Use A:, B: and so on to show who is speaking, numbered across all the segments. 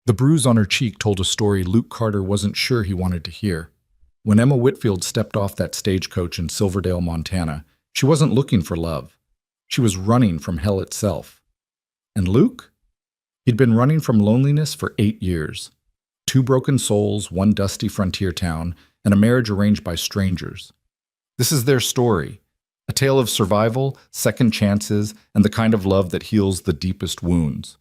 A: The bruise on her cheek told a story Luke Carter wasn't sure he wanted to hear. When Emma Whitfield stepped off that stagecoach in Silverdale, Montana, she wasn't looking for love. She was running from hell itself. And Luke? He'd been running from loneliness for 8 years. 2 broken souls, 1 dusty frontier town, and a marriage arranged by strangers. This is their story, a tale of survival, second chances, and the kind of love that heals the deepest wounds.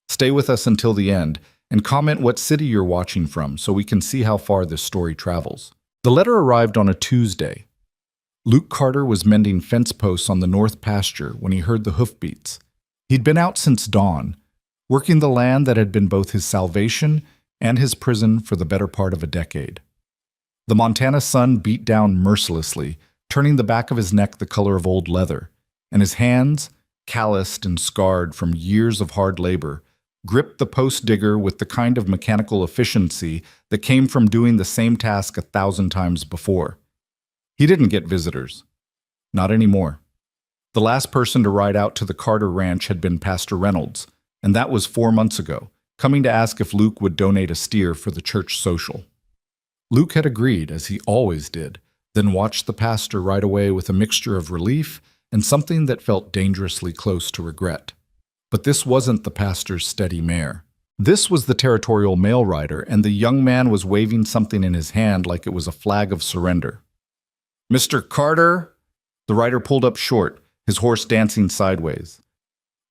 A: Stay with us until the end, and comment what city you're watching from so we can see how far this story travels. The letter arrived on a Tuesday. Luke Carter was mending fence posts on the north pasture when he heard the hoofbeats. He'd been out since dawn, working the land that had been both his salvation and his prison for the better part of a decade. The Montana sun beat down mercilessly, turning the back of his neck the color of old leather, and his hands, calloused and scarred from years of hard labor, gripped the post digger with the kind of mechanical efficiency that came from doing the same task 1,000 times before. He didn't get visitors. Not anymore. The last person to ride out to the Carter Ranch had been Pastor Reynolds, and that was 4 months ago, coming to ask if Luke would donate a steer for the church social. Luke had agreed, as he always did, then watched the pastor ride away with a mixture of relief and something that felt dangerously close to regret. But this wasn't the pastor's steady mare. This was the territorial mail rider, and the young man was waving something in his hand like it was a flag of surrender. "Mr. Carter?" The rider pulled up short, his horse dancing sideways.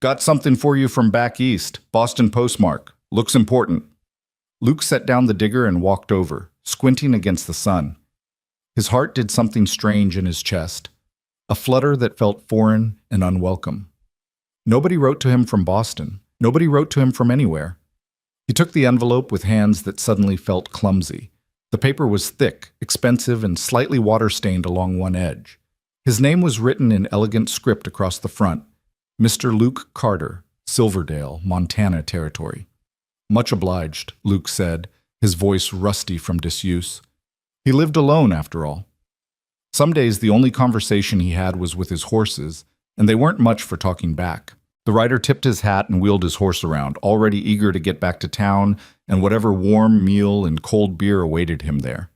A: "Got something for you from back east, Boston postmark. Looks important." Luke set down the digger and walked over, squinting against the sun. His heart did something strange in his chest, a flutter that felt foreign and unwelcome. Nobody wrote to him from Boston. Nobody wrote to him from anywhere. He took the envelope with hands that suddenly felt clumsy. The paper was thick, expensive, and slightly water-stained along one edge. His name was written in elegant script across the front, Mr. Luke Carter, Silverdale, Montana Territory. "Much obliged," Luke said, his voice rusty from disuse. He lived alone, after all. Some days the only conversation he had was with his horses, and they weren't much for talking back. The rider tipped his hat and wheeled his horse around, already eager to get back to town and whatever warm meal and cold beer awaited him there.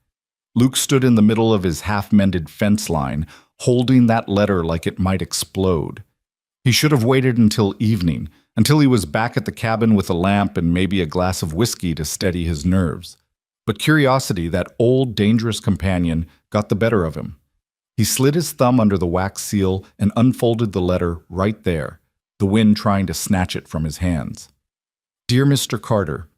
A: Luke stood in the middle of his half-mended fence line, holding that letter like it might explode. He should have waited until evening, until he was back at the cabin with a lamp and maybe a glass of whiskey to steady his nerves. But curiosity, that old, dangerous companion, got the better of him. He slid his thumb under the wax seal and unfolded the letter right there, the wind trying to snatch it from his hands. "Dear Mr. Carter,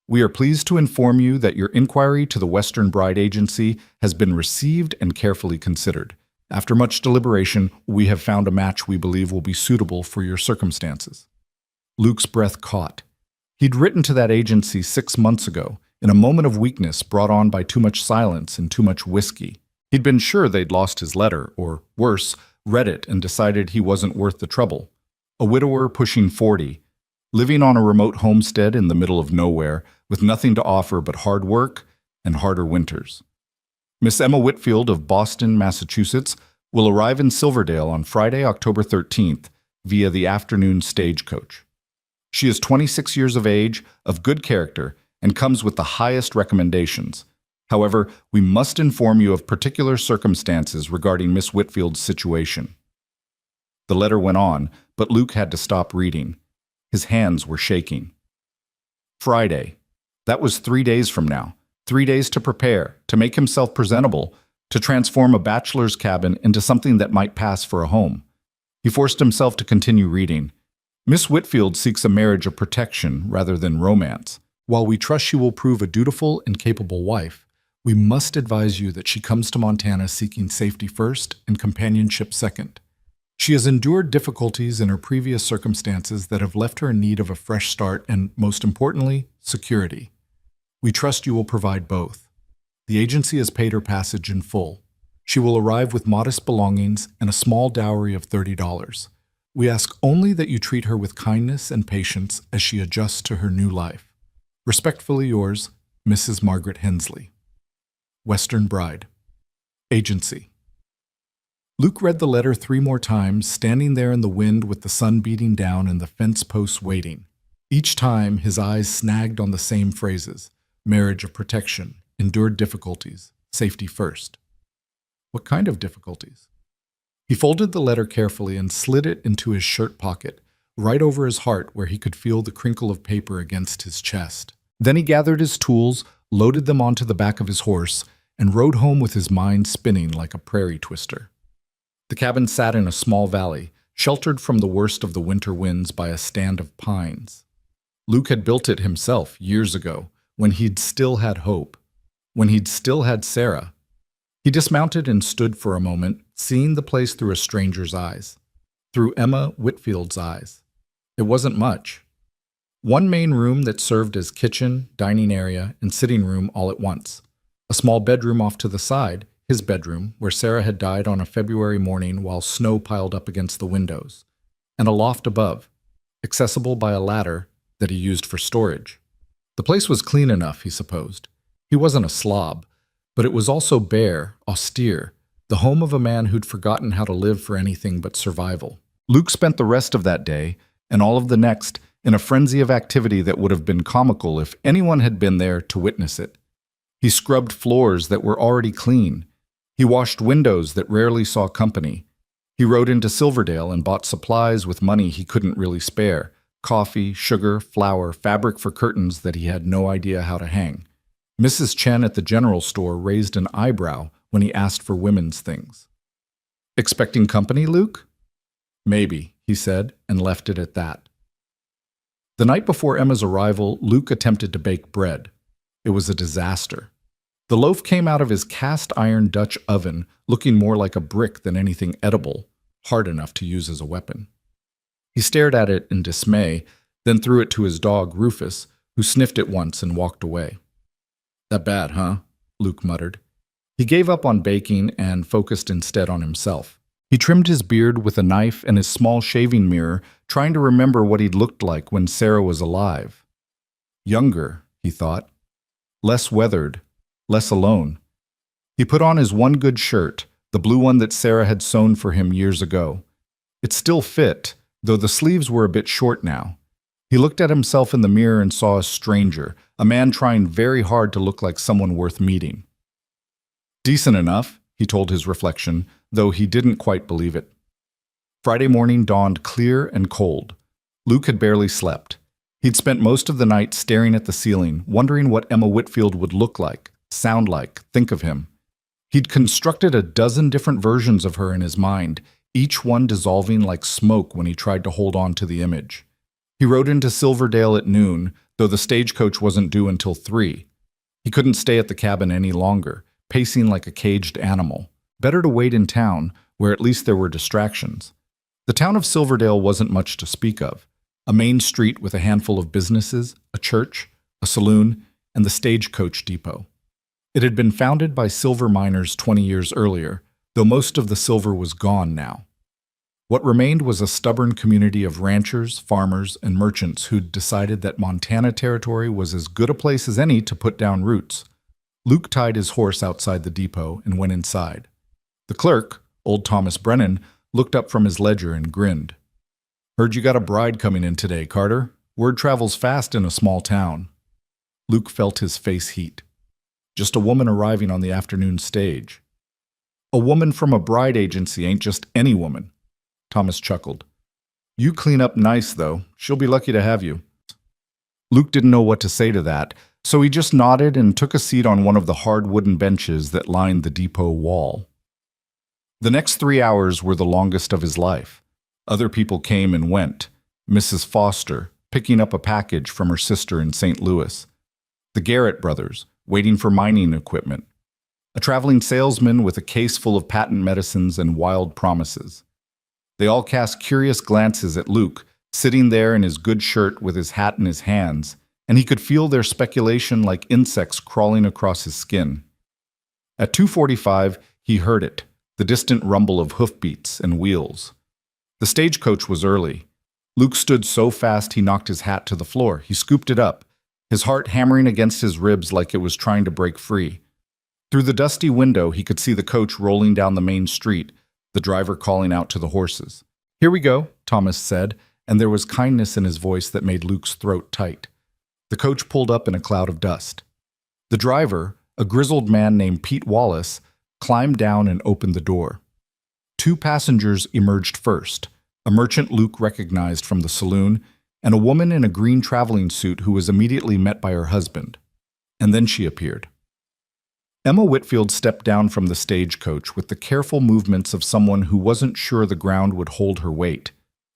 A: we are pleased to inform you that your inquiry to the Western Bride Agency has been received and carefully considered. After much deliberation, we have found a match we believe will be suitable for your circumstances." Luke's breath caught. He'd written to that agency 6 months ago, in a moment of weakness brought on by too much silence and too much whiskey. He'd been sure they'd lost his letter, or worse, read it and decided he wasn't worth the trouble. A widower pushing 40, living on a remote homestead in the middle of nowhere, with nothing to offer but hard work and harder winters. Miss Emma Whitfield of Boston, Massachusetts, will arrive in Silverdale on Friday, October 13th, via the afternoon stagecoach. She is 26 years of age, of good character, and comes with the highest recommendations. However, we must inform you of particular circumstances regarding Miss Whitfield's situation. The letter went on, but Luke had to stop reading. His hands were shaking. Friday. That was 3 days from now. 3 days to prepare, to make himself presentable, to transform a bachelor's cabin into something that might pass for a home. He forced himself to continue reading. Miss Whitfield seeks a marriage of protection rather than romance. While we trust she will prove a dutiful and capable wife, we must advise you that she comes to Montana seeking safety first and companionship second. She has endured difficulties in her previous circumstances that have left her in need of a fresh start and, most importantly, security. We trust you will provide both. The agency has paid her passage in full. She will arrive with modest belongings and a small dowry of $30. We ask only that you treat her with kindness and patience as she adjusts to her new life. Respectfully yours, Mrs. Margaret Hensley. Western Bride. Agency. Luke read the letter 3 more times, standing there in the wind with the sun beating down and the fence posts waiting. Each time, his eyes snagged on the same phrases: marriage of protection, endured difficulties, safety first. What kind of difficulties? He folded the letter carefully and slid it into his shirt pocket, right over his heart where he could feel the crinkle of paper against his chest. Then he gathered his tools, loaded them onto the back of his horse, and rode home with his mind spinning like a prairie twister. The cabin sat in a small valley, sheltered from the worst of the winter winds by a stand of pines. Luke had built it himself years ago, when he'd still had hope, when he'd still had Sarah. He dismounted and stood for a moment, seeing the place through a stranger's eyes, through Emma Whitfield's eyes. It wasn't much. One main room that served as kitchen, dining area, and sitting room all at once. A small bedroom off to the side, his bedroom, where Sarah had died on a February morning while snow piled up against the windows. And a loft above, accessible by a ladder that he used for storage. The place was clean enough, he supposed. He wasn't a slob, but it was also bare, austere, the home of a man who'd forgotten how to live for anything but survival. Luke spent the rest of that day, and all of the next, in a frenzy of activity that would have been comical if anyone had been there to witness it. He scrubbed floors that were already clean. He washed windows that rarely saw company. He rode into Silverdale and bought supplies with money he couldn't really spare: coffee, sugar, flour, fabric for curtains that he had no idea how to hang. Mrs. Chen at the general store raised an eyebrow when he asked for women's things. "Expecting company, Luke?" "Maybe," he said, and left it at that. The night before Emma's arrival, Luke attempted to bake bread. It was a disaster. The loaf came out of his cast-iron Dutch oven, looking more like a brick than anything edible, hard enough to use as a weapon. He stared at it in dismay, then threw it to his dog, Rufus, who sniffed it once and walked away. "That bad, huh?" Luke muttered. He gave up on baking and focused instead on himself. He trimmed his beard with a knife and his small shaving mirror, trying to remember what he'd looked like when Sarah was alive. Younger, he thought. Less weathered, less alone. He put on his one good shirt, the blue one that Sarah had sewn for him years ago. It still fit, though the sleeves were a bit short now. He looked at himself in the mirror and saw a stranger, a man trying very hard to look like someone worth meeting. Decent enough, he told his reflection, though he didn't quite believe it. Friday morning dawned clear and cold. Luke had barely slept. He'd spent most of the night staring at the ceiling, wondering what Emma Whitfield would look like, sound like, think of him. He'd constructed a dozen different versions of her in his mind, each one dissolving like smoke when he tried to hold on to the image. He rode into Silverdale at noon, though the stagecoach wasn't due until 3. He couldn't stay at the cabin any longer, pacing like a caged animal. Better to wait in town, where at least there were distractions. The town of Silverdale wasn't much to speak of. A main street with a handful of businesses, a church, a saloon, and the stagecoach depot. It had been founded by silver miners 20 years earlier, though most of the silver was gone now. What remained was a stubborn community of ranchers, farmers, and merchants who'd decided that Montana Territory was as good a place as any to put down roots. Luke tied his horse outside the depot and went inside. The clerk, old Thomas Brennan, looked up from his ledger and grinned. "Heard you got a bride coming in today, Carter. Word travels fast in a small town." Luke felt his face heat. "Just a woman arriving on the afternoon stage." "A woman from a bride agency ain't just any woman." Thomas chuckled. "You clean up nice, though. She'll be lucky to have you." Luke didn't know what to say to that, so he just nodded and took a seat on one of the hard wooden benches that lined the depot wall. The next 3 hours were the longest of his life. Other people came and went. Mrs. Foster, picking up a package from her sister in St. Louis. The Garrett brothers, waiting for mining equipment. A traveling salesman with a case full of patent medicines and wild promises. They all cast curious glances at Luke, sitting there in his good shirt with his hat in his hands, and he could feel their speculation like insects crawling across his skin. At 2:45, he heard it, the distant rumble of hoofbeats and wheels. The stagecoach was early. Luke stood so fast he knocked his hat to the floor. He scooped it up, his heart hammering against his ribs like it was trying to break free. Through the dusty window, he could see the coach rolling down the main street, the driver calling out to the horses. "Here we go," Thomas said, and there was kindness in his voice that made Luke's throat tight. The coach pulled up in a cloud of dust. The driver, a grizzled man named Pete Wallace, climbed down and opened the door. Two passengers emerged first, a merchant Luke recognized from the saloon, and a woman in a green traveling suit who was immediately met by her husband. And then she appeared. Emma Whitfield stepped down from the stagecoach with the careful movements of someone who wasn't sure the ground would hold her weight.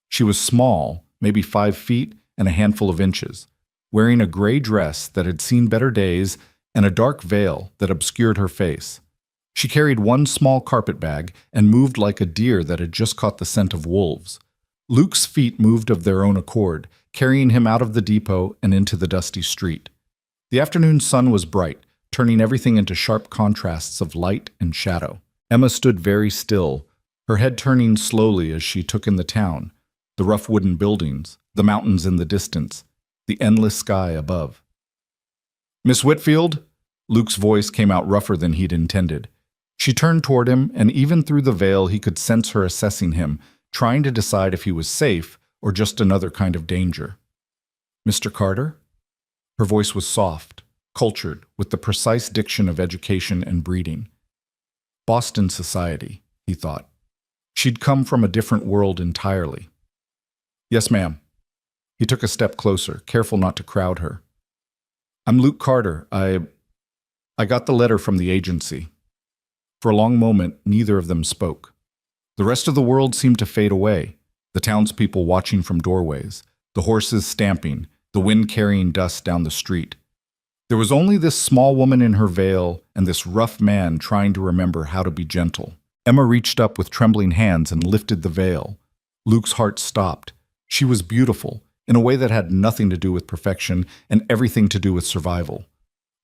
A: She was small, maybe 5 feet and a handful of inches, wearing a gray dress that had seen better days and a dark veil that obscured her face. She carried one small carpet bag and moved like a deer that had just caught the scent of wolves. Luke's feet moved of their own accord, carrying him out of the depot and into the dusty street. The afternoon sun was bright, turning everything into sharp contrasts of light and shadow. Emma stood very still, her head turning slowly as she took in the town, the rough wooden buildings, the mountains in the distance, the endless sky above. "Miss Whitfield?" Luke's voice came out rougher than he'd intended. She turned toward him, and even through the veil he could sense her assessing him, trying to decide if he was safe or just another kind of danger. "Mr. Carter?" Her voice was soft, cultured, with the precise diction of education and breeding. Boston society, he thought. She'd come from a different world entirely. "Yes, ma'am." He took a step closer, careful not to crowd her. "I'm Luke Carter. I got the letter from the agency." For a long moment, neither of them spoke. The rest of the world seemed to fade away, the townspeople watching from doorways, the horses stamping, the wind carrying dust down the street. There was only this small woman in her veil and this rough man trying to remember how to be gentle. Emma reached up with trembling hands and lifted the veil. Luke's heart stopped. She was beautiful, in a way that had nothing to do with perfection and everything to do with survival.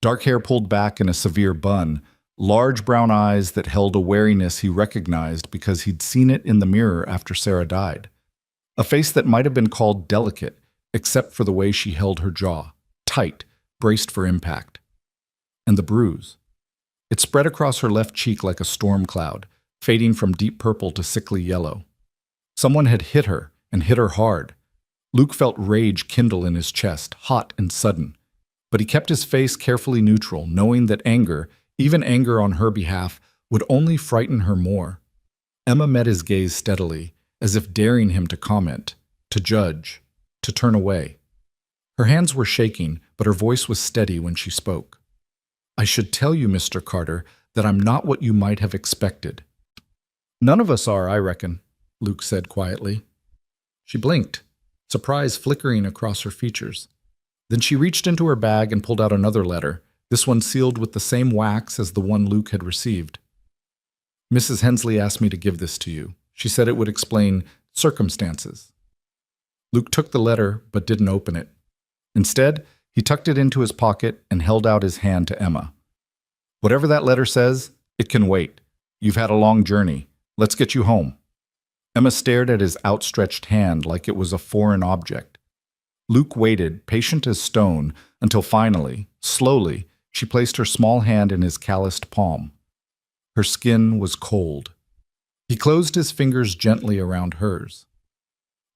A: Dark hair pulled back in a severe bun, large brown eyes that held a wariness he recognized because he'd seen it in the mirror after Sarah died. A face that might have been called delicate, except for the way she held her jaw, tight, braced for impact. And the bruise. It spread across her left cheek like a storm cloud, fading from deep purple to sickly yellow. Someone had hit her, and hit her hard. Luke felt rage kindle in his chest, hot and sudden. But he kept his face carefully neutral, knowing that anger, even anger on her behalf, would only frighten her more. Emma met his gaze steadily, as if daring him to comment, to judge, to turn away. Her hands were shaking, but her voice was steady when she spoke. "I should tell you, Mr. Carter, that I'm not what you might have expected." "None of us are, I reckon," Luke said quietly. She blinked, surprise flickering across her features. Then she reached into her bag and pulled out another letter, this one sealed with the same wax as the one Luke had received. "Mrs. Hensley asked me to give this to you. She said it would explain circumstances." Luke took the letter but didn't open it. Instead, he tucked it into his pocket and held out his hand to Emma. "Whatever that letter says, it can wait. You've had a long journey. Let's get you home." Emma stared at his outstretched hand like it was a foreign object. Luke waited, patient as stone, until finally, slowly, she placed her small hand in his calloused palm. Her skin was cold. He closed his fingers gently around hers.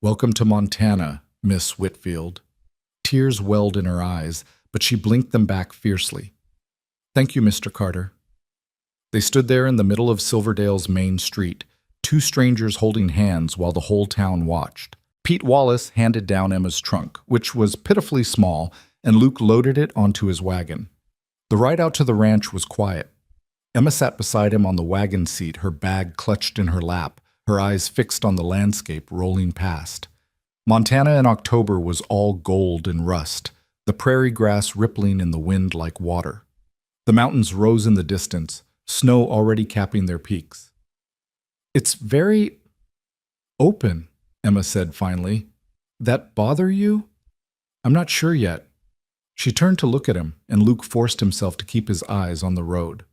A: "Welcome to Montana, Miss Whitfield." Tears welled in her eyes, but she blinked them back fiercely. "Thank you, Mr. Carter." They stood there in the middle of Silverdale's main street, two strangers holding hands while the whole town watched. Pete Wallace handed down Emma's trunk, which was pitifully small, and Luke loaded it onto his wagon. The ride out to the ranch was quiet. Emma sat beside him on the wagon seat, her bag clutched in her lap, her eyes fixed on the landscape rolling past. Montana in October was all gold and rust, the prairie grass rippling in the wind like water. The mountains rose in the distance, snow already capping their peaks. "It's very open," Emma said finally. "That bother you?" "I'm not sure yet." She turned to look at him, and Luke forced himself to keep his eyes on the road.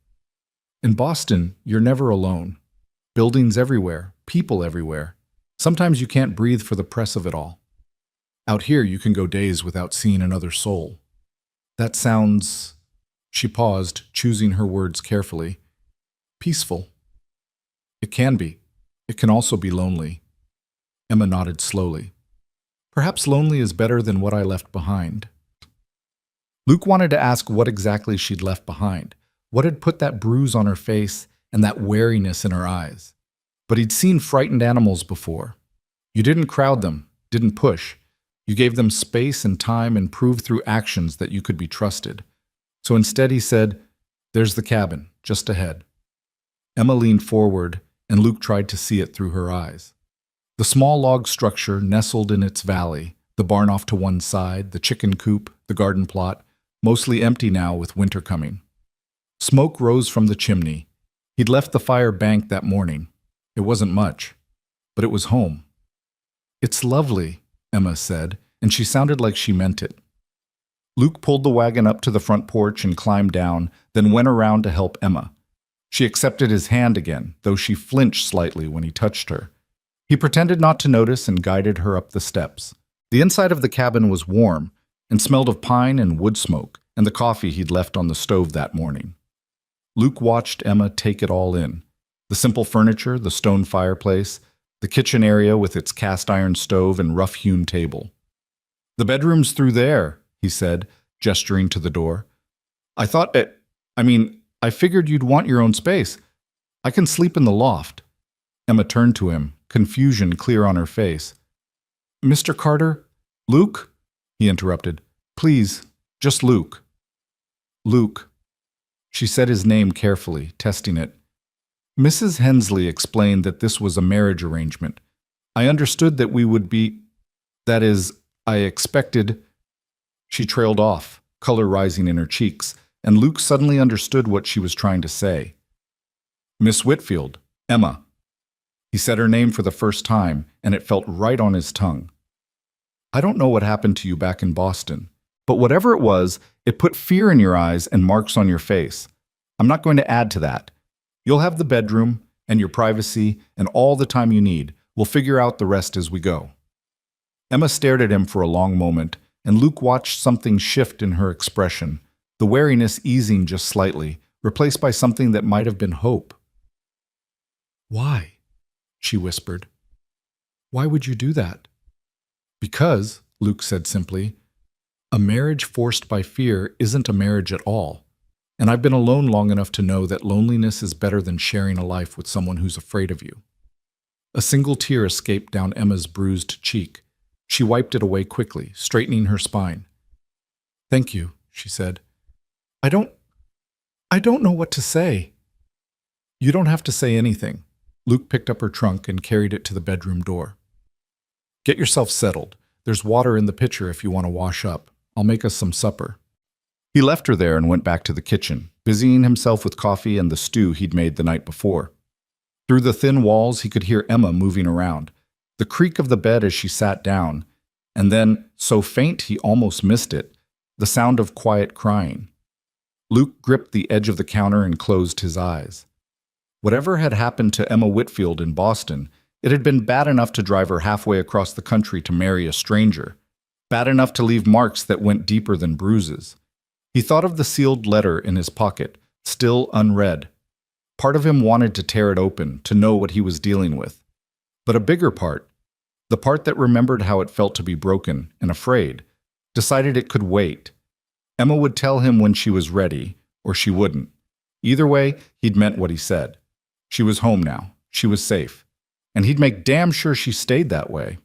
A: "In Boston, you're never alone. Buildings everywhere, people everywhere. Sometimes you can't breathe for the press of it all. Out here, you can go days without seeing another soul. That sounds..." She paused, choosing her words carefully. "Peaceful." "It can be. It can also be lonely." Emma nodded slowly. Perhaps lonely is better than what I left behind. Luke wanted to ask what exactly she'd left behind, what had put that bruise on her face and that wariness in her eyes. But he'd seen frightened animals before. You didn't crowd them, didn't push. You gave them space and time and proved through actions that you could be trusted. So instead he said, "There's the cabin, just ahead." Emma leaned forward, and Luke tried to see it through her eyes. The small log structure nestled in its valley, the barn off to one side, the chicken coop, the garden plot, mostly empty now with winter coming. Smoke rose from the chimney. He'd left the fire banked that morning. It wasn't much, but it was home. "It's lovely," Emma said, and she sounded like she meant it. Luke pulled the wagon up to the front porch and climbed down, then went around to help Emma. She accepted his hand again, though she flinched slightly when he touched her. He pretended not to notice and guided her up the steps. The inside of the cabin was warm and smelled of pine and wood smoke and the coffee he'd left on the stove that morning. Luke watched Emma take it all in. The simple furniture, the stone fireplace, the kitchen area with its cast iron stove and rough-hewn table. "The bedroom's through there," he said, gesturing to the door. I figured you'd want your own space. I can sleep in the loft." Emma turned to him, confusion clear on her face. "Mr. Carter? Luke?" he interrupted. "Please, just Luke." "Luke." She said his name carefully, testing it. "Mrs. Hensley explained that this was a marriage arrangement. I understood that we would be... That is, I expected..." She trailed off, color rising in her cheeks, and Luke suddenly understood what she was trying to say. "Miss Whitfield, Emma." He said her name for the first time, and it felt right on his tongue. "I don't know what happened to you back in Boston, but whatever it was, it put fear in your eyes and marks on your face. I'm not going to add to that. You'll have the bedroom and your privacy and all the time you need. We'll figure out the rest as we go." Emma stared at him for a long moment, and Luke watched something shift in her expression, the wariness easing just slightly, replaced by something that might have been hope. "Why?" she whispered. "Why would you do that?" "Because," Luke said simply, "a marriage forced by fear isn't a marriage at all. And I've been alone long enough to know that loneliness is better than sharing a life with someone who's afraid of you." A single tear escaped down Emma's bruised cheek. She wiped it away quickly, straightening her spine. "Thank you," she said. I don't know what to say." "You don't have to say anything." Luke picked up her trunk and carried it to the bedroom door. "Get yourself settled. There's water in the pitcher if you want to wash up. I'll make us some supper." He left her there and went back to the kitchen, busying himself with coffee and the stew he'd made the night before. Through the thin walls, he could hear Emma moving around, the creak of the bed as she sat down, and then, so faint he almost missed it, the sound of quiet crying. Luke gripped the edge of the counter and closed his eyes. Whatever had happened to Emma Whitfield in Boston, it had been bad enough to drive her halfway across the country to marry a stranger, bad enough to leave marks that went deeper than bruises. He thought of the sealed letter in his pocket, still unread. Part of him wanted to tear it open, to know what he was dealing with. But a bigger part, the part that remembered how it felt to be broken and afraid, decided it could wait. Emma would tell him when she was ready, or she wouldn't. Either way, he'd meant what he said. She was home now. She was safe. And he'd make damn sure she stayed that way.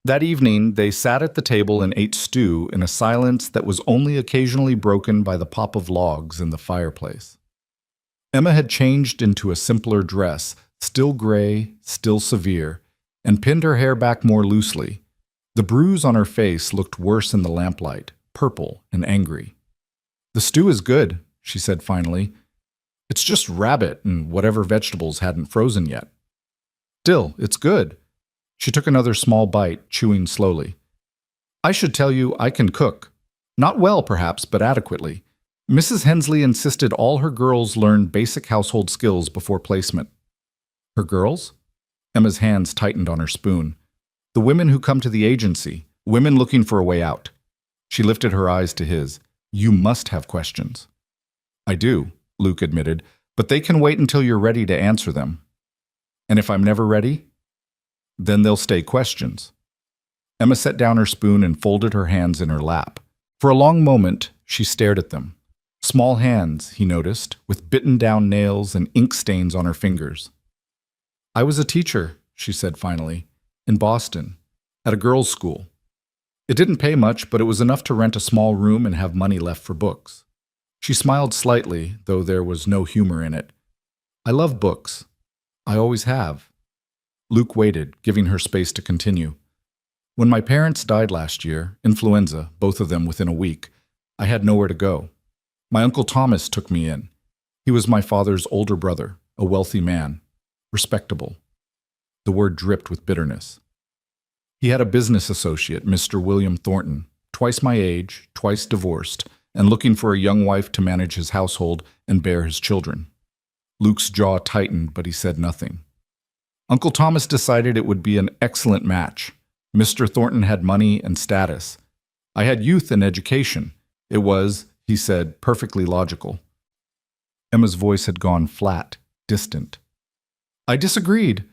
A: That evening, they sat at the table and ate stew in a silence that was only occasionally broken by the pop of logs in the fireplace. Emma had changed into a simpler dress, still gray, still severe, and pinned her hair back more loosely. The bruise on her face looked worse in the lamplight, purple and angry. "The stew is good," she said finally. "It's just rabbit and whatever vegetables hadn't frozen yet. Still, it's good." She took another small bite, chewing slowly. "I should tell you I can cook. Not well, perhaps, but adequately. Mrs. Hensley insisted all her girls learn basic household skills before placement." "Her girls?" Emma's hands tightened on her spoon. "The women who come to the agency, women looking for a way out." She lifted her eyes to his. "You must have questions." "I do," Luke admitted, "but they can wait until you're ready to answer them." "And if I'm never ready?" Then they'll stay questions. Emma set down her spoon and folded her hands in her lap. For a long moment, she stared at them. Small hands, he noticed, with bitten-down nails and ink stains on her fingers. "I was a teacher," she said finally, "in Boston, at a girls' school. It didn't pay much, but it was enough to rent a small room and have money left for books." She smiled slightly, though there was no humor in it. "I love books. I always have." Luke waited, giving her space to continue. "When my parents died last year, influenza, both of them within a week, I had nowhere to go. My Uncle Thomas took me in. He was my father's older brother, a wealthy man, respectable." The word dripped with bitterness. "He had a business associate, Mr. William Thornton, twice my age, twice divorced, and looking for a young wife to manage his household and bear his children." Luke's jaw tightened, but he said nothing. "Uncle Thomas decided it would be an excellent match. Mr. Thornton had money and status. I had youth and education. It was, he said, perfectly logical." Emma's voice had gone flat, distant. "I disagreed.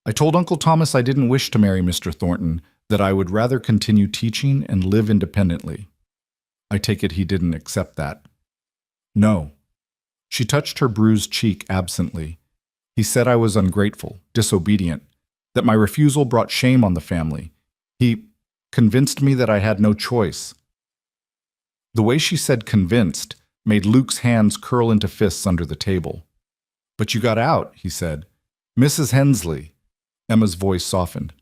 A: I told Uncle Thomas I didn't wish to marry Mr. Thornton, that I would rather continue teaching and live independently. I take it he didn't accept that." "No." She touched her bruised cheek absently. "He said I was ungrateful, disobedient, that my refusal brought shame on the family. He convinced me that I had no choice." The way she said "convinced" made Luke's hands curl into fists under the table. "But you got out," he said. "Mrs. Hensley." Emma's voice softened.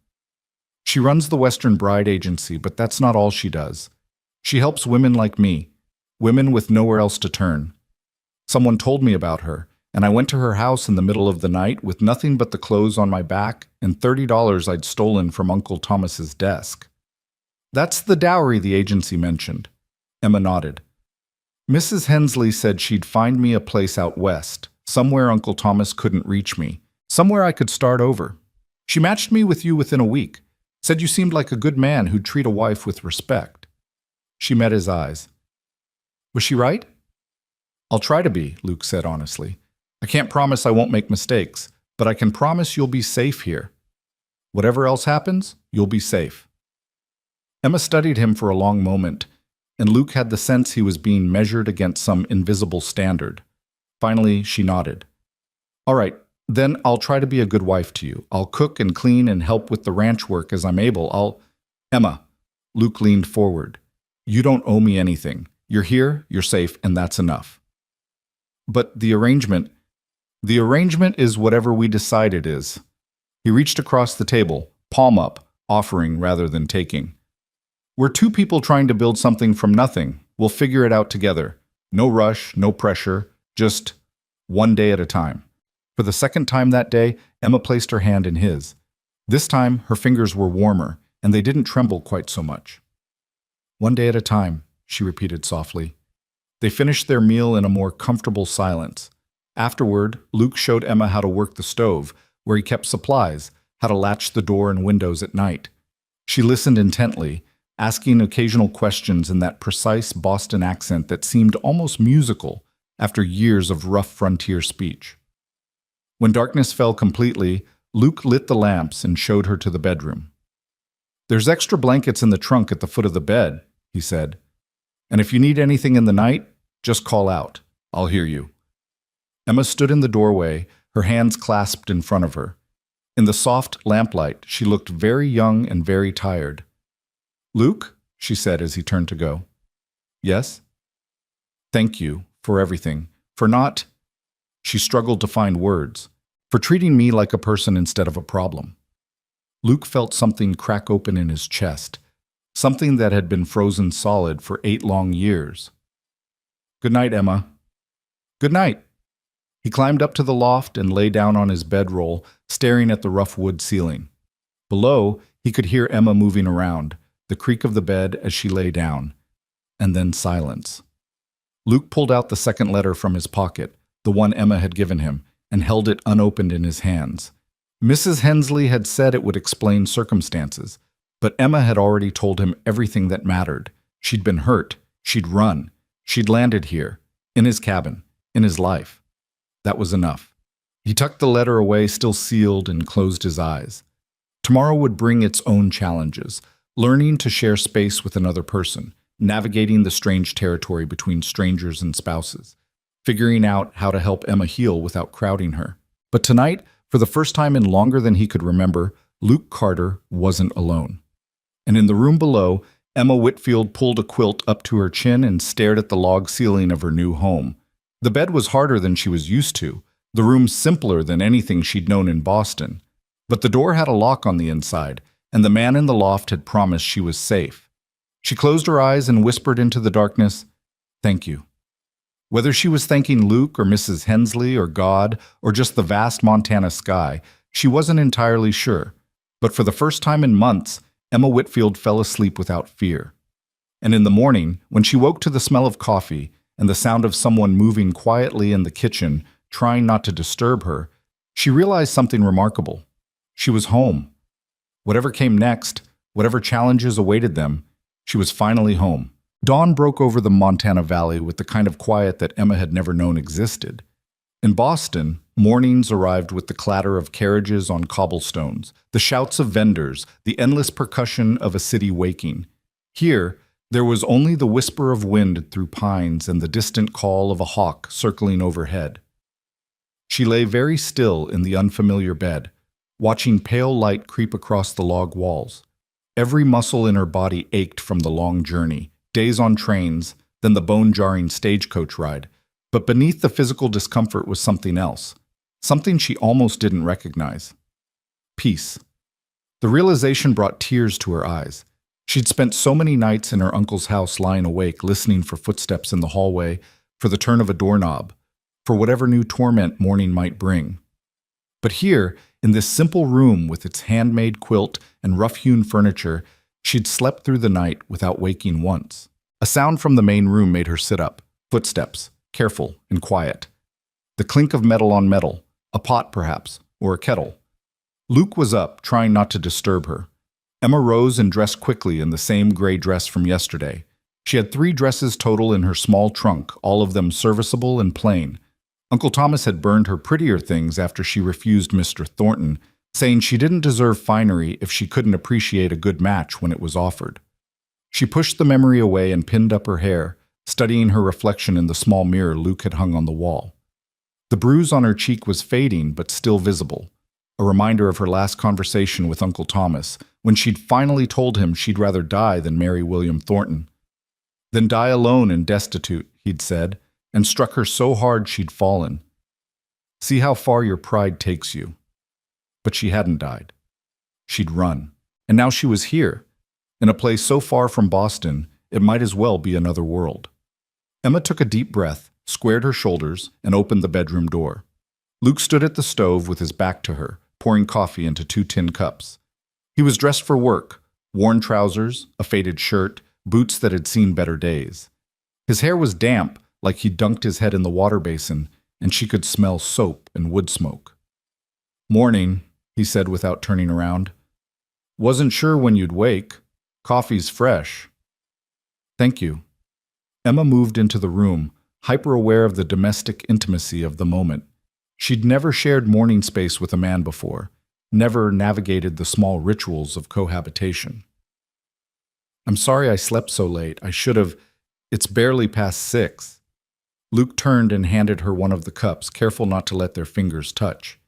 A: "She runs the Western Bride Agency, but that's not all she does. She helps women like me, women with nowhere else to turn. Someone told me about her, and I went to her house in the middle of the night with nothing but the clothes on my back and $30 I'd stolen from Uncle Thomas's desk." "That's the dowry the agency mentioned." Emma nodded. "Mrs. Hensley said she'd find me a place out west, somewhere Uncle Thomas couldn't reach me, somewhere I could start over. She matched me with you within a week, said you seemed like a good man who'd treat a wife with respect." She met his eyes. "Was she right?" "I'll try to be," Luke said honestly. "I can't promise I won't make mistakes, but I can promise you'll be safe here. Whatever else happens, you'll be safe." Emma studied him for a long moment, and Luke had the sense he was being measured against some invisible standard. Finally, she nodded. "All right, then I'll try to be a good wife to you. I'll cook and clean and help with the ranch work as I'm able. Emma," Luke leaned forward, "you don't owe me anything. You're here, you're safe, and that's enough." "But the arrangement is whatever we decide it is." He reached across the table, palm up, offering rather than taking. "We're two people trying to build something from nothing. We'll figure it out together. No rush, no pressure, just one day at a time." For the second time that day, Emma placed her hand in his. This time, her fingers were warmer, and they didn't tremble quite so much. "One day at a time," she repeated softly. They finished their meal in a more comfortable silence. Afterward, Luke showed Emma how to work the stove, where he kept supplies, how to latch the door and windows at night. She listened intently, asking occasional questions in that precise Boston accent that seemed almost musical after years of rough frontier speech. When darkness fell completely, Luke lit the lamps and showed her to the bedroom. "There's extra blankets in the trunk at the foot of the bed," he said. "And if you need anything in the night, just call out. I'll hear you." Emma stood in the doorway, her hands clasped in front of her. In the soft lamplight, she looked very young and very tired. "Luke?" she said as he turned to go. "Yes?" "Thank you for everything, for not—" She struggled to find words. "For treating me like a person instead of a problem." Luke felt something crack open in his chest, something that had been frozen solid for 8 long years. "Good night, Emma." "Good night." He climbed up to the loft and lay down on his bedroll, staring at the rough wood ceiling. Below, he could hear Emma moving around, the creak of the bed as she lay down, and then silence. Luke pulled out the second letter from his pocket, the one Emma had given him, and held it unopened in his hands. Mrs. Hensley had said it would explain circumstances, but Emma had already told him everything that mattered. She'd been hurt, she'd run, she'd landed here, in his cabin, in his life. That was enough. He tucked the letter away, still sealed, and closed his eyes. Tomorrow would bring its own challenges, learning to share space with another person, navigating the strange territory between strangers and spouses, figuring out how to help Emma heal without crowding her. But tonight, for the first time in longer than he could remember, Luke Carter wasn't alone. And in the room below, Emma Whitfield pulled a quilt up to her chin and stared at the log ceiling of her new home. The bed was harder than she was used to, the room simpler than anything she'd known in Boston. But the door had a lock on the inside, and the man in the loft had promised she was safe. She closed her eyes and whispered into the darkness, "Thank you." Whether she was thanking Luke or Mrs. Hensley or God or just the vast Montana sky, she wasn't entirely sure. But for the first time in months, Emma Whitfield fell asleep without fear. And in the morning, when she woke to the smell of coffee and the sound of someone moving quietly in the kitchen, trying not to disturb her, she realized something remarkable. She was home. Whatever came next, whatever challenges awaited them, she was finally home. Dawn broke over the Montana Valley with the kind of quiet that Emma had never known existed. In Boston, mornings arrived with the clatter of carriages on cobblestones, the shouts of vendors, the endless percussion of a city waking. Here, there was only the whisper of wind through pines and the distant call of a hawk circling overhead. She lay very still in the unfamiliar bed, watching pale light creep across the log walls. Every muscle in her body ached from the long journey, days on trains, then the bone-jarring stagecoach ride. But beneath the physical discomfort was something else, something she almost didn't recognize. Peace. The realization brought tears to her eyes. She'd spent so many nights in her uncle's house lying awake, listening for footsteps in the hallway, for the turn of a doorknob, for whatever new torment morning might bring. But here, in this simple room with its handmade quilt and rough-hewn furniture, she'd slept through the night without waking once. A sound from the main room made her sit up. Footsteps, careful and quiet. The clink of metal on metal, a pot perhaps, or a kettle. Luke was up, trying not to disturb her. Emma rose and dressed quickly in the same gray dress from yesterday. She had 3 dresses total in her small trunk, all of them serviceable and plain. Uncle Thomas had burned her prettier things after she refused Mr. Thornton, saying she didn't deserve finery if she couldn't appreciate a good match when it was offered. She pushed the memory away and pinned up her hair, studying her reflection in the small mirror Luke had hung on the wall. The bruise on her cheek was fading but still visible, a reminder of her last conversation with Uncle Thomas, when she'd finally told him she'd rather die than marry William Thornton. "Than die alone and destitute," he'd said, and struck her so hard she'd fallen. "See how far your pride takes you." But she hadn't died. She'd run, and now she was here, in a place so far from Boston, it might as well be another world. Emma took a deep breath, squared her shoulders, and opened the bedroom door. Luke stood at the stove with his back to her, pouring coffee into 2 tin cups. He was dressed for work, worn trousers, a faded shirt, boots that had seen better days. His hair was damp, like he'd dunked his head in the water basin, and she could smell soap and wood smoke. "Morning," he said without turning around. "Wasn't sure when you'd wake. Coffee's fresh." "Thank you." Emma moved into the room, hyper-aware of the domestic intimacy of the moment. She'd never shared morning space with a man before, never navigated the small rituals of cohabitation. "I'm sorry I slept so late. I should have. It's barely past 6. Luke turned and handed her one of the cups, careful not to let their fingers touch.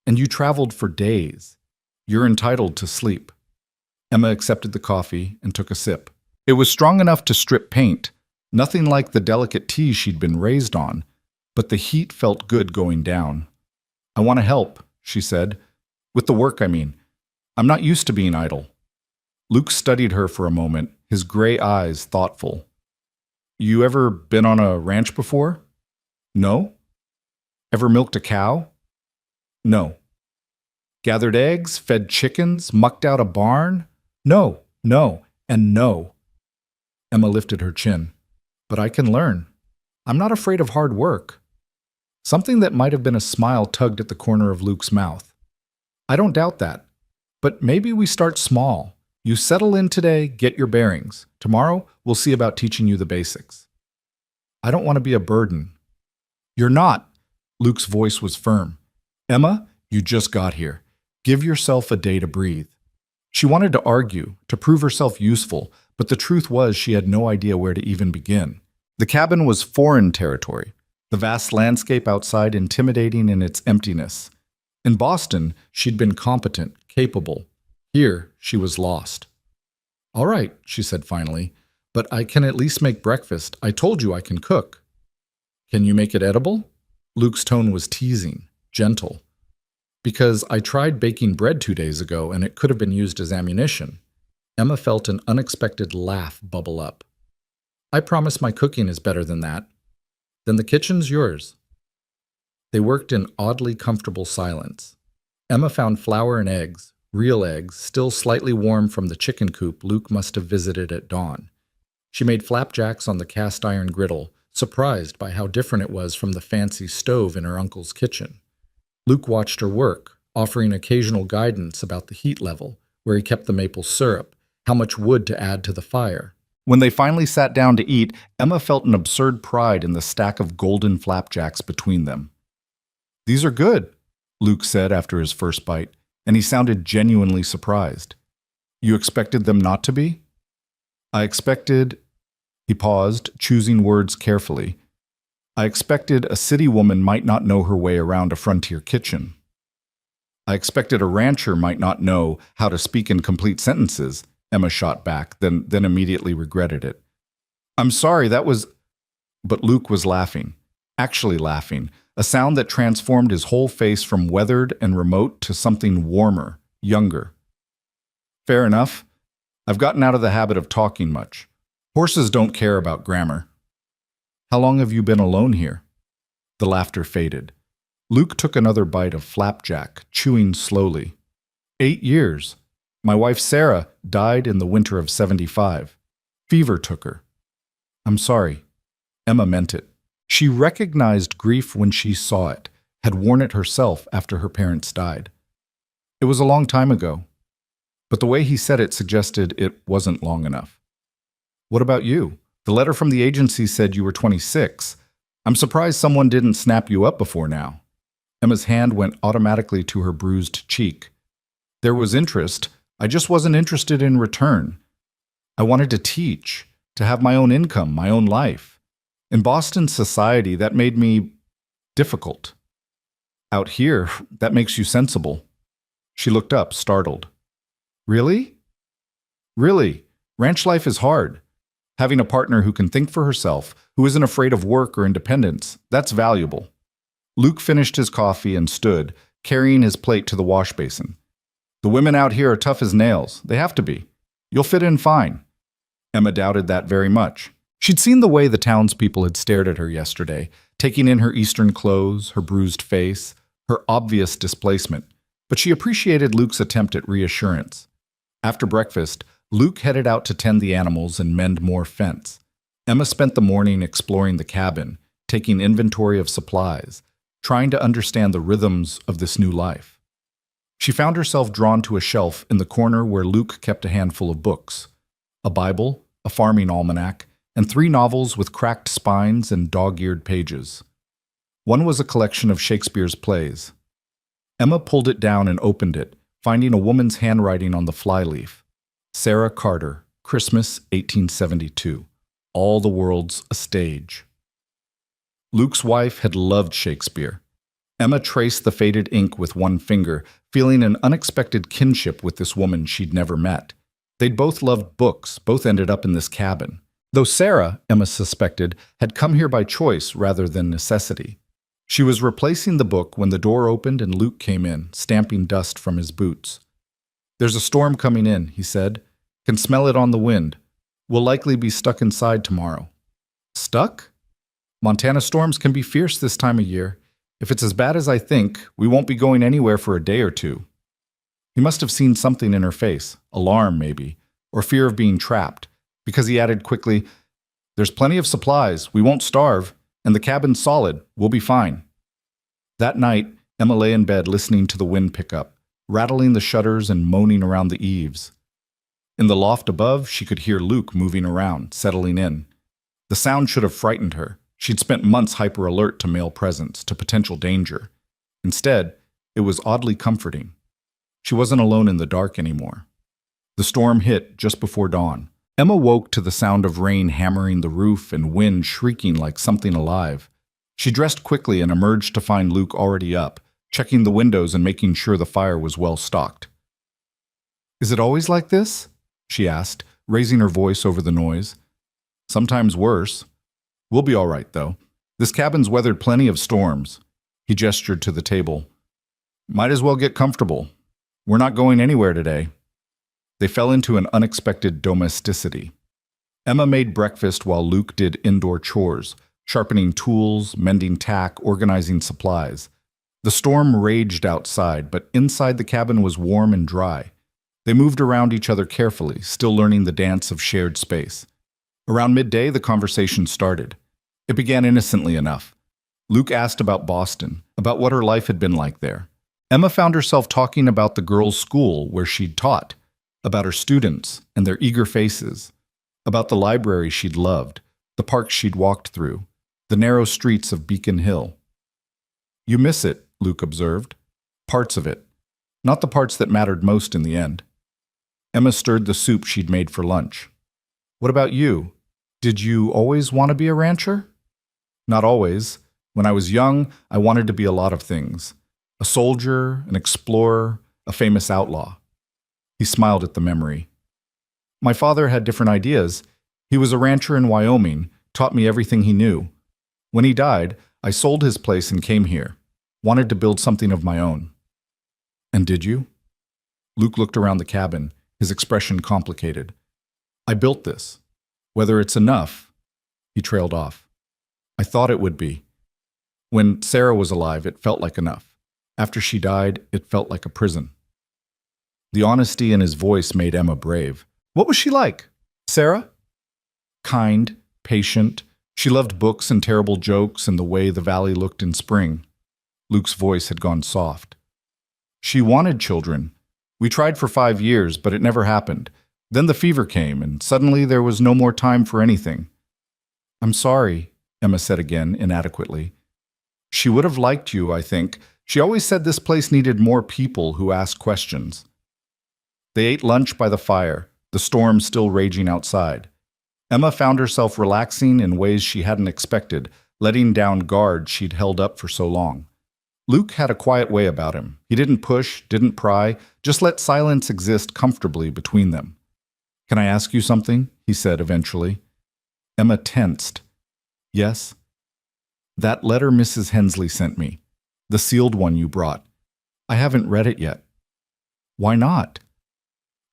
A: "And you traveled for days. You're entitled to sleep." Emma accepted the coffee and took a sip. It was strong enough to strip paint, nothing like the delicate tea she'd been raised on, but the heat felt good going down. "I want to help," she said. "With the work, I mean. I'm not used to being idle." Luke studied her for a moment, his gray eyes thoughtful. "You ever been on a ranch before?" "No." "Ever milked a cow?" "No." "Gathered eggs, fed chickens, mucked out a barn?" "No, no, and no." Emma lifted her chin. "But I can learn. I'm not afraid of hard work." Something that might have been a smile tugged at the corner of Luke's mouth. "I don't doubt that. But maybe we start small. You settle in today, get your bearings. Tomorrow, we'll see about teaching you the basics." "I don't want to be a burden." "You're not." Luke's voice was firm. "Emma, you just got here. Give yourself a day to breathe. She wanted to argue, to prove herself useful, but the truth was she had no idea where to even begin. The cabin was foreign territory, the vast landscape outside intimidating in its emptiness. In Boston, she'd been competent, capable. Here, she was lost. "All right," she said finally, "but I can at least make breakfast. I told you I can cook." "Can you make it edible?" Luke's tone was teasing, gentle. "Because I tried baking bread 2 days ago and it could have been used as ammunition." Emma felt an unexpected laugh bubble up. "I promise my cooking is better than that." "Then the kitchen's yours." They worked in oddly comfortable silence. Emma found flour and eggs, real eggs, still slightly warm from the chicken coop Luke must have visited at dawn. She made flapjacks on the cast iron griddle, surprised by how different it was from the fancy stove in her uncle's kitchen. Luke watched her work, offering occasional guidance about the heat level, where he kept the maple syrup, how much wood to add to the fire. When they finally sat down to eat, Emma felt an absurd pride in the stack of golden flapjacks between them. "These are good," Luke said after his first bite, and he sounded genuinely surprised. "You expected them not to be?" "I expected—" He paused, choosing words carefully. "I expected a city woman might not know her way around a frontier kitchen. I expected a rancher might not know how to speak in complete sentences," Emma shot back, then immediately regretted it. "I'm sorry, that was—" But Luke was laughing, actually laughing, a sound that transformed his whole face from weathered and remote to something warmer, younger. "Fair enough. I've gotten out of the habit of talking much. Horses don't care about grammar." "How long have you been alone here?" The laughter faded. Luke took another bite of flapjack, chewing slowly. 8 years. My wife Sarah died in the winter of '75. Fever took her." "I'm sorry." Emma meant it. She recognized grief when she saw it, had worn it herself after her parents died. "It was a long time ago." But the way he said it suggested it wasn't long enough. "What about you? The letter from the agency said you were 26. I'm surprised someone didn't snap you up before now." Emma's hand went automatically to her bruised cheek. "There was interest. I just wasn't interested in return. I wanted to teach, to have my own income, my own life. In Boston society, that made me difficult. Out here, that makes you sensible." She looked up, startled. "Really?" "Really. Ranch life is hard. Having a partner who can think for herself, who isn't afraid of work or independence, that's valuable." Luke finished his coffee and stood, carrying his plate to the wash basin. "The women out here are tough as nails. They have to be. You'll fit in fine." Emma doubted that very much. She'd seen the way the townspeople had stared at her yesterday, taking in her Eastern clothes, her bruised face, her obvious displacement, but she appreciated Luke's attempt at reassurance. After breakfast, Luke headed out to tend the animals and mend more fence. Emma spent the morning exploring the cabin, taking inventory of supplies, trying to understand the rhythms of this new life. She found herself drawn to a shelf in the corner where Luke kept a handful of books: a Bible, a farming almanac, and 3 novels with cracked spines and dog-eared pages. One was a collection of Shakespeare's plays. Emma pulled it down and opened it, finding a woman's handwriting on the flyleaf. Sarah Carter, Christmas 1872. All the world's a stage. Luke's wife had loved Shakespeare. Emma traced the faded ink with one finger, feeling an unexpected kinship with this woman she'd never met. They'd both loved books, both ended up in this cabin. Though Sarah, Emma suspected, had come here by choice rather than necessity. She was replacing the book when the door opened and Luke came in, stamping dust from his boots. "There's a storm coming in," he said. "Can smell it on the wind. We'll likely be stuck inside tomorrow." "Stuck?" "Montana storms can be fierce this time of year. If it's as bad as I think, we won't be going anywhere for a day or 2. He must have seen something in her face, alarm maybe, or fear of being trapped, because he added quickly, "There's plenty of supplies, we won't starve, and the cabin's solid, we'll be fine." That night, Emma lay in bed listening to the wind pick up, rattling the shutters and moaning around the eaves. In the loft above, she could hear Luke moving around, settling in. The sound should have frightened her. She'd spent months hyper-alert to male presence, to potential danger. Instead, it was oddly comforting. She wasn't alone in the dark anymore. The storm hit just before dawn. Emma woke to the sound of rain hammering the roof and wind shrieking like something alive. She dressed quickly and emerged to find Luke already up, checking the windows and making sure the fire was well stocked. "Is it always like this?" she asked, raising her voice over the noise. "Sometimes worse. We'll be all right, though. This cabin's weathered plenty of storms." He gestured to the table. "Might as well get comfortable. We're not going anywhere today." They fell into an unexpected domesticity. Emma made breakfast while Luke did indoor chores, sharpening tools, mending tack, organizing supplies. The storm raged outside, but inside the cabin was warm and dry. They moved around each other carefully, still learning the dance of shared space. Around midday, the conversation started. It began innocently enough. Luke asked about Boston, about what her life had been like there. Emma found herself talking about the girls' school where she'd taught, about her students and their eager faces, about the library she'd loved, the parks she'd walked through, the narrow streets of Beacon Hill. "You miss it," Luke observed. "Parts of it. Not the parts that mattered most in the end." Emma stirred the soup she'd made for lunch. "What about you? Did you always want to be a rancher?" "Not always. When I was young, I wanted to be a lot of things. A soldier, an explorer, a famous outlaw." He smiled at the memory. "My father had different ideas. He was a rancher in Wyoming, taught me everything he knew. When he died, I sold his place and came here. Wanted to build something of my own." "And did you?" Luke looked around the cabin, his expression complicated. "I built this. Whether it's enough," he trailed off. "I thought it would be. When Sarah was alive, it felt like enough. After she died, it felt like a prison." The honesty in his voice made Emma brave. "What was she like, Sarah?" "Kind, patient. She loved books and terrible jokes and the way the valley looked in spring." Luke's voice had gone soft. "She wanted children. We tried for 5 years, but it never happened. Then the fever came, and suddenly there was no more time for anything." "I'm sorry," Emma said again, inadequately. "She would have liked you, I think. She always said this place needed more people who asked questions." They ate lunch by the fire, the storm still raging outside. Emma found herself relaxing in ways she hadn't expected, letting down guard she'd held up for so long. Luke had a quiet way about him. He didn't push, didn't pry, just let silence exist comfortably between them. "Can I ask you something?" he said eventually. Emma tensed. "Yes?" "That letter Mrs. Hensley sent me, the sealed one you brought. I haven't read it yet." "Why not?"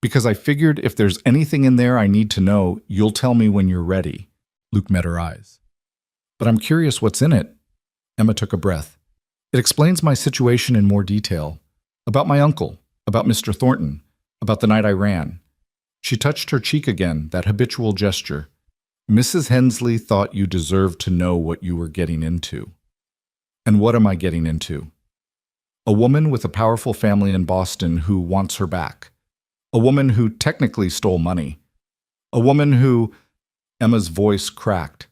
A: "Because I figured if there's anything in there I need to know, you'll tell me when you're ready." Luke met her eyes. "But I'm curious what's in it." Emma took a breath. "It explains my situation in more detail. About my uncle, about Mr. Thornton, about the night I ran." She touched her cheek again, that habitual gesture. "Mrs. Hensley thought you deserved to know what you were getting into." "And what am I getting into?" "A woman with a powerful family in Boston who wants her back. A woman who technically stole money. A woman who—" Emma's voice cracked.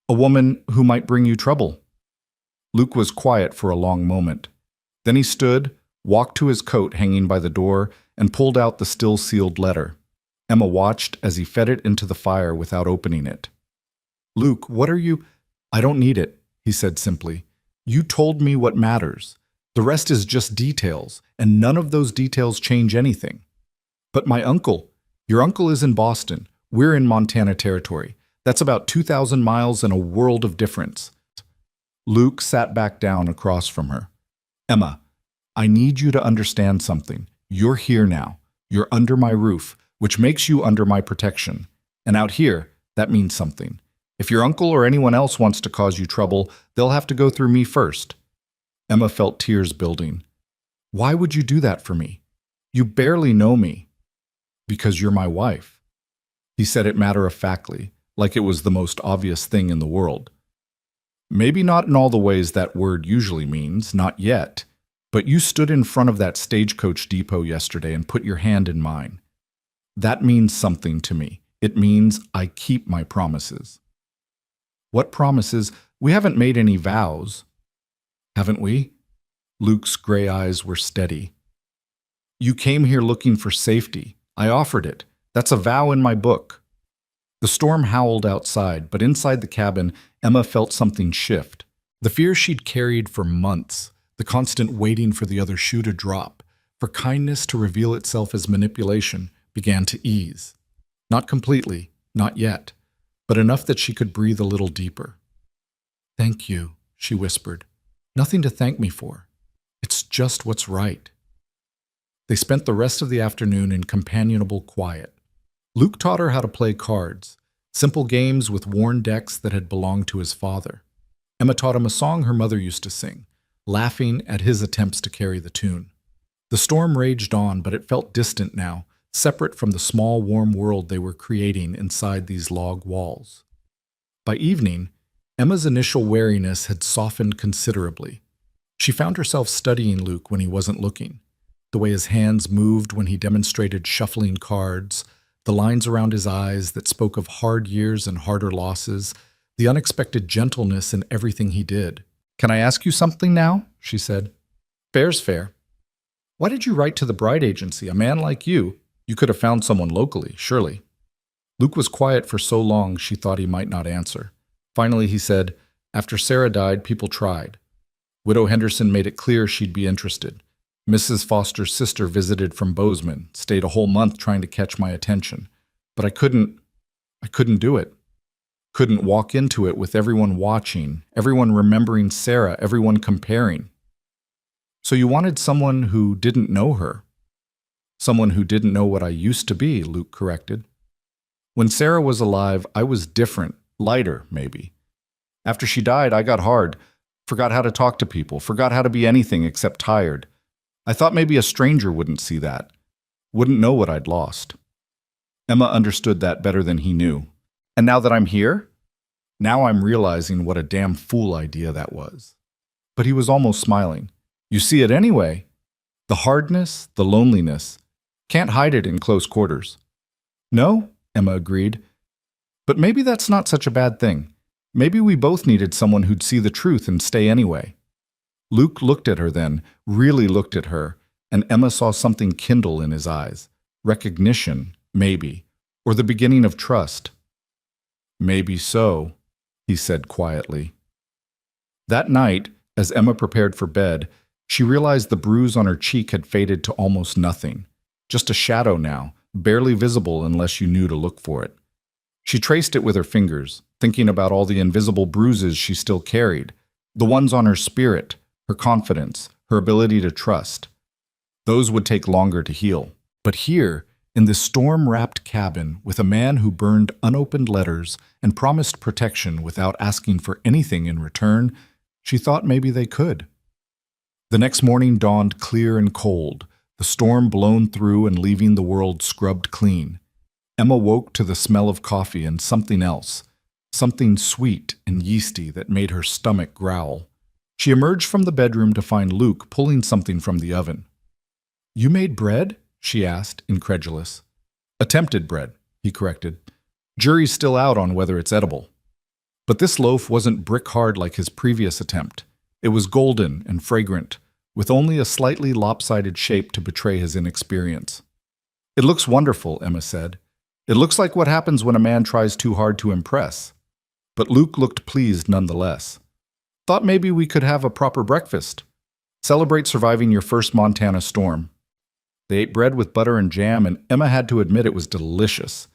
A: "A woman who might bring you trouble." Luke was quiet for a long moment. Then he stood, walked to his coat hanging by the door, and pulled out the still-sealed letter. Emma watched as he fed it into the fire without opening it. "Luke, what are you—" "I don't need it," he said simply. "You told me what matters. The rest is just details, and none of those details change anything." "But my uncle—" "Your uncle is in Boston. We're in Montana territory. That's about 2,000 miles and a world of difference." Luke sat back down across from her. "Emma, I need you to understand something. You're here now. You're under my roof, which makes you under my protection. And out here, that means something. If your uncle or anyone else wants to cause you trouble, they'll have to go through me first." Emma felt tears building. "Why would you do that for me? You barely know me." "Because you're my wife." He said it matter-of-factly, like it was the most obvious thing in the world. "Maybe not in all the ways that word usually means, not yet, but you stood in front of that stagecoach depot yesterday and put your hand in mine. That means something to me. It means I keep my promises." "What promises? We haven't made any vows." "Haven't we?" Luke's gray eyes were steady. "You came here looking for safety. I offered it. That's a vow in my book. The storm howled outside, but inside the cabin, Emma felt something shift. The fear she'd carried for months, the constant waiting for the other shoe to drop, for kindness to reveal itself as manipulation, began to ease. Not completely, not yet, but enough that she could breathe a little deeper. "Thank you," she whispered. "Nothing to thank me for. It's just what's right." They spent the rest of the afternoon in companionable quiet. Luke taught her how to play cards, simple games with worn decks that had belonged to his father. Emma taught him a song her mother used to sing, laughing at his attempts to carry the tune. The storm raged on, but it felt distant now, separate from the small, warm world they were creating inside these log walls. By evening, Emma's initial wariness had softened considerably. She found herself studying Luke when he wasn't looking, the way his hands moved when he demonstrated shuffling cards, the lines around his eyes that spoke of hard years and harder losses, the unexpected gentleness in everything he did. "Can I ask you something now?" she said. "Fair's fair. Why did you write to the bride agency? A man like you could have found someone locally, surely." Luke was quiet for so long she thought he might not answer. Finally he said, "After Sarah died, people tried. Widow Henderson made it clear she'd be interested. Mrs. Foster's sister visited from Bozeman, stayed a whole month trying to catch my attention. But I couldn't do it. Couldn't walk into it with everyone watching, everyone remembering Sarah, everyone comparing." "So you wanted someone who didn't know her?" "Someone who didn't know what I used to be," Luke corrected. "When Sarah was alive, I was different, lighter, maybe. After she died, I got hard, forgot how to talk to people, forgot how to be anything except tired. I thought maybe a stranger wouldn't see that, wouldn't know what I'd lost." Emma understood that better than he knew. "And now that I'm here? Now I'm realizing what a damn fool idea that was." But he was almost smiling. "You see it anyway. The hardness, the loneliness. Can't hide it in close quarters." "No," Emma agreed. "But maybe that's not such a bad thing. Maybe we both needed someone who'd see the truth and stay anyway." Luke looked at her then, really looked at her, and Emma saw something kindle in his eyes. Recognition, maybe, or the beginning of trust. "Maybe so," he said quietly. That night, as Emma prepared for bed, she realized the bruise on her cheek had faded to almost nothing. Just a shadow now, barely visible unless you knew to look for it. She traced it with her fingers, thinking about all the invisible bruises she still carried, the ones on her spirit, her confidence, her ability to trust. Those would take longer to heal. But here, in this storm-wrapped cabin, with a man who burned unopened letters and promised protection without asking for anything in return, she thought maybe they could. The next morning dawned clear and cold, the storm blown through and leaving the world scrubbed clean. Emma woke to the smell of coffee and something else, something sweet and yeasty that made her stomach growl. She emerged from the bedroom to find Luke pulling something from the oven. "You made bread?" she asked, incredulous. "Attempted bread," he corrected. "Jury's still out on whether it's edible." But this loaf wasn't brick-hard like his previous attempt. It was golden and fragrant, with only a slightly lopsided shape to betray his inexperience. "It looks wonderful," Emma said. "It looks like what happens when a man tries too hard to impress." But Luke looked pleased nonetheless. "Thought maybe we could have a proper breakfast. Celebrate surviving your first Montana storm." They ate bread with butter and jam, and Emma had to admit it was delicious.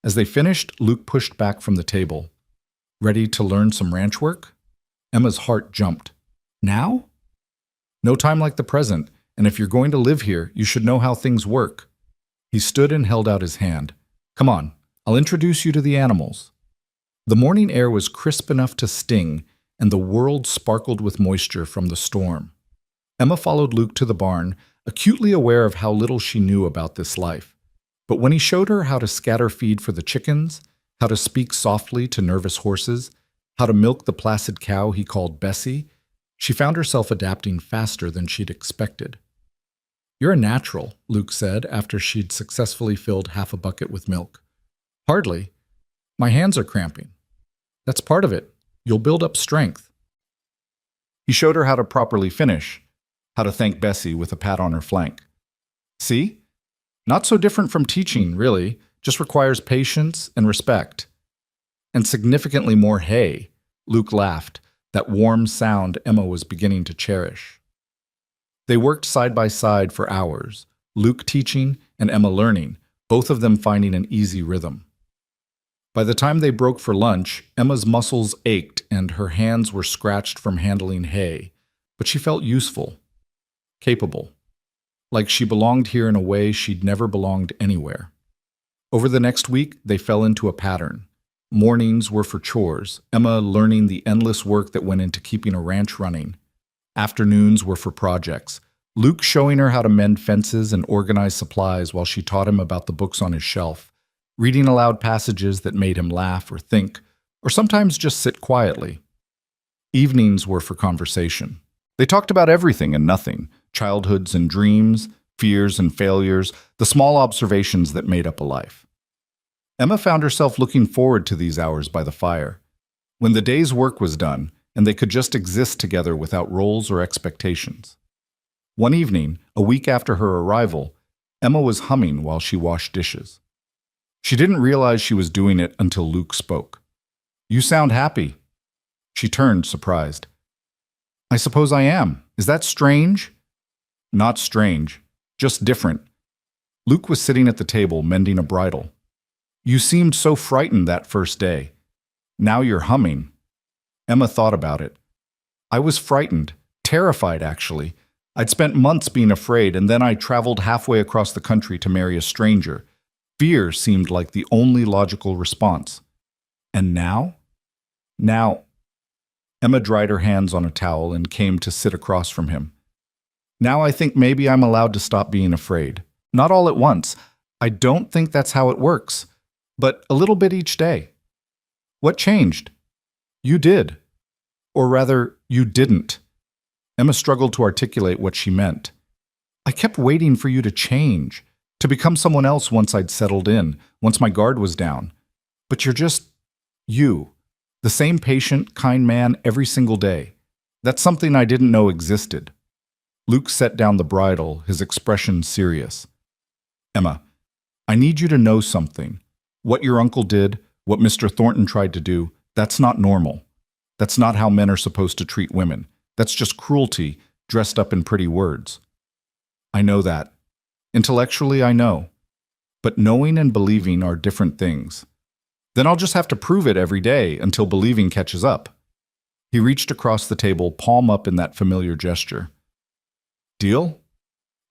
A: As they finished, Luke pushed back from the table. "Ready to learn some ranch work?" Emma's heart jumped. "Now?" "No time like the present, and if you're going to live here, you should know how things work." He stood and held out his hand. "Come on, I'll introduce you to the animals." The morning air was crisp enough to sting, and the world sparkled with moisture from the storm. Emma followed Luke to the barn, acutely aware of how little she knew about this life. But when he showed her how to scatter feed for the chickens, how to speak softly to nervous horses, how to milk the placid cow he called Bessie, she found herself adapting faster than she'd expected. "You're a natural," Luke said after she'd successfully filled half a bucket with milk. "Hardly. My hands are cramping." "That's part of it. You'll build up strength." He showed her how to properly finish, how to thank Bessie with a pat on her flank. "See? Not so different from teaching, really, just requires patience and respect. And significantly more hay. Luke laughed, that warm sound Emma was beginning to cherish. They worked side by side for hours, Luke teaching and Emma learning, both of them finding an easy rhythm. By the time they broke for lunch, Emma's muscles ached and her hands were scratched from handling hay, but she felt useful, capable, like she belonged here in a way she'd never belonged anywhere. Over the next week, they fell into a pattern. Mornings were for chores, Emma learning the endless work that went into keeping a ranch running. Afternoons were for projects, Luke showing her how to mend fences and organize supplies while she taught him about the books on his shelf, reading aloud passages that made him laugh or think, or sometimes just sit quietly. Evenings were for conversation. They talked about everything and nothing, childhoods and dreams, fears and failures, the small observations that made up a life. Emma found herself looking forward to these hours by the fire, when the day's work was done and they could just exist together without roles or expectations. One evening, a week after her arrival, Emma was humming while she washed dishes. She didn't realize she was doing it until Luke spoke. "You sound happy." She turned, surprised. "I suppose I am. Is that strange?" "Not strange, just different." Luke was sitting at the table, mending a bridle. "You seemed so frightened that first day. Now you're humming." Emma thought about it. "I was frightened, terrified actually. I'd spent months being afraid, and then I traveled halfway across the country to marry a stranger. Fear seemed like the only logical response. And now? Now..." Emma dried her hands on a towel and came to sit across from him. "Now I think maybe I'm allowed to stop being afraid. Not all at once. I don't think that's how it works. But a little bit each day." "What changed?" "You did. Or rather, you didn't." Emma struggled to articulate what she meant. "I kept waiting for you to change, to become someone else once I'd settled in, once my guard was down. But you're just you, the same patient, kind man every single day. That's something I didn't know existed." Luke set down the bridle, his expression serious. "Emma, I need you to know something. What your uncle did, what Mr. Thornton tried to do, that's not normal. That's not how men are supposed to treat women. That's just cruelty dressed up in pretty words." "I know that. Intellectually, I know. But knowing and believing are different things. Then I'll just have to prove it every day until believing catches up." He reached across the table, palm up in that familiar gesture. "Deal?"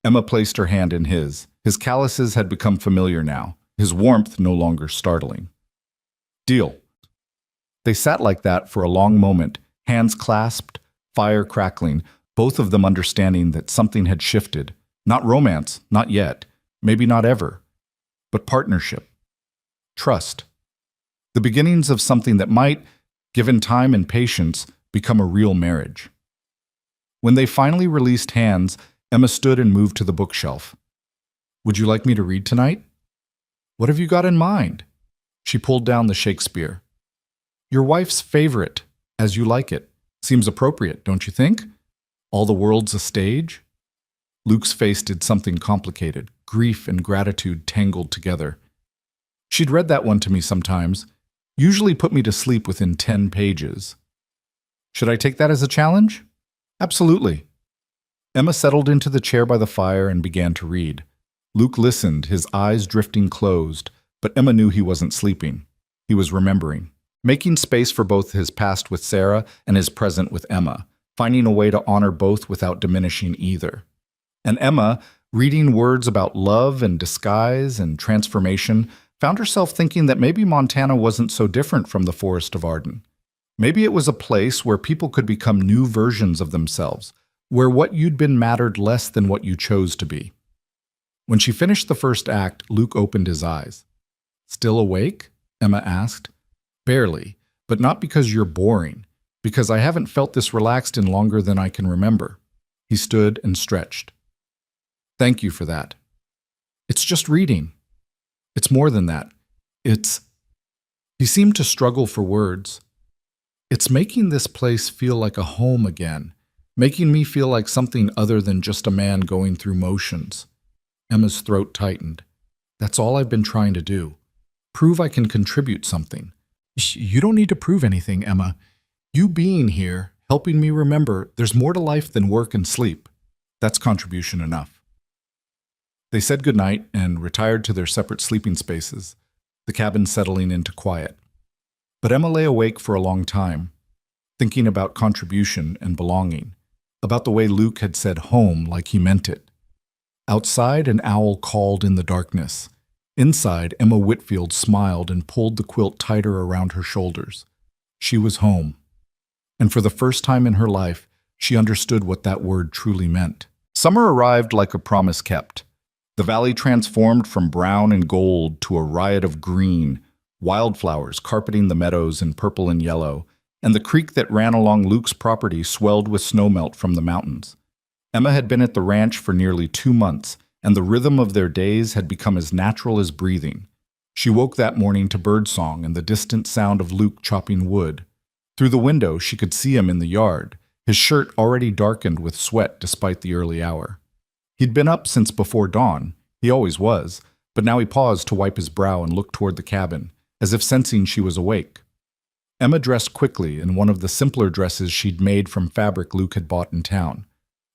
A: Emma placed her hand in his. His calluses had become familiar now, his warmth no longer startling. "Deal." They sat like that for a long moment, hands clasped, fire crackling, both of them understanding that something had shifted. Not romance, not yet, maybe not ever, but partnership, trust. The beginnings of something that might, given time and patience, become a real marriage. When they finally released hands, Emma stood and moved to the bookshelf. "Would you like me to read tonight?" "What have you got in mind?" She pulled down the Shakespeare. "Your wife's favorite, As You Like It. Seems appropriate, don't you think? All the world's a stage." Luke's face did something complicated, grief and gratitude tangled together. "She'd read that one to me sometimes, usually put me to sleep within 10 pages. Should I take that as a challenge?" "Absolutely." Emma settled into the chair by the fire and began to read. Luke listened, his eyes drifting closed, but Emma knew he wasn't sleeping. He was remembering, making space for both his past with Sarah and his present with Emma, finding a way to honor both without diminishing either. And Emma, reading words about love and disguise and transformation, found herself thinking that maybe Montana wasn't so different from the Forest of Arden. Maybe it was a place where people could become new versions of themselves, where what you'd been mattered less than what you chose to be. When she finished the first act, Luke opened his eyes. "Still awake?" Emma asked. "Barely, but not because you're boring, because I haven't felt this relaxed in longer than I can remember." He stood and stretched. "Thank you for that. It's just reading. It's more than that. It's..." He seemed to struggle for words. "It's making this place feel like a home again, making me feel like something other than just a man going through motions." Emma's throat tightened. That's all I've been trying to do. Prove I can contribute something. You don't need to prove anything, Emma. You being here, helping me remember there's more to life than work and sleep. That's contribution enough. They said goodnight and retired to their separate sleeping spaces, the cabin settling into quiet. But Emma lay awake for a long time, thinking about contribution and belonging, about the way Luke had said home like he meant it. Outside, an owl called in the darkness. Inside, Emma Whitfield smiled and pulled the quilt tighter around her shoulders. She was home. And for the first time in her life, she understood what that word truly meant. Summer arrived like a promise kept. The valley transformed from brown and gold to a riot of green, wildflowers carpeting the meadows in purple and yellow, and the creek that ran along Luke's property swelled with snowmelt from the mountains. Emma had been at the ranch for nearly 2 months, and the rhythm of their days had become as natural as breathing. She woke that morning to birdsong and the distant sound of Luke chopping wood. Through the window, she could see him in the yard, his shirt already darkened with sweat despite the early hour. He'd been up since before dawn. He always was, but now he paused to wipe his brow and look toward the cabin, as if sensing she was awake. Emma dressed quickly in one of the simpler dresses she'd made from fabric Luke had bought in town.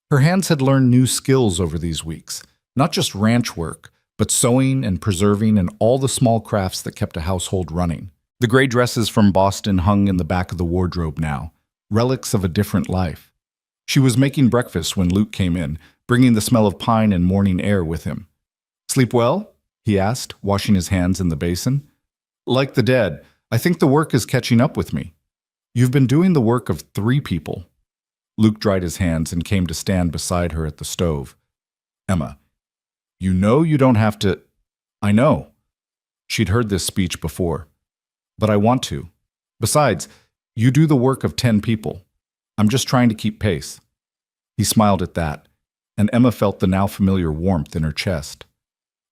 A: Her hands had learned new skills over these weeks, not just ranch work, but sewing and preserving and all the small crafts that kept a household running. The gray dresses from Boston hung in the back of the wardrobe now, relics of a different life. She was making breakfast when Luke came in, bringing the smell of pine and morning air with him. "Sleep well?" he asked, washing his hands in the basin. "Like the dead, I think the work is catching up with me. You've been doing the work of 3 people. Luke dried his hands and came to stand beside her at the stove. "Emma, you know you don't have to—" "I know." She'd heard this speech before. "But I want to. Besides, you do the work of 10 people. I'm just trying to keep pace." He smiled at that, and Emma felt the now familiar warmth in her chest.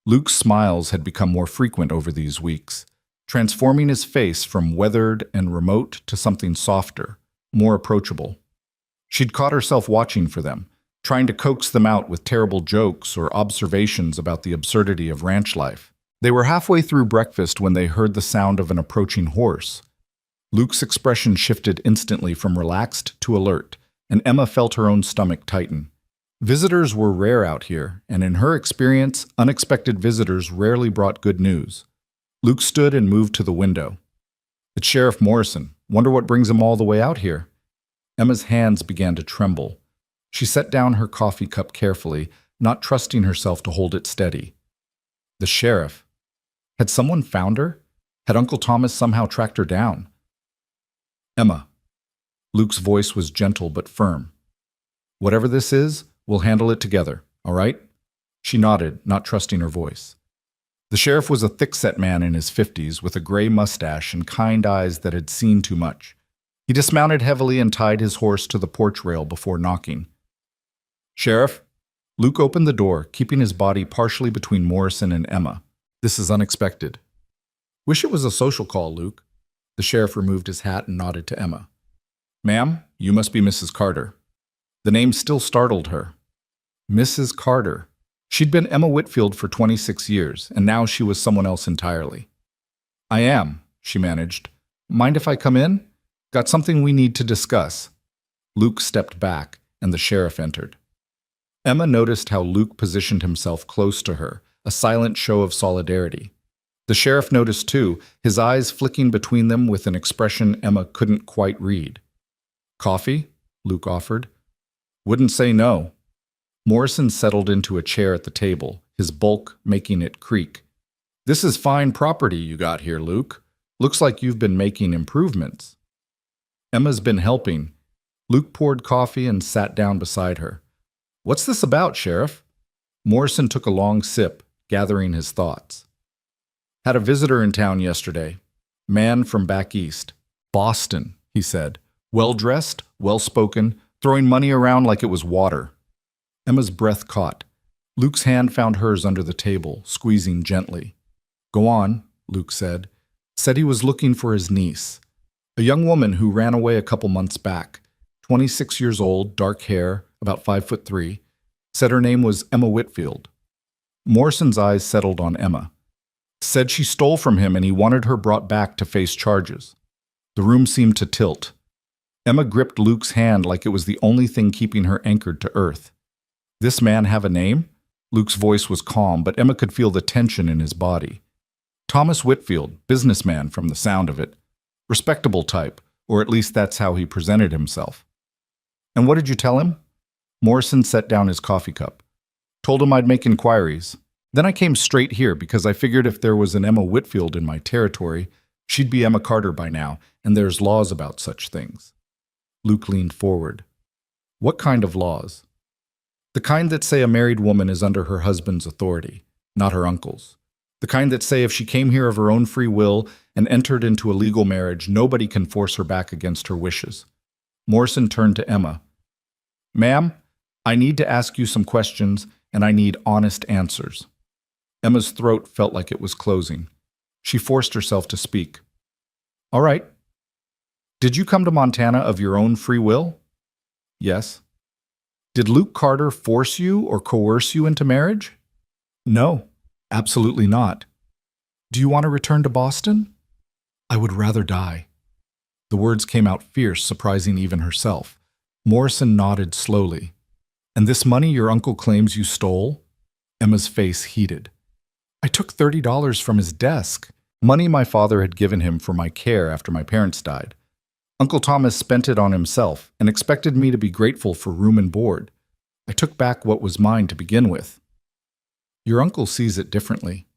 A: Luke's smiles had become more frequent over these weeks, transforming his face from weathered and remote to something softer, more approachable. She'd caught herself watching for them, trying to coax them out with terrible jokes or observations about the absurdity of ranch life. They were halfway through breakfast when they heard the sound of an approaching horse. Luke's expression shifted instantly from relaxed to alert, and Emma felt her own stomach tighten. Visitors were rare out here, and in her experience, unexpected visitors rarely brought good news. Luke stood and moved to the window. "It's Sheriff Morrison. Wonder what brings him all the way out here." Emma's hands began to tremble. She set down her coffee cup carefully, not trusting herself to hold it steady. The sheriff. Had someone found her? Had Uncle Thomas somehow tracked her down? "Emma." Luke's voice was gentle but firm. "Whatever this is, we'll handle it together, all right?" She nodded, not trusting her voice. The sheriff was a thick-set man in his 50s with a gray mustache and kind eyes that had seen too much. He dismounted heavily and tied his horse to the porch rail before knocking. "Sheriff?" Luke opened the door, keeping his body partially between Morrison and Emma. "This is unexpected." "Wish it was a social call, Luke." The sheriff removed his hat and nodded to Emma. "Ma'am, you must be Mrs. Carter." The name still startled her. Mrs. Carter. She'd been Emma Whitfield for 26 years, and now she was someone else entirely. "I am," she managed. "Mind if I come in? Got something we need to discuss." Luke stepped back, and the sheriff entered. Emma noticed how Luke positioned himself close to her, a silent show of solidarity. The sheriff noticed too, his eyes flicking between them with an expression Emma couldn't quite read. "Coffee?" Luke offered. "Wouldn't say no." Morrison settled into a chair at the table, his bulk making it creak. "This is fine property you got here, Luke. Looks like you've been making improvements." Emma's been helping. Luke poured coffee and sat down beside her. "What's this about, Sheriff?" Morrison took a long sip, gathering his thoughts. "Had a visitor in town yesterday. Man from back east. Boston," he said. "Well-dressed, well-spoken, throwing money around like it was water." Emma's breath caught. Luke's hand found hers under the table, squeezing gently. "Go on," Luke said. Said he was looking for his niece. A young woman who ran away a couple months back. 26 years old, dark hair, about 5'3". Said her name was Emma Whitfield. Morrison's eyes settled on Emma. Said she stole from him and he wanted her brought back to face charges. The room seemed to tilt. Emma gripped Luke's hand like it was the only thing keeping her anchored to earth. This man have a name? Luke's voice was calm, but Emma could feel the tension in his body. Thomas Whitfield, businessman from the sound of it. Respectable type, or at least that's how he presented himself. And what did you tell him? Morrison set down his coffee cup. Told him I'd make inquiries. Then I came straight here because I figured if there was an Emma Whitfield in my territory, she'd be Emma Carter by now, and there's laws about such things. Luke leaned forward. What kind of laws? The kind that say a married woman is under her husband's authority, not her uncle's. The kind that say if she came here of her own free will and entered into a legal marriage, nobody can force her back against her wishes. Morrison turned to Emma. Ma'am, I need to ask you some questions, and I need honest answers. Emma's throat felt like it was closing. She forced herself to speak. All right. Did you come to Montana of your own free will? Yes. Did Luke Carter force you or coerce you into marriage? No, absolutely not. Do you want to return to Boston? I would rather die. The words came out fierce, surprising even herself. Morrison nodded slowly. And this money your uncle claims you stole? Emma's face heated. I took $30 from his desk, money my father had given him for my care after my parents died. Uncle Thomas spent it on himself and expected me to be grateful for room and board. I took back what was mine to begin with. Your uncle sees it differently.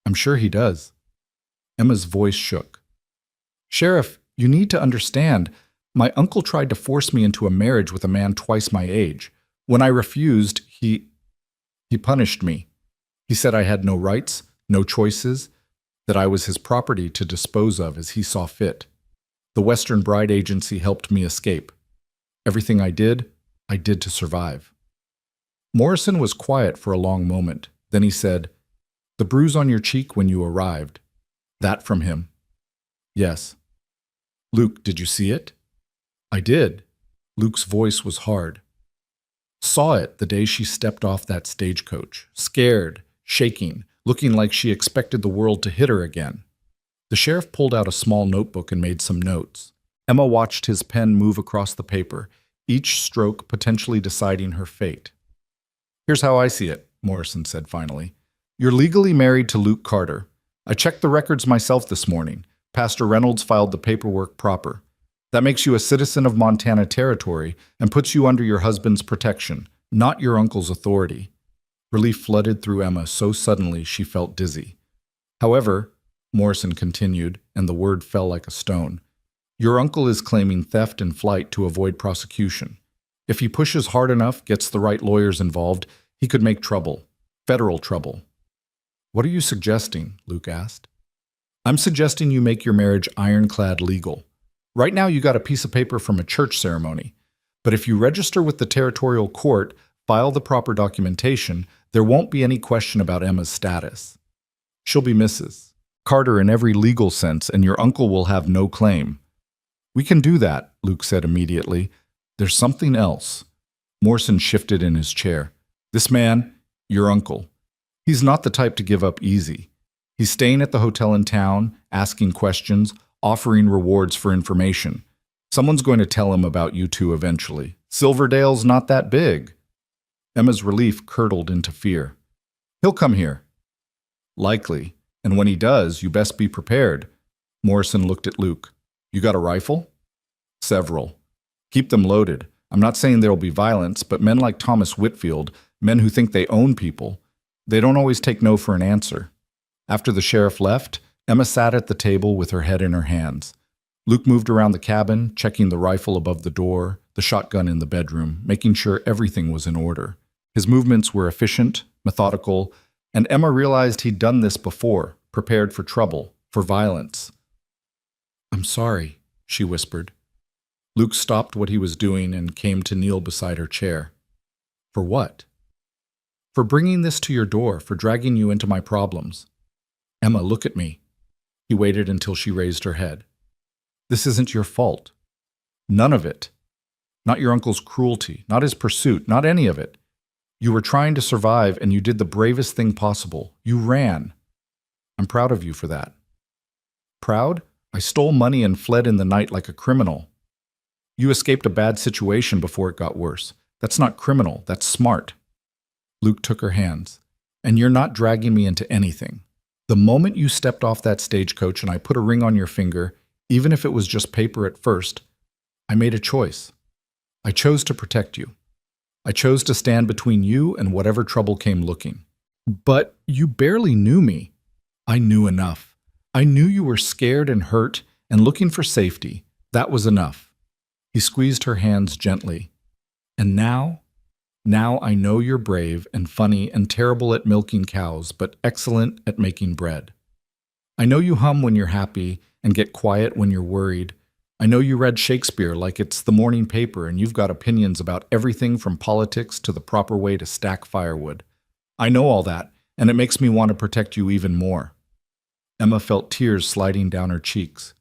A: I'm sure he does. Emma's voice shook. Sheriff, you need to understand, my uncle tried to force me into a marriage with a man twice my age. When I refused, he punished me. He said I had no rights, no choices, that I was his property to dispose of as he saw fit. The Western Bride Agency helped me escape. Everything I did to survive. Morrison was quiet for a long moment. Then he said, The bruise on your cheek when you arrived. That from him. Yes. Luke, did you see it? I did. Luke's voice was hard. Saw it the day she stepped off that stagecoach, scared, shaking, looking like she expected the world to hit her again. The sheriff pulled out a small notebook and made some notes. Emma watched his pen move across the paper, each stroke potentially deciding her fate. Here's how I see it, Morrison said finally. You're legally married to Luke Carter. I checked the records myself this morning. Pastor Reynolds filed the paperwork proper. That makes you a citizen of Montana Territory and puts you under your husband's protection, not your uncle's authority. Relief flooded through Emma so suddenly she felt dizzy. However, Morrison continued, and the word fell like a stone, your uncle is claiming theft and flight to avoid prosecution. If he pushes hard enough, gets the right lawyers involved, he could make trouble, federal trouble. What are you suggesting? Luke asked. I'm suggesting you make your marriage ironclad legal. Right now you got a piece of paper from a church ceremony, but if you register with the territorial court, file the proper documentation, there won't be any question about Emma's status. She'll be Mrs. Carter in every legal sense, and your uncle will have no claim. We can do that, Luke said immediately. There's something else. Morrison shifted in his chair. This man, your uncle, he's not the type to give up easy. He's staying at the hotel in town, asking questions, offering rewards for information. Someone's going to tell him about you two eventually. Silverdale's not that big. Emma's relief curdled into fear. He'll come here. Likely. And when he does, you best be prepared. Morrison looked at Luke. You got a rifle? Several. Keep them loaded. I'm not saying there'll be violence, but men like Thomas Whitfield, men who think they own people, they don't always take no for an answer. After the sheriff left, Emma sat at the table with her head in her hands. Luke moved around the cabin, checking the rifle above the door, the shotgun in the bedroom, making sure everything was in order. His movements were efficient, methodical, and Emma realized he'd done this before, prepared for trouble, for violence. I'm sorry, she whispered. Luke stopped what he was doing and came to kneel beside her chair. For what? For bringing this to your door, for dragging you into my problems. Emma, look at me. He waited until she raised her head. This isn't your fault. None of it. Not your uncle's cruelty, not his pursuit, not any of it. You were trying to survive and you did the bravest thing possible. You ran. I'm proud of you for that. Proud? I stole money and fled in the night like a criminal. You escaped a bad situation before it got worse. That's not criminal, that's smart. Luke took her hands. And you're not dragging me into anything. The moment you stepped off that stagecoach and I put a ring on your finger, even if it was just paper at first, I made a choice. I chose to protect you. I chose to stand between you and whatever trouble came looking. But you barely knew me. I knew enough. I knew you were scared and hurt and looking for safety. That was enough. He squeezed her hands gently. And now I know you're brave and funny and terrible at milking cows, but excellent at making bread. I know you hum when you're happy and get quiet when you're worried. I know you read Shakespeare like it's the morning paper and you've got opinions about everything from politics to the proper way to stack firewood. I know all that, and it makes me want to protect you even more. Emma felt tears sliding down her cheeks.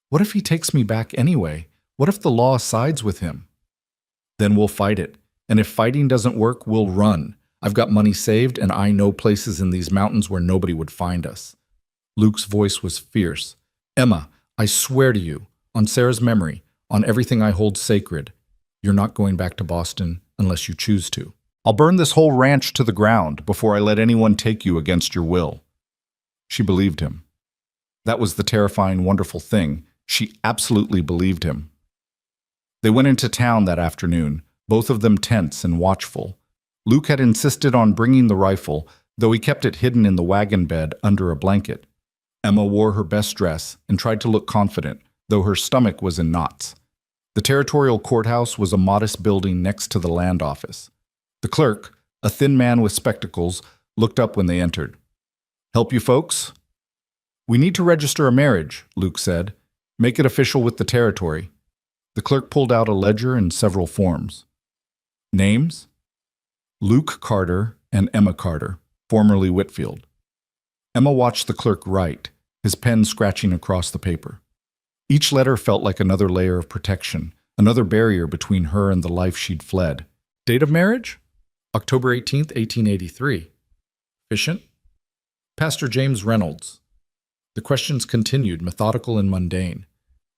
A: What if he takes me back anyway? What if the law sides with him? Then we'll fight it. And if fighting doesn't work, we'll run. I've got money saved, and I know places in these mountains where nobody would find us. Luke's voice was fierce. Emma, I swear to you, on Sarah's memory, on everything I hold sacred, you're not going back to Boston unless you choose to. I'll burn this whole ranch to the ground before I let anyone take you against your will. She believed him. That was the terrifying, wonderful thing. She absolutely believed him. They went into town that afternoon, both of them tense and watchful. Luke had insisted on bringing the rifle, though he kept it hidden in the wagon bed under a blanket. Emma wore her best dress and tried to look confident, though her stomach was in knots. The territorial courthouse was a modest building next to the land office. The clerk, a thin man with spectacles, looked up when they entered. Help you folks? We need to register a marriage, Luke said. Make it official with the territory. The clerk pulled out a ledger and several forms. Names? Luke Carter and Emma Carter, formerly Whitfield. Emma watched the clerk write, his pen scratching across the paper. Each letter felt like another layer of protection, another barrier between her and the life she'd fled. Date of marriage? October 18th, 1883. Efficient? Pastor James Reynolds. The questions continued, methodical and mundane.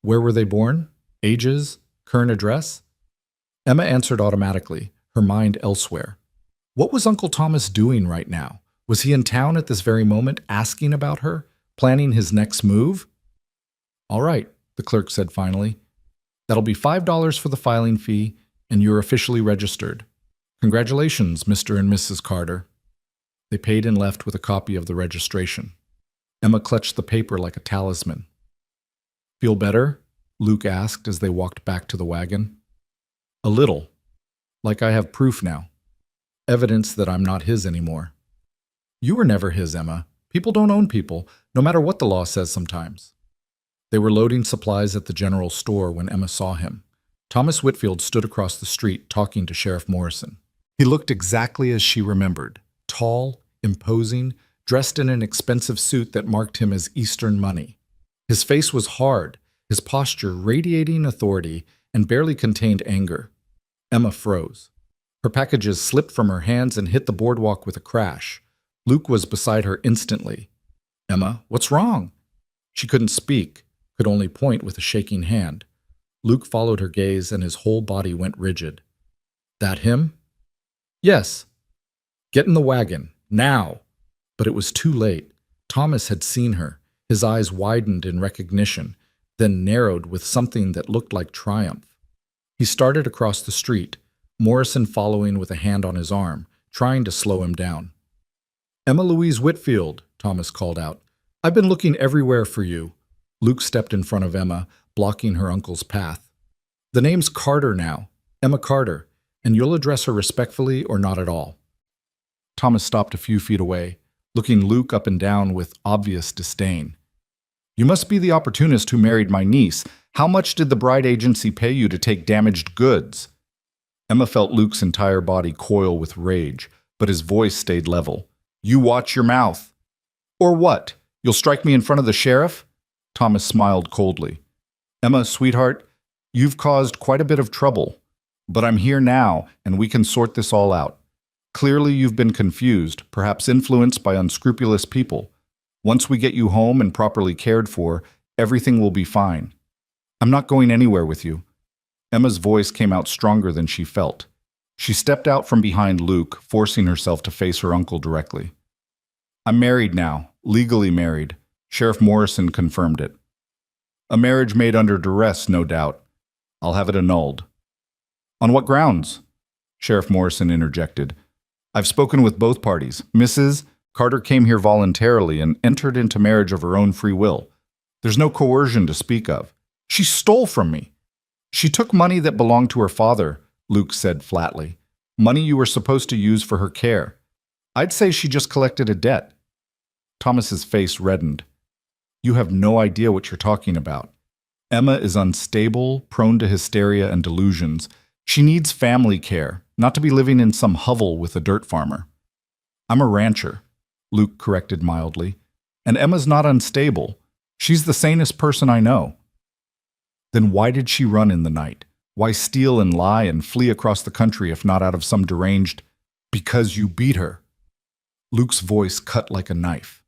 A: Where were they born? Ages? Current address? Emma answered automatically, her mind elsewhere. What was Uncle Thomas doing right now? Was he in town at this very moment, asking about her, planning his next move? All right, the clerk said finally. That'll be $5 for the filing fee, and you're officially registered. Congratulations, Mr. and Mrs. Carter. They paid and left with a copy of the registration. Emma clutched the paper like a talisman. Feel better? Luke asked as they walked back to the wagon. A little. Like I have proof now. Evidence that I'm not his anymore. You were never his, Emma. People don't own people, no matter what the law says sometimes. They were loading supplies at the general store when Emma saw him. Thomas Whitfield stood across the street talking to Sheriff Morrison. He looked exactly as she remembered. Tall, imposing, dressed in an expensive suit that marked him as Eastern money. His face was hard, his posture radiating authority and barely contained anger. Emma froze. Her packages slipped from her hands and hit the boardwalk with a crash. Luke was beside her instantly. Emma, what's wrong? She couldn't speak, could only point with a shaking hand. Luke followed her gaze and his whole body went rigid. That him? Yes. Get in the wagon, now. But it was too late. Thomas had seen her. His eyes widened in recognition, then narrowed with something that looked like triumph. He started across the street, Morrison following with a hand on his arm, trying to slow him down. Emma Louise Whitfield, Thomas called out. I've been looking everywhere for you. Luke stepped in front of Emma, blocking her uncle's path. The name's Carter now, Emma Carter, and you'll address her respectfully or not at all. Thomas stopped a few feet away, looking Luke up and down with obvious disdain. You must be the opportunist who married my niece. How much did the bride agency pay you to take damaged goods? Emma felt Luke's entire body coil with rage, but his voice stayed level. You watch your mouth. Or what? You'll strike me in front of the sheriff? Thomas smiled coldly. Emma, sweetheart, you've caused quite a bit of trouble. But I'm here now, and we can sort this all out. Clearly you've been confused, perhaps influenced by unscrupulous people. Once we get you home and properly cared for, everything will be fine. I'm not going anywhere with you." Emma's voice came out stronger than she felt. She stepped out from behind Luke, forcing herself to face her uncle directly. "I'm married now, legally married." Sheriff Morrison confirmed it. "A marriage made under duress, no doubt. I'll have it annulled." "On what grounds?" Sheriff Morrison interjected. "I've spoken with both parties. Mrs. Carter came here voluntarily and entered into marriage of her own free will. There's no coercion to speak of. She stole from me." "She took money that belonged to her father," Luke said flatly. "Money you were supposed to use for her care. I'd say she just collected a debt." Thomas's face reddened. "You have no idea what you're talking about. Emma is unstable, prone to hysteria and delusions. She needs family care, not to be living in some hovel with a dirt farmer." "I'm a rancher," Luke corrected mildly. "And Emma's not unstable. She's the sanest person I know." "Then why did she run in the night? Why steal and lie and flee across the country if not out of some deranged—" "Because you beat her." Luke's voice cut like a knife.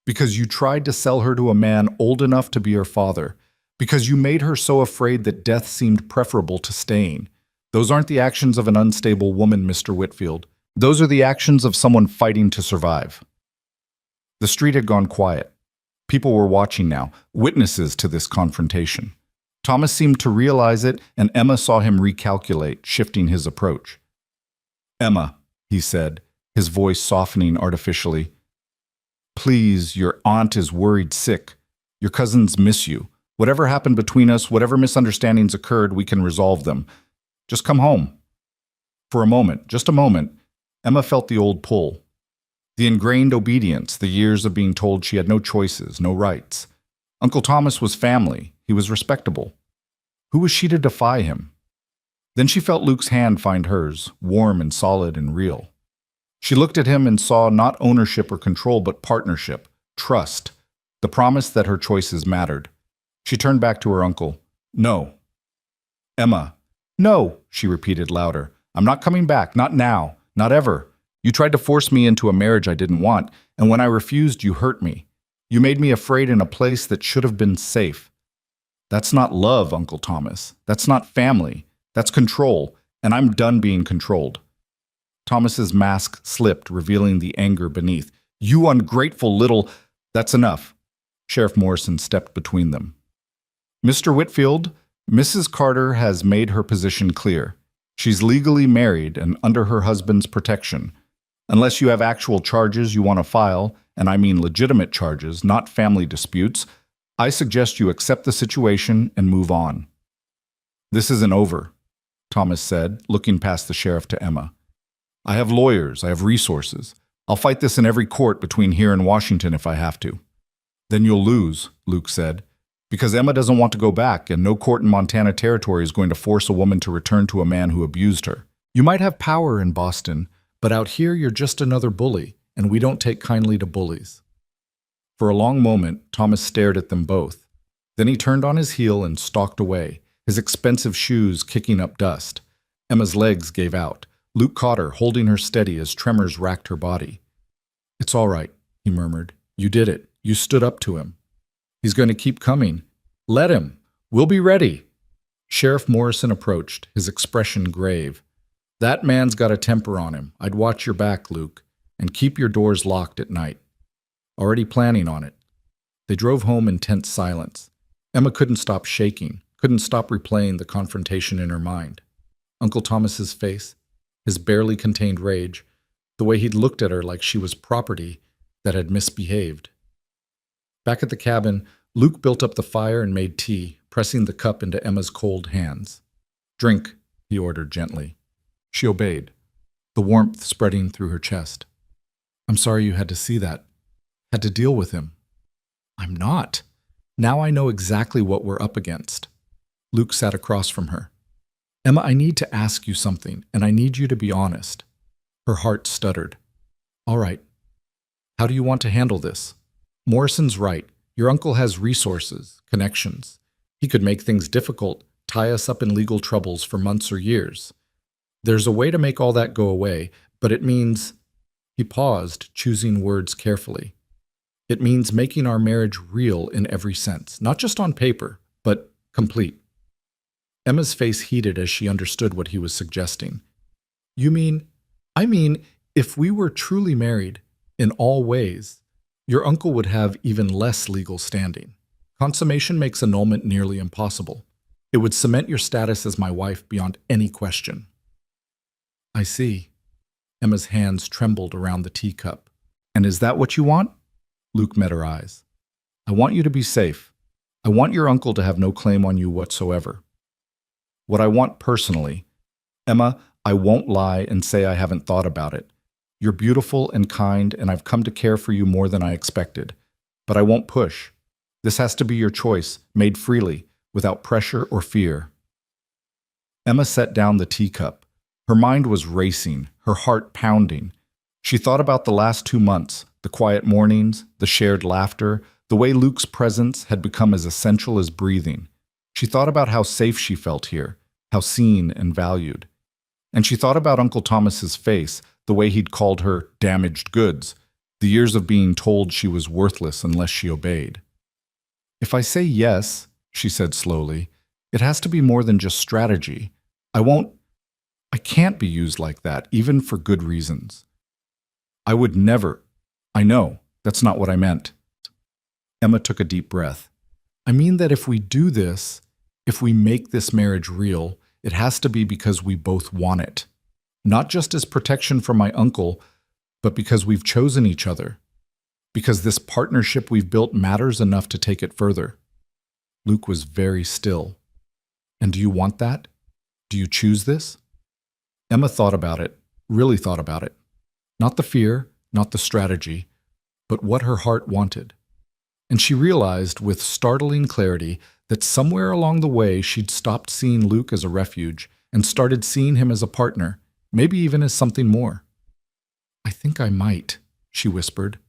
A: "Because you tried to sell her to a man old enough to be her father. Because you made her so afraid that death seemed preferable to staying. Those aren't the actions of an unstable woman, Mr. Whitfield. Those are the actions of someone fighting to survive." The street had gone quiet. People were watching now, witnesses to this confrontation. Thomas seemed to realize it, and Emma saw him recalculate, shifting his approach. "Emma," he said, his voice softening artificially. "Please, your aunt is worried sick. Your cousins miss you. Whatever happened between us, whatever misunderstandings occurred, we can resolve them. Just come home." For a moment, just a moment, Emma felt the old pull. The ingrained obedience, the years of being told she had no choices, no rights. Uncle Thomas was family. He was respectable. Who was she to defy him? Then she felt Luke's hand find hers, warm and solid and real. She looked at him and saw not ownership or control, but partnership, trust, the promise that her choices mattered. She turned back to her uncle. "No." "Emma." "No," she repeated louder. "I'm not coming back, not now, not ever. You tried to force me into a marriage I didn't want, and when I refused, you hurt me. You made me afraid in a place that should have been safe. That's not love, Uncle Thomas. That's not family. That's control, and I'm done being controlled." Thomas's mask slipped, revealing the anger beneath. "You ungrateful little—" "That's enough." Sheriff Morrison stepped between them. "Mr. Whitfield, Mrs. Carter has made her position clear. She's legally married and under her husband's protection. Unless you have actual charges you want to file, and I mean legitimate charges, not family disputes, I suggest you accept the situation and move on." "This isn't over," Thomas said, looking past the sheriff to Emma. "I have lawyers, I have resources. I'll fight this in every court between here and Washington if I have to." "Then you'll lose," Luke said, "because Emma doesn't want to go back, and no court in Montana Territory is going to force a woman to return to a man who abused her. You might have power in Boston, but out here you're just another bully, and we don't take kindly to bullies." For a long moment, Thomas stared at them both. Then he turned on his heel and stalked away, his expensive shoes kicking up dust. Emma's legs gave out. Luke caught her, holding her steady as tremors racked her body. "It's all right," he murmured. "You did it. You stood up to him. He's going to keep coming. Let him. We'll be ready." Sheriff Morrison approached, his expression grave. "That man's got a temper on him. I'd watch your back, Luke, and keep your doors locked at night." "Already planning on it." They drove home in tense silence. Emma couldn't stop shaking, couldn't stop replaying the confrontation in her mind. Uncle Thomas's face, his barely contained rage, the way he'd looked at her like she was property that had misbehaved. Back at the cabin, Luke built up the fire and made tea, pressing the cup into Emma's cold hands. "Drink," he ordered gently. She obeyed, the warmth spreading through her chest. "I'm sorry you had to see that. Had to deal with him." "I'm not. Now I know exactly what we're up against." Luke sat across from her. "Emma, I need to ask you something, and I need you to be honest." Her heart stuttered. "All right. How do you want to handle this? Morrison's right. Your uncle has resources, connections. He could make things difficult, tie us up in legal troubles for months or years. There's a way to make all that go away, but it means, he paused, choosing words carefully. It means making our marriage real in every sense, not just on paper, but complete. Emma's face heated as she understood what he was suggesting. You mean, I mean, if we were truly married, in all ways, your uncle would have even less legal standing. Consummation makes annulment nearly impossible. It would cement your status as my wife beyond any question. I see. Emma's hands trembled around the teacup. And is that what you want? Luke met her eyes. I want you to be safe. I want your uncle to have no claim on you whatsoever. What I want personally, Emma, I won't lie and say I haven't thought about it. You're beautiful and kind, and I've come to care for you more than I expected. But I won't push. This has to be your choice, made freely, without pressure or fear. Emma set down the teacup. Her mind was racing, her heart pounding. She thought about the last 2 months, the quiet mornings, the shared laughter, the way Luke's presence had become as essential as breathing. She thought about how safe she felt here, how seen and valued. And she thought about Uncle Thomas's face, the way he'd called her damaged goods, the years of being told she was worthless unless she obeyed. If I say yes, she said slowly, it has to be more than just strategy. I can't be used like that, even for good reasons. I would never. I know, that's not what I meant. Emma took a deep breath. I mean that if we do this, if we make this marriage real, it has to be because we both want it. Not just as protection from my uncle, but because we've chosen each other. Because this partnership we've built matters enough to take it further. Luke was very still. And do you want that? Do you choose this? Emma thought about it, really thought about it. Not the fear, not the strategy, but what her heart wanted. And she realized with startling clarity that somewhere along the way she'd stopped seeing Luke as a refuge and started seeing him as a partner, maybe even as something more. I think I might, she whispered.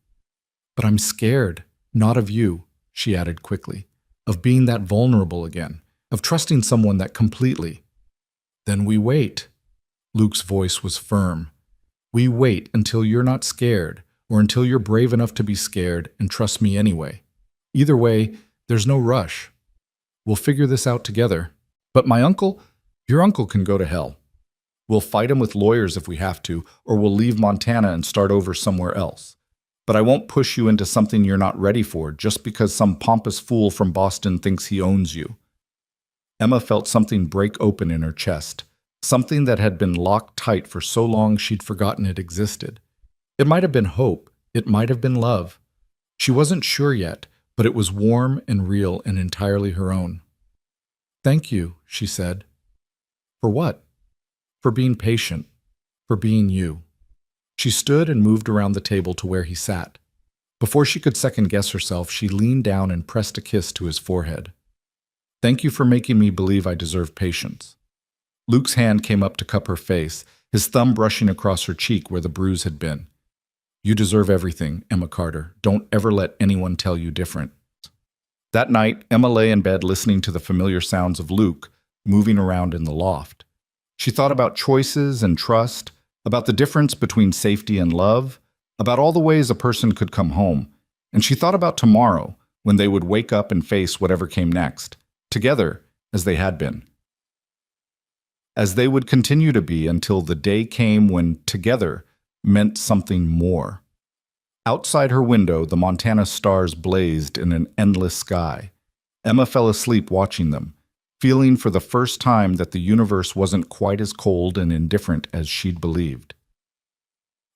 A: But I'm scared, not of you, she added quickly, of being that vulnerable again, of trusting someone that completely. Then we wait. Luke's voice was firm. We wait until you're not scared, or until you're brave enough to be scared and trust me anyway. Either way, there's no rush. We'll figure this out together. But your uncle can go to hell. We'll fight him with lawyers if we have to, or we'll leave Montana and start over somewhere else. But I won't push you into something you're not ready for just because some pompous fool from Boston thinks he owns you. Emma felt something break open in her chest, something that had been locked tight for so long she'd forgotten it existed. It might have been hope, it might have been love. She wasn't sure yet, but it was warm and real and entirely her own. Thank you, she said. For what? For being patient, for being you. She stood and moved around the table to where he sat. Before she could second-guess herself, she leaned down and pressed a kiss to his forehead. Thank you for making me believe I deserve patience. Luke's hand came up to cup her face, his thumb brushing across her cheek where the bruise had been. You deserve everything, Emma Carter. Don't ever let anyone tell you different. That night, Emma lay in bed listening to the familiar sounds of Luke moving around in the loft. She thought about choices and trust, about the difference between safety and love, about all the ways a person could come home, and she thought about tomorrow, when they would wake up and face whatever came next, together as they had been. As they would continue to be until the day came when together meant something more. Outside her window, the Montana stars blazed in an endless sky. Emma fell asleep watching them, feeling for the first time that the universe wasn't quite as cold and indifferent as she'd believed.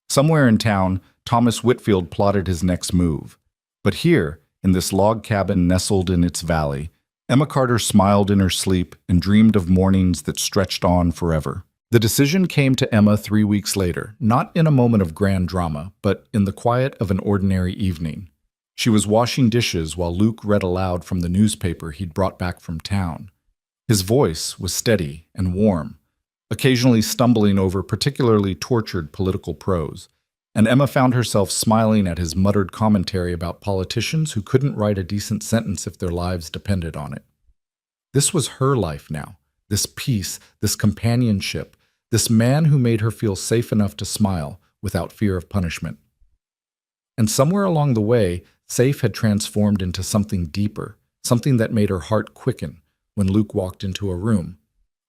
A: Somewhere in town, Thomas Whitfield plotted his next move. But here, in this log cabin nestled in its valley, Emma Carter smiled in her sleep and dreamed of mornings that stretched on forever. The decision came to Emma 3 weeks later, not in a moment of grand drama, but in the quiet of an ordinary evening. She was washing dishes while Luke read aloud from the newspaper he'd brought back from town. His voice was steady and warm, occasionally stumbling over particularly tortured political prose, and Emma found herself smiling at his muttered commentary about politicians who couldn't write a decent sentence if their lives depended on it. This was her life now, this peace, this companionship, This man who made her feel safe enough to smile without fear of punishment. And somewhere along the way, safe had transformed into something deeper, something that made her heart quicken when Luke walked into a room,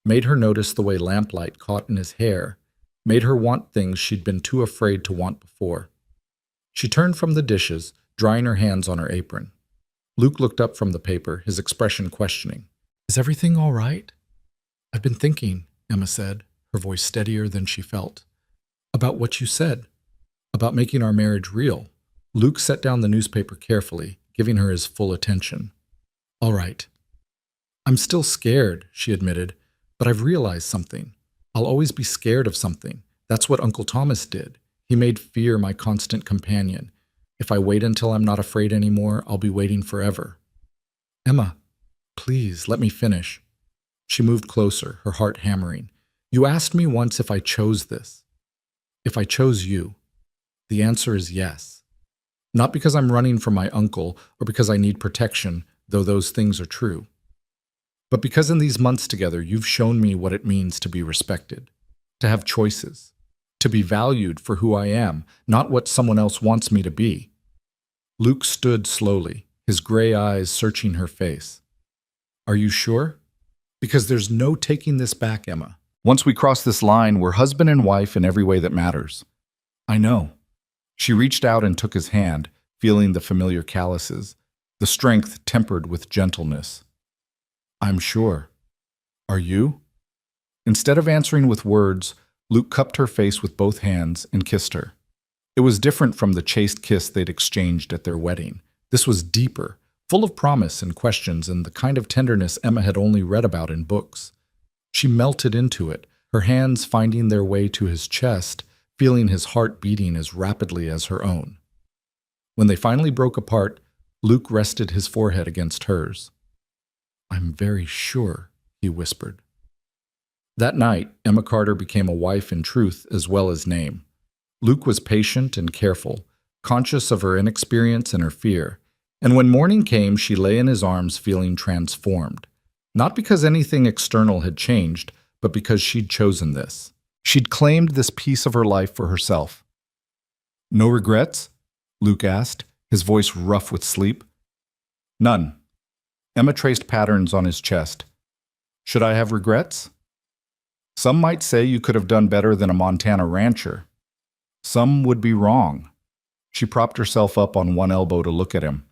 A: made her notice the way lamplight caught in his hair, made her want things she'd been too afraid to want before. She turned from the dishes, drying her hands on her apron. Luke looked up from the paper, his expression questioning. "Is everything all right?" "I've been thinking," Emma said, her voice steadier than she felt, "about what you said, about making our marriage real." Luke set down the newspaper carefully, giving her his full attention. "All right. I'm still scared," she admitted, "but I've realized something. I'll always be scared of something. That's what Uncle Thomas did. He made fear my constant companion. If I wait until I'm not afraid anymore, I'll be waiting forever." "Emma, please, let me finish." She moved closer, her heart hammering. "You asked me once if I chose this. If I chose you. The answer is yes. Not because I'm running from my uncle or because I need protection, though those things are true. But because in these months together, you've shown me what it means to be respected, to have choices, to be valued for who I am, not what someone else wants me to be." Luke stood slowly, his gray eyes searching her face. "Are you sure? Because there's no taking this back, Emma. Once we cross this line, we're husband and wife in every way that matters." "I know." She reached out and took his hand, feeling the familiar calluses, the strength tempered with gentleness. "I'm sure. Are you?" Instead of answering with words, Luke cupped her face with both hands and kissed her. It was different from the chaste kiss they'd exchanged at their wedding. This was deeper, full of promise and questions and the kind of tenderness Emma had only read about in books. She melted into it, her hands finding their way to his chest, feeling his heart beating as rapidly as her own. When they finally broke apart, Luke rested his forehead against hers. "I'm very sure," he whispered. That night, Emma Carter became a wife in truth as well as name. Luke was patient and careful, conscious of her inexperience and her fear, and when morning came, she lay in his arms feeling transformed. Not because anything external had changed, but because she'd chosen this. She'd claimed this piece of her life for herself. "No regrets?" Luke asked, his voice rough with sleep. "None." Emma traced patterns on his chest. "Should I have regrets?" "Some might say you could have done better than a Montana rancher. Some would be wrong." She propped herself up on one elbow to look at him.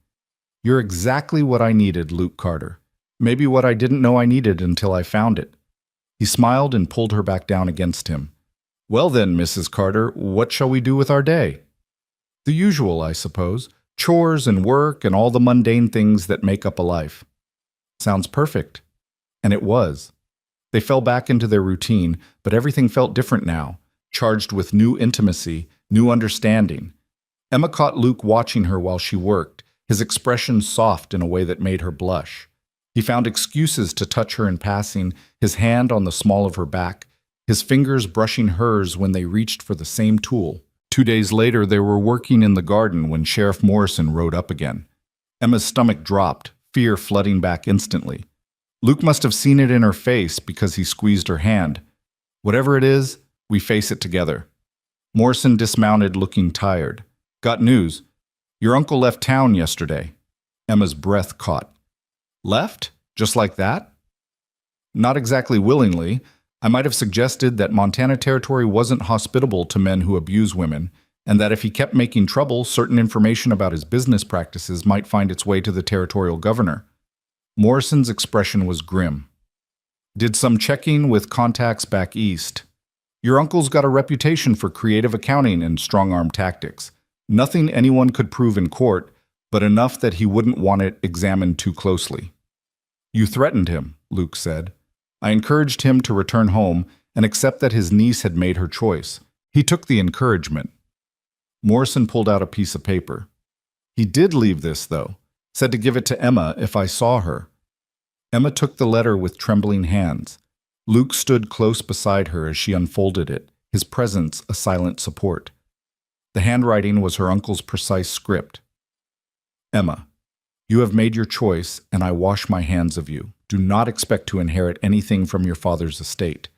A: "You're exactly what I needed, Luke Carter. Maybe what I didn't know I needed until I found it." He smiled and pulled her back down against him. "Well then, Mrs. Carter, what shall we do with our day?" "The usual, I suppose. Chores and work and all the mundane things that make up a life." "Sounds perfect." And it was. They fell back into their routine, but everything felt different now, charged with new intimacy, new understanding. Emma caught Luke watching her while she worked, his expression soft in a way that made her blush. He found excuses to touch her in passing, his hand on the small of her back, his fingers brushing hers when they reached for the same tool. 2 days later, they were working in the garden when Sheriff Morrison rode up again. Emma's stomach dropped, fear flooding back instantly. Luke must have seen it in her face because he squeezed her hand. "Whatever it is, we face it together." Morrison dismounted, looking tired. "Got news. Your uncle left town yesterday." Emma's breath caught. "Left? Just like that?" "Not exactly willingly. I might have suggested that Montana Territory wasn't hospitable to men who abuse women, and that if he kept making trouble, certain information about his business practices might find its way to the territorial governor." Morrison's expression was grim. "Did some checking with contacts back east. Your uncle's got a reputation for creative accounting and strong-arm tactics. Nothing anyone could prove in court, but enough that he wouldn't want it examined too closely." "You threatened him," Luke said. "I encouraged him to return home and accept that his niece had made her choice. He took the encouragement." Morrison pulled out a piece of paper. "He did leave this, though. Said to give it to Emma if I saw her." Emma took the letter with trembling hands. Luke stood close beside her as she unfolded it, his presence a silent support. The handwriting was her uncle's precise script. "Emma, you have made your choice, and I wash my hands of you. Do not expect to inherit anything from your father's estate.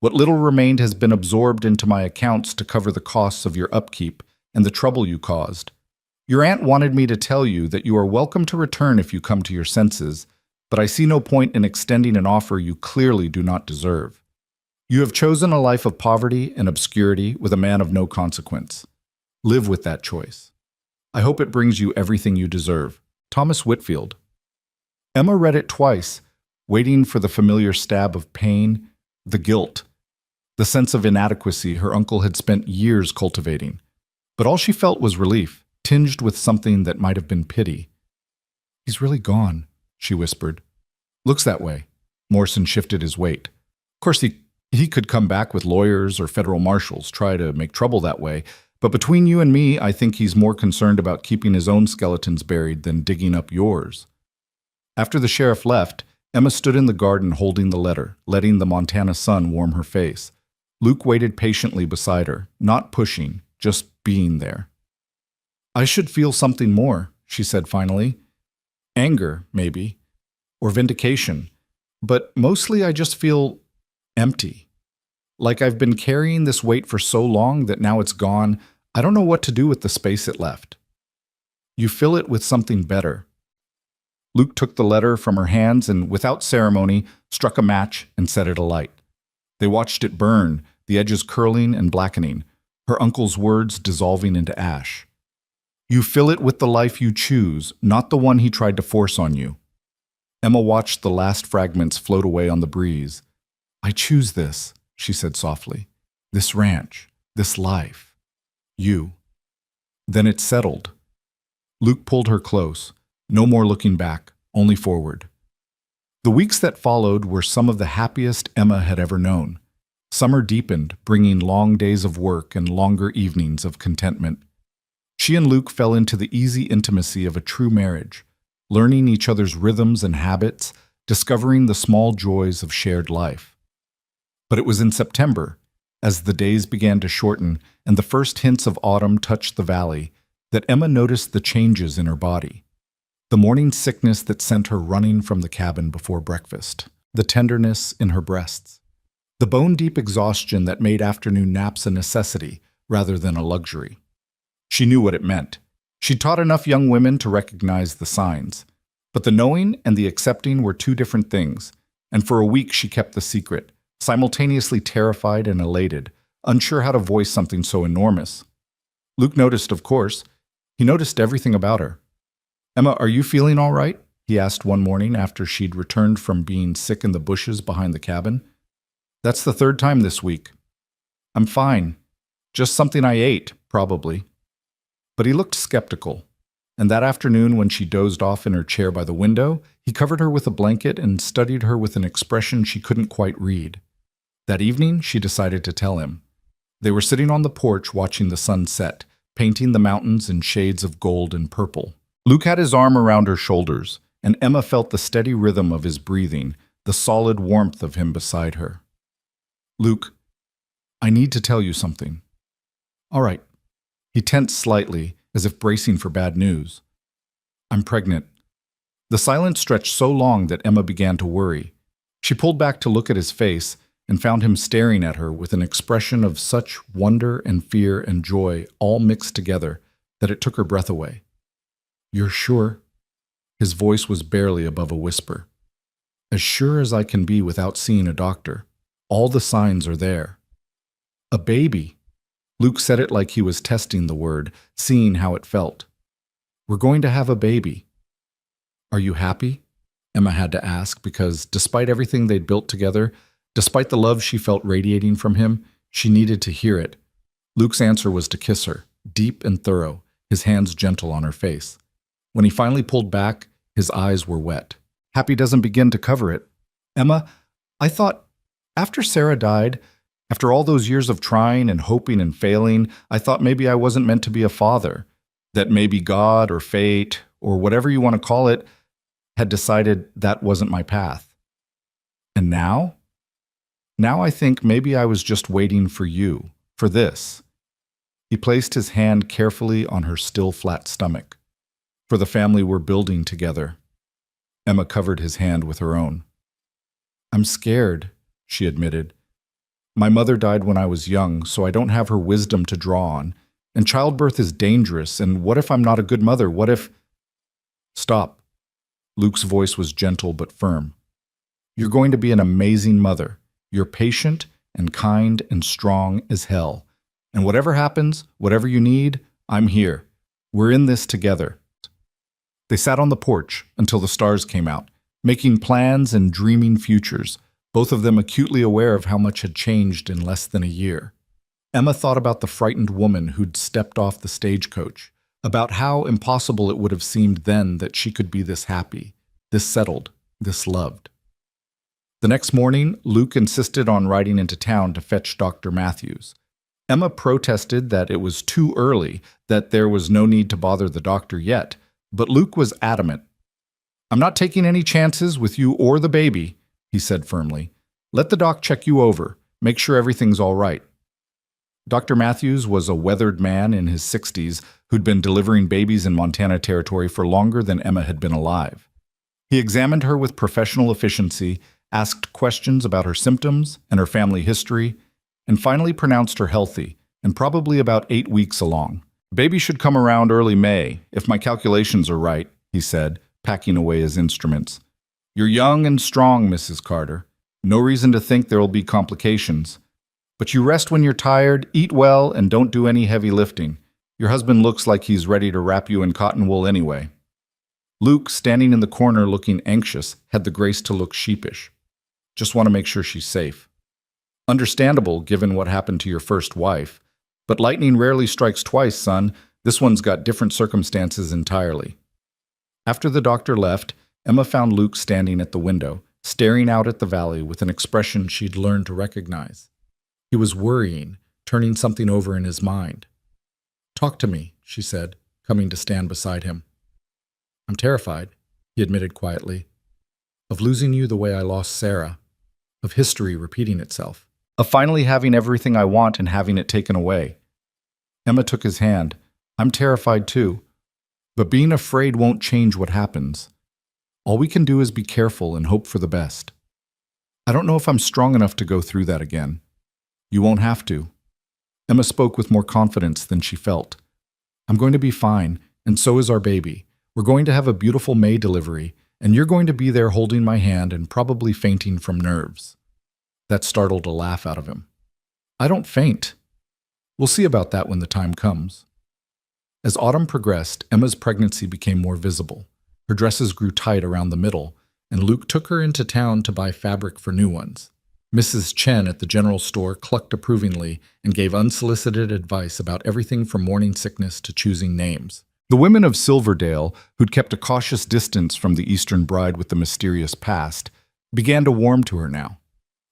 A: What little remained has been absorbed into my accounts to cover the costs of your upkeep and the trouble you caused. Your aunt wanted me to tell you that you are welcome to return if you come to your senses, but I see no point in extending an offer you clearly do not deserve. You have chosen a life of poverty and obscurity with a man of no consequence. Live with that choice. I hope it brings you everything you deserve. Thomas Whitfield. Emma read it twice, waiting for the familiar stab of pain, the guilt, the sense of inadequacy her uncle had spent years cultivating. But all she felt was relief, tinged with something that might have been pity. He's really gone, she whispered. Looks that way. Morrison shifted his weight. Of course, he could come back with lawyers or federal marshals, try to make trouble that way. But between you and me, I think he's more concerned about keeping his own skeletons buried than digging up yours. After the sheriff left, Emma stood in the garden holding the letter, letting the Montana sun warm her face. Luke waited patiently beside her, not pushing, just being there. I should feel something more, she said finally. Anger, maybe, or vindication. But mostly I just feel empty. Like I've been carrying this weight for so long that now it's gone, I don't know what to do with the space it left. You fill it with something better. Luke took the letter from her hands and, without ceremony, struck a match and set it alight. They watched it burn, the edges curling and blackening, her uncle's words dissolving into ash. You fill it with the life you choose, not the one he tried to force on you. Emma watched the last fragments float away on the breeze. I choose this, she said softly. This ranch, this life. You. Then it settled. Luke pulled her close. No more looking back, only forward. The weeks that followed were some of the happiest Emma had ever known. Summer deepened, bringing long days of work and longer evenings of contentment. She and Luke fell into the easy intimacy of a true marriage, learning each other's rhythms and habits, discovering the small joys of shared life. But it was in September, as the days began to shorten and the first hints of autumn touched the valley, that Emma noticed the changes in her body. The morning sickness that sent her running from the cabin before breakfast, the tenderness in her breasts, the bone-deep exhaustion that made afternoon naps a necessity rather than a luxury. She knew what it meant. She'd taught enough young women to recognize the signs. But the knowing and the accepting were two different things, and for a week she kept the secret, simultaneously terrified and elated, unsure how to voice something so enormous. Luke noticed, of course. He noticed everything about her. Emma, are you feeling all right? He asked one morning after she'd returned from being sick in the bushes behind the cabin. That's the third time this week. I'm fine. Just something I ate, probably. But he looked skeptical, and that afternoon when she dozed off in her chair by the window, he covered her with a blanket and studied her with an expression she couldn't quite read. That evening, she decided to tell him. They were sitting on the porch watching the sun set, painting the mountains in shades of gold and purple. Luke had his arm around her shoulders, and Emma felt the steady rhythm of his breathing, the solid warmth of him beside her. Luke, I need to tell you something. All right. He tensed slightly, as if bracing for bad news. I'm pregnant. The silence stretched so long that Emma began to worry. She pulled back to look at his face and found him staring at her with an expression of such wonder and fear and joy all mixed together that it took her breath away. You're sure? His voice was barely above a whisper. As sure as I can be without seeing a doctor. All the signs are there. A baby. Luke said it like he was testing the word, seeing how it felt. We're going to have a baby. Are you happy? Emma had to ask because, despite everything they'd built together, despite the love she felt radiating from him, she needed to hear it. Luke's answer was to kiss her, deep and thorough, his hands gentle on her face. When he finally pulled back, his eyes were wet. Happy doesn't begin to cover it. Emma, I thought, after Sarah died, after all those years of trying and hoping and failing, I thought maybe I wasn't meant to be a father, that maybe God or fate, or whatever you want to call it, had decided that wasn't my path. And now? Now I think maybe I was just waiting for you, for this. He placed his hand carefully on her still flat stomach. For the family we're building together. Emma covered his hand with her own. I'm scared, she admitted. My mother died when I was young, so I don't have her wisdom to draw on. And childbirth is dangerous, and what if I'm not a good mother? What if— Stop. Luke's voice was gentle but firm. You're going to be an amazing mother. You're patient and kind and strong as hell. And whatever happens, whatever you need, I'm here. We're in this together. They sat on the porch until the stars came out, making plans and dreaming futures, both of them acutely aware of how much had changed in less than a year. Emma thought about the frightened woman who'd stepped off the stagecoach, about how impossible it would have seemed then that she could be this happy, this settled, this loved. The next morning, Luke insisted on riding into town to fetch Dr. Matthews. Emma protested that it was too early, that there was no need to bother the doctor yet, but Luke was adamant. I'm not taking any chances with you or the baby, he said firmly. Let the doc check you over, make sure everything's all right. Dr. Matthews was a weathered man in his 60s who'd been delivering babies in Montana Territory for longer than Emma had been alive. He examined her with professional efficiency, asked questions about her symptoms and her family history, and finally pronounced her healthy and probably about 8 weeks along. Baby should come around early May, if my calculations are right, he said, packing away his instruments. You're young and strong, Mrs. Carter. No reason to think there will be complications. But you rest when you're tired, eat well, and don't do any heavy lifting. Your husband looks like he's ready to wrap you in cotton wool anyway. Luke, standing in the corner looking anxious, had the grace to look sheepish. Just want to make sure she's safe. Understandable, given what happened to your first wife. But lightning rarely strikes twice, son. This one's got different circumstances entirely. After the doctor left, Emma found Luke standing at the window, staring out at the valley with an expression she'd learned to recognize. He was worrying, turning something over in his mind. Talk to me, she said, coming to stand beside him. I'm terrified, he admitted quietly, of losing you the way I lost Sarah, of history repeating itself, of finally having everything I want and having it taken away. Emma took his hand. I'm terrified too, but being afraid won't change what happens. All we can do is be careful and hope for the best. I don't know if I'm strong enough to go through that again. You won't have to. Emma spoke with more confidence than she felt. I'm going to be fine, and so is our baby. We're going to have a beautiful May delivery, and you're going to be there holding my hand and probably fainting from nerves. That startled a laugh out of him. I don't faint. We'll see about that when the time comes. As autumn progressed, Emma's pregnancy became more visible. Her dresses grew tight around the middle, and Luke took her into town to buy fabric for new ones. Mrs. Chen at the general store clucked approvingly and gave unsolicited advice about everything from morning sickness to choosing names. The women of Silverdale, who'd kept a cautious distance from the Eastern bride with the mysterious past, began to warm to her now.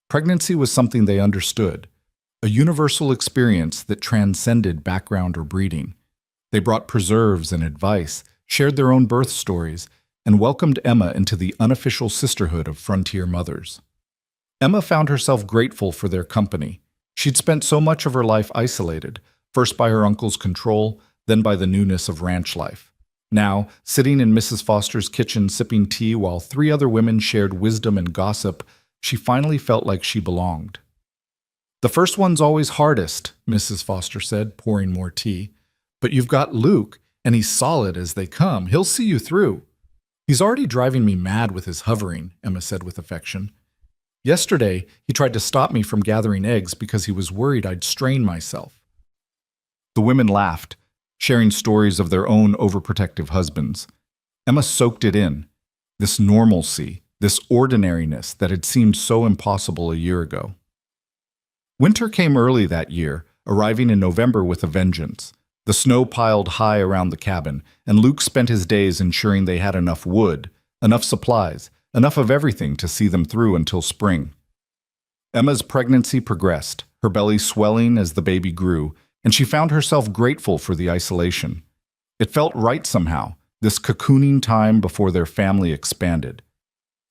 A: Pregnancy was something they understood, a universal experience that transcended background or breeding. They brought preserves and advice, shared their own birth stories, and welcomed Emma into the unofficial sisterhood of frontier mothers. Emma found herself grateful for their company. She'd spent so much of her life isolated, first by her uncle's control, then by the newness of ranch life. Now, sitting in Mrs. Foster's kitchen sipping tea while 3 other women shared wisdom and gossip, she finally felt like she belonged. The first one's always hardest, Mrs. Foster said, pouring more tea. But you've got Luke, and he's solid as they come. He'll see you through. He's already driving me mad with his hovering, Emma said with affection. Yesterday, he tried to stop me from gathering eggs because he was worried I'd strain myself. The women laughed, sharing stories of their own overprotective husbands. Emma soaked it in, this normalcy, this ordinariness that had seemed so impossible a year ago. Winter came early that year, arriving in November with a vengeance. The snow piled high around the cabin, and Luke spent his days ensuring they had enough wood, enough supplies, enough of everything to see them through until spring. Emma's pregnancy progressed, her belly swelling as the baby grew, and she found herself grateful for the isolation. It felt right somehow, this cocooning time before their family expanded.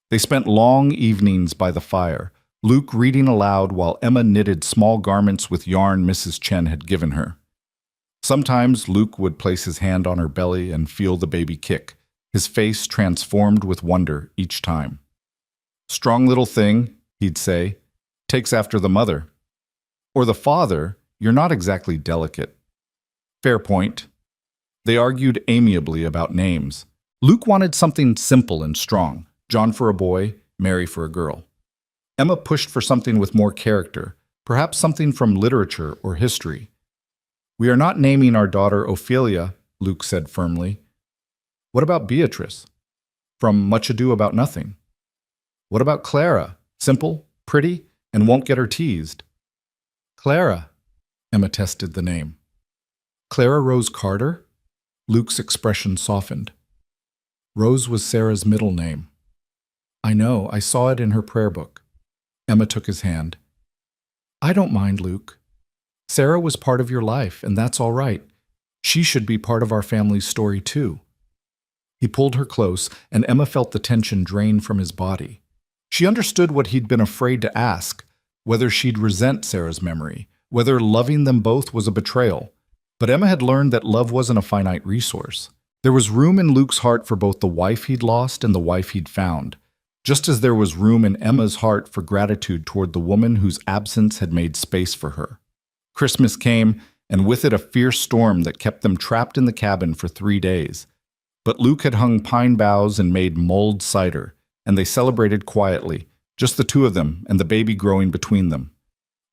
A: They spent long evenings by the fire, Luke reading aloud while Emma knitted small garments with yarn Mrs. Chen had given her. Sometimes Luke would place his hand on her belly and feel the baby kick, his face transformed with wonder each time. Strong little thing, he'd say, takes after the mother. Or the father, you're not exactly delicate. Fair point. They argued amiably about names. Luke wanted something simple and strong. John for a boy, Mary for a girl. Emma pushed for something with more character, perhaps something from literature or history. We are not naming our daughter Ophelia, Luke said firmly. What about Beatrice? From Much Ado About Nothing. What about Clara? Simple, pretty, and won't get her teased. Clara, Emma tested the name. Clara Rose Carter? Luke's expression softened. Rose was Sarah's middle name. I know, I saw it in her prayer book. Emma took his hand. I don't mind, Luke. Sarah was part of your life, and that's all right. She should be part of our family's story, too. He pulled her close, and Emma felt the tension drain from his body. She understood what he'd been afraid to ask, whether she'd resent Sarah's memory, whether loving them both was a betrayal. But Emma had learned that love wasn't a finite resource. There was room in Luke's heart for both the wife he'd lost and the wife he'd found, just as there was room in Emma's heart for gratitude toward the woman whose absence had made space for her. Christmas came, and with it a fierce storm that kept them trapped in the cabin for 3 days. But Luke had hung pine boughs and made mulled cider, and they celebrated quietly, just the two of them and the baby growing between them.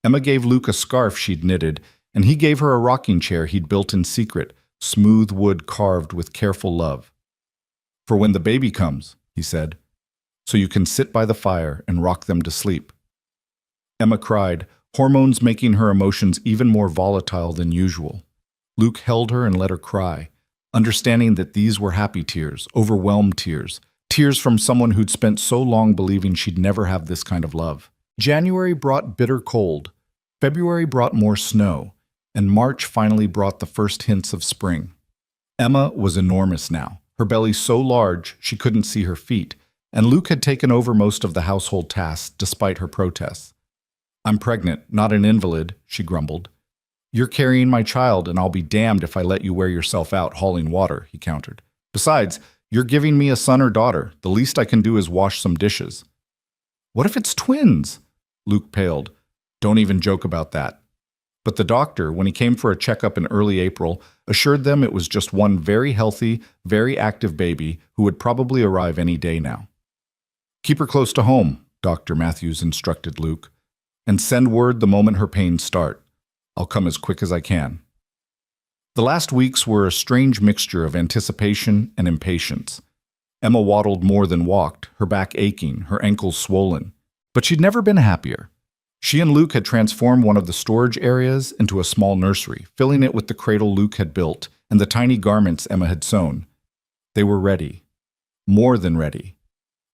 A: Emma gave Luke a scarf she'd knitted, and he gave her a rocking chair he'd built in secret, smooth wood carved with careful love. For when the baby comes, he said, so you can sit by the fire and rock them to sleep. Emma cried, hormones making her emotions even more volatile than usual. Luke held her and let her cry, understanding that these were happy tears, overwhelmed tears, tears from someone who'd spent so long believing she'd never have this kind of love. January brought bitter cold, February brought more snow, and March finally brought the first hints of spring. Emma was enormous now, her belly so large she couldn't see her feet, and Luke had taken over most of the household tasks despite her protests. I'm pregnant, not an invalid, she grumbled. You're carrying my child, and I'll be damned if I let you wear yourself out hauling water, he countered. Besides, you're giving me a son or daughter. The least I can do is wash some dishes. What if it's twins? Luke paled. Don't even joke about that. But the doctor, when he came for a checkup in early April, assured them it was just one very healthy, very active baby who would probably arrive any day now. Keep her close to home, Dr. Matthews instructed Luke, and send word the moment her pains start. I'll come as quick as I can. The last weeks were a strange mixture of anticipation and impatience. Emma waddled more than walked, her back aching, her ankles swollen. But she'd never been happier. She and Luke had transformed one of the storage areas into a small nursery, filling it with the cradle Luke had built and the tiny garments Emma had sewn. They were ready. More than ready.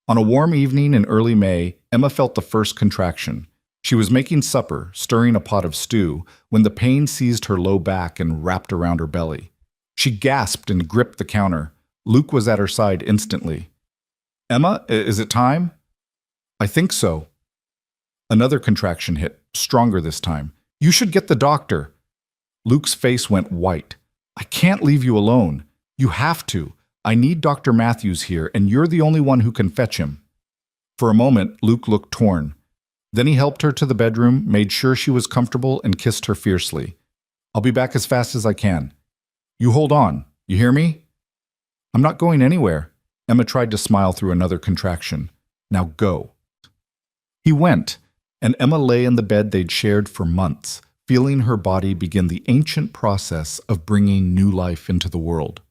A: On a warm evening in early May, Emma felt the first contraction. She was making supper, stirring a pot of stew, when the pain seized her low back and wrapped around her belly. She gasped and gripped the counter. Luke was at her side instantly. Emma, is it time? I think so. Another contraction hit, stronger this time. You should get the doctor. Luke's face went white. I can't leave you alone. You have to. I need Dr. Matthews here, and you're the only one who can fetch him. For a moment, Luke looked torn. Then he helped her to the bedroom, made sure she was comfortable, and kissed her fiercely. I'll be back as fast as I can. You hold on. You hear me? I'm not going anywhere. Emma tried to smile through another contraction. Now go. He went, and Emma lay in the bed they'd shared for months, feeling her body begin the ancient process of bringing new life into the world.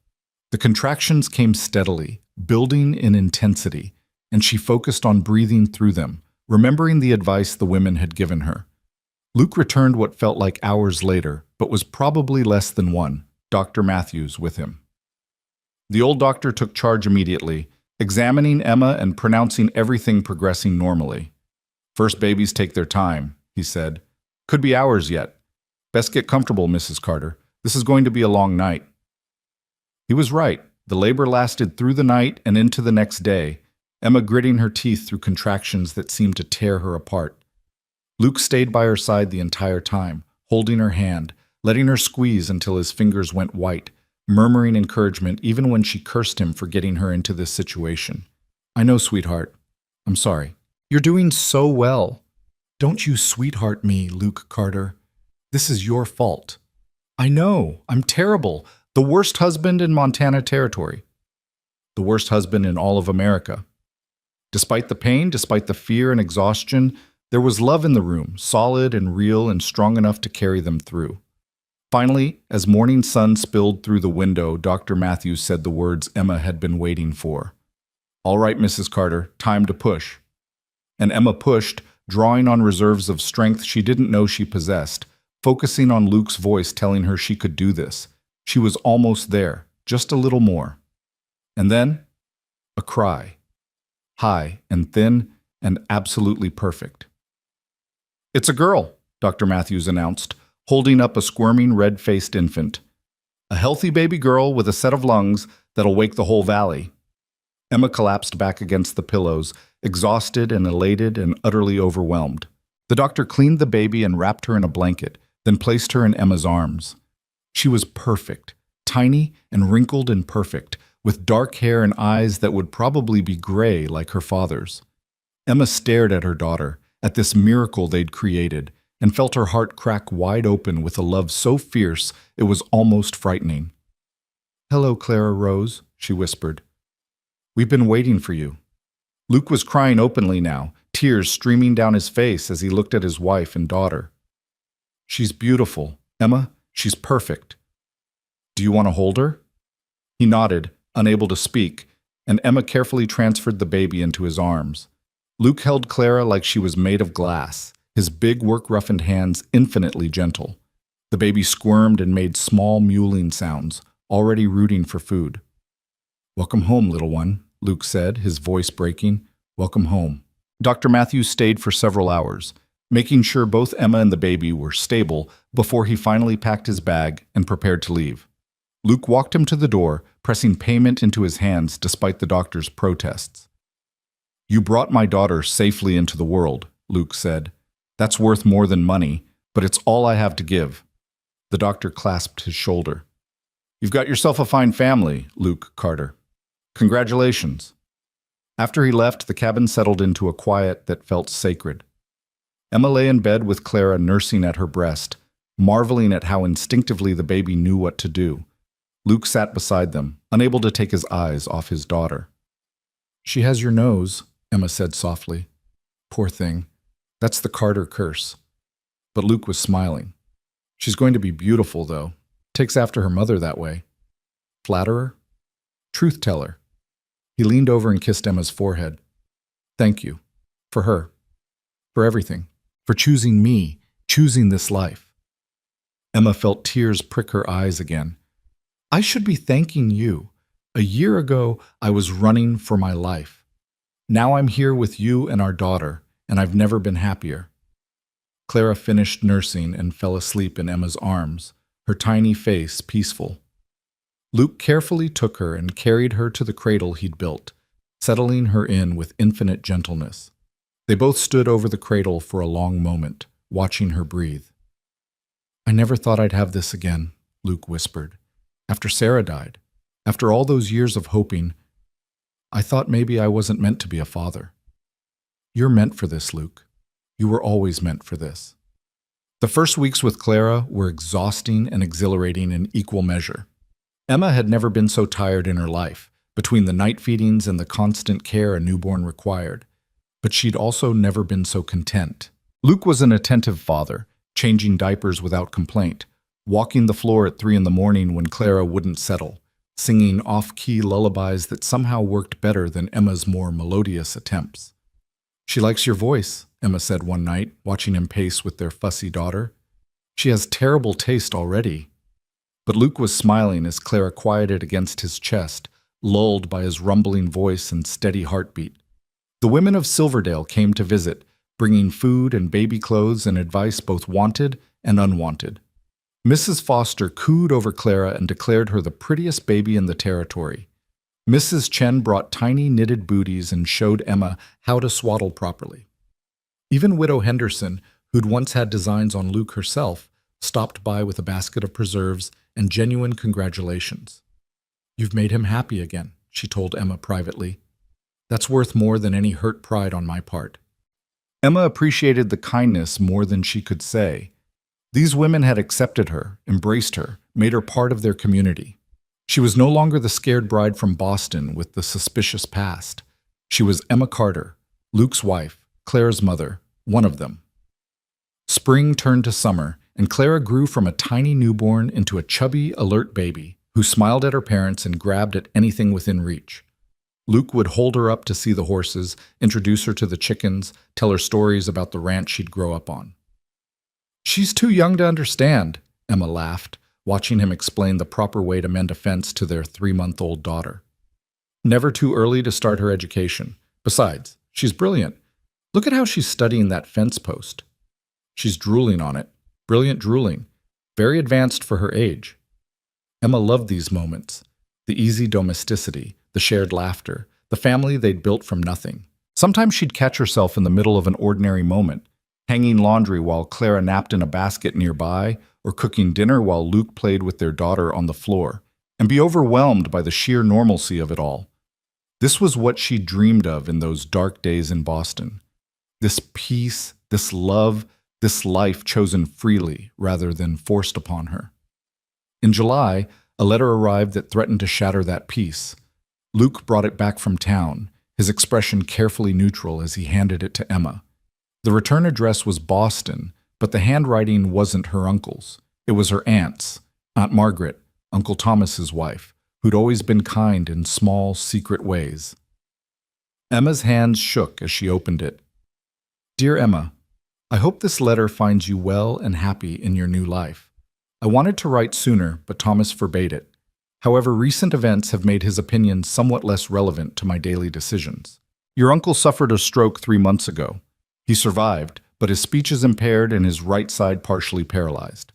A: The contractions came steadily, building in intensity, and she focused on breathing through them, remembering the advice the women had given her. Luke returned what felt like hours later, but was probably less than one, Dr. Matthews with him. The old doctor took charge immediately, examining Emma and pronouncing everything progressing normally. First babies take their time, he said. Could be hours yet. Best get comfortable, Mrs. Carter. This is going to be a long night. He was right. The labor lasted through the night and into the next day, Emma gritting her teeth through contractions that seemed to tear her apart. Luke stayed by her side the entire time, holding her hand, letting her squeeze until his fingers went white, murmuring encouragement even when she cursed him for getting her into this situation. I know, sweetheart. I'm sorry. You're doing so well. Don't you sweetheart me, Luke Carter. This is your fault. I know, I'm terrible. The worst husband in Montana Territory. The worst husband in all of America. Despite the pain, despite the fear and exhaustion, there was love in the room, solid and real and strong enough to carry them through. Finally, as morning sun spilled through the window, Dr. Matthews said the words Emma had been waiting for. "All right, Mrs. Carter, time to push." And Emma pushed, drawing on reserves of strength she didn't know she possessed, focusing on Luke's voice telling her she could do this. She was almost there, just a little more. And then, a cry. High and thin and absolutely perfect. "It's a girl," Dr. Matthews announced, holding up a squirming red-faced infant. "A healthy baby girl with a set of lungs that'll wake the whole valley." Emma collapsed back against the pillows, exhausted and elated and utterly overwhelmed. The doctor cleaned the baby and wrapped her in a blanket, then placed her in Emma's arms. She was perfect, tiny and wrinkled and perfect, with dark hair and eyes that would probably be gray like her father's. Emma stared at her daughter, at this miracle they'd created, and felt her heart crack wide open with a love so fierce it was almost frightening. "Hello, Clara Rose," she whispered. "We've been waiting for you." Luke was crying openly now, tears streaming down his face as he looked at his wife and daughter. "She's beautiful. Emma, she's perfect. Do you want to hold her?" He nodded, unable to speak, and Emma carefully transferred the baby into his arms. Luke held Clara like she was made of glass, his big work-roughened hands infinitely gentle. The baby squirmed and made small mewling sounds, already rooting for food. "Welcome home, little one," Luke said, his voice breaking. "Welcome home." Dr. Matthews stayed for several hours, making sure both Emma and the baby were stable before he finally packed his bag and prepared to leave. Luke walked him to the door, pressing payment into his hands despite the doctor's protests. "You brought my daughter safely into the world," Luke said. "That's worth more than money, but it's all I have to give." The doctor clasped his shoulder. "You've got yourself a fine family, Luke Carter. Congratulations." After he left, the cabin settled into a quiet that felt sacred. Emma lay in bed with Clara nursing at her breast, marveling at how instinctively the baby knew what to do. Luke sat beside them, unable to take his eyes off his daughter. "She has your nose," Emma said softly. "Poor thing. That's the Carter curse." But Luke was smiling. "She's going to be beautiful, though. Takes after her mother that way." "Flatterer? Truth teller." He leaned over and kissed Emma's forehead. "Thank you. For her. For everything. For choosing me. Choosing this life." Emma felt tears prick her eyes again. "I should be thanking you. A year ago, I was running for my life. Now I'm here with you and our daughter, and I've never been happier." Clara finished nursing and fell asleep in Emma's arms, her tiny face peaceful. Luke carefully took her and carried her to the cradle he'd built, settling her in with infinite gentleness. They both stood over the cradle for a long moment, watching her breathe. "I never thought I'd have this again," Luke whispered. "After Sarah died, after all those years of hoping, I thought maybe I wasn't meant to be a father." "You're meant for this, Luke. You were always meant for this." The first weeks with Clara were exhausting and exhilarating in equal measure. Emma had never been so tired in her life, between the night feedings and the constant care a newborn required. But she'd also never been so content. Luke was an attentive father, changing diapers without complaint, walking the floor at 3 a.m. when Clara wouldn't settle, singing off-key lullabies that somehow worked better than Emma's more melodious attempts. "She likes your voice," Emma said one night, watching him pace with their fussy daughter. "She has terrible taste already." But Luke was smiling as Clara quieted against his chest, lulled by his rumbling voice and steady heartbeat. The women of Silverdale came to visit, bringing food and baby clothes and advice both wanted and unwanted. Mrs. Foster cooed over Clara and declared her the prettiest baby in the territory. Mrs. Chen brought tiny knitted booties and showed Emma how to swaddle properly. Even Widow Henderson, who'd once had designs on Luke herself, stopped by with a basket of preserves and genuine congratulations. "You've made him happy again," she told Emma privately. "That's worth more than any hurt pride on my part." Emma appreciated the kindness more than she could say. These women had accepted her, embraced her, made her part of their community. She was no longer the scared bride from Boston with the suspicious past. She was Emma Carter, Luke's wife, Clara's mother, one of them. Spring turned to summer, and Clara grew from a tiny newborn into a chubby, alert baby who smiled at her parents and grabbed at anything within reach. Luke would hold her up to see the horses, introduce her to the chickens, tell her stories about the ranch she'd grow up on. "She's too young to understand," Emma laughed, watching him explain the proper way to mend a fence to their 3-month-old daughter. "Never too early to start her education. Besides, she's brilliant. Look at how she's studying that fence post. She's drooling on it. Brilliant drooling. Very advanced for her age." Emma loved these moments. The easy domesticity, the shared laughter, the family they'd built from nothing. Sometimes she'd catch herself in the middle of an ordinary moment, hanging laundry while Clara napped in a basket nearby, or cooking dinner while Luke played with their daughter on the floor, and be overwhelmed by the sheer normalcy of it all. This was what she dreamed of in those dark days in Boston. This peace, this love, this life chosen freely rather than forced upon her. In July, a letter arrived that threatened to shatter that peace. Luke brought it back from town, his expression carefully neutral as he handed it to Emma. The return address was Boston, but the handwriting wasn't her uncle's. It was her aunt's, Aunt Margaret, Uncle Thomas's wife, who'd always been kind in small, secret ways. Emma's hands shook as she opened it. "Dear Emma, I hope this letter finds you well and happy in your new life. I wanted to write sooner, but Thomas forbade it. However, recent events have made his opinions somewhat less relevant to my daily decisions. Your uncle suffered a stroke 3 months ago. He survived, but his speech is impaired and his right side partially paralyzed.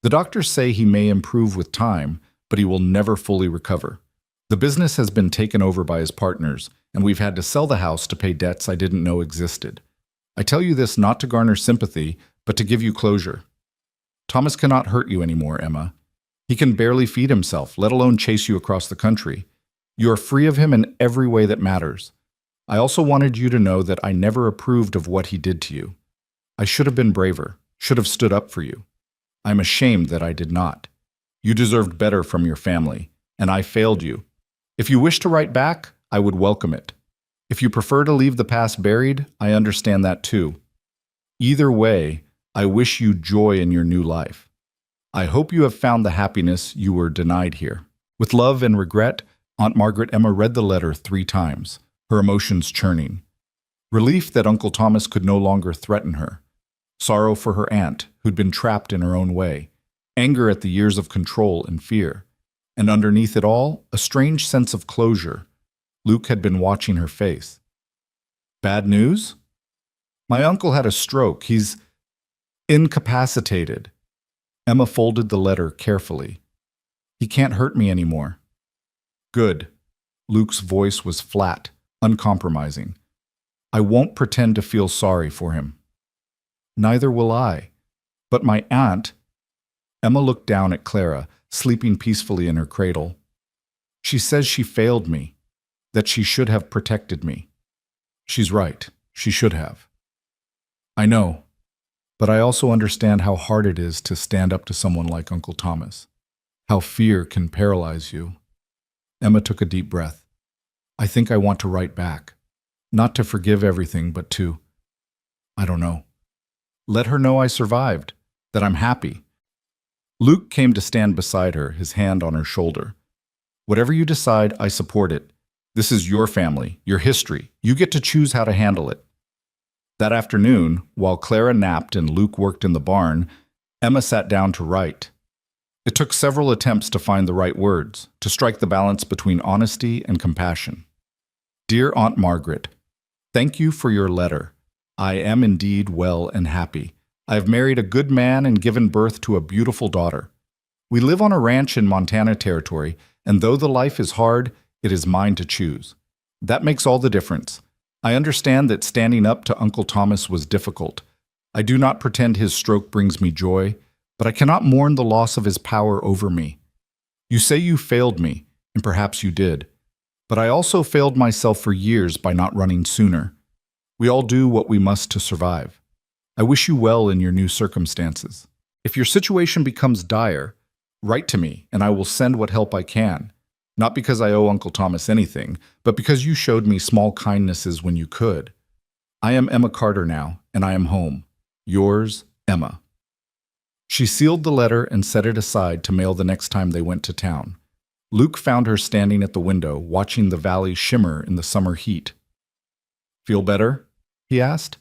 A: The doctors say he may improve with time, but he will never fully recover. The business has been taken over by his partners, and we've had to sell the house to pay debts I didn't know existed. I tell you this not to garner sympathy, but to give you closure. Thomas cannot hurt you anymore, Emma. He can barely feed himself, let alone chase you across the country. You are free of him in every way that matters. I also wanted you to know that I never approved of what he did to you. I should have been braver, should have stood up for you. I am ashamed that I did not. You deserved better from your family, and I failed you. If you wish to write back, I would welcome it. If you prefer to leave the past buried, I understand that too. Either way, I wish you joy in your new life. I hope you have found the happiness you were denied here. With love and regret, Aunt Margaret. Emma read the letter 3 times, her emotions churning. Relief that Uncle Thomas could no longer threaten her. Sorrow for her aunt, who'd been trapped in her own way. Anger at the years of control and fear. And underneath it all, a strange sense of closure. Luke had been watching her face. Bad news? My uncle had a stroke. He's incapacitated. Emma folded the letter carefully. He can't hurt me anymore. Good. Luke's voice was flat, uncompromising. I won't pretend to feel sorry for him. Neither will I. But my aunt... Emma looked down at Clara, sleeping peacefully in her cradle. She says she failed me, that she should have protected me. She's right. She should have. I know, but I also understand how hard it is to stand up to someone like Uncle Thomas, how fear can paralyze you. Emma took a deep breath. I think I want to write back, not to forgive everything, but to, I don't know, let her know I survived, that I'm happy. Luke came to stand beside her, his hand on her shoulder. Whatever you decide, I support it. This is your family, your history. You get to choose how to handle it. That afternoon, while Clara napped and Luke worked in the barn, Emma sat down to write. It took several attempts to find the right words, to strike the balance between honesty and compassion. Dear Aunt Margaret, thank you for your letter. I am indeed well and happy. I have married a good man and given birth to a beautiful daughter. We live on a ranch in Montana Territory, and though the life is hard, it is mine to choose. That makes all the difference. I understand that standing up to Uncle Thomas was difficult. I do not pretend his stroke brings me joy, but I cannot mourn the loss of his power over me. You say you failed me, and perhaps you did. But I also failed myself for years by not running sooner. We all do what we must to survive. I wish you well in your new circumstances. If your situation becomes dire, write to me and I will send what help I can. Not because I owe Uncle Thomas anything, but because you showed me small kindnesses when you could. I am Emma Carter now, and I am home. Yours, Emma. She sealed the letter and set it aside to mail the next time they went to town. Luke found her standing at the window, watching the valley shimmer in the summer heat. Feel better? He asked.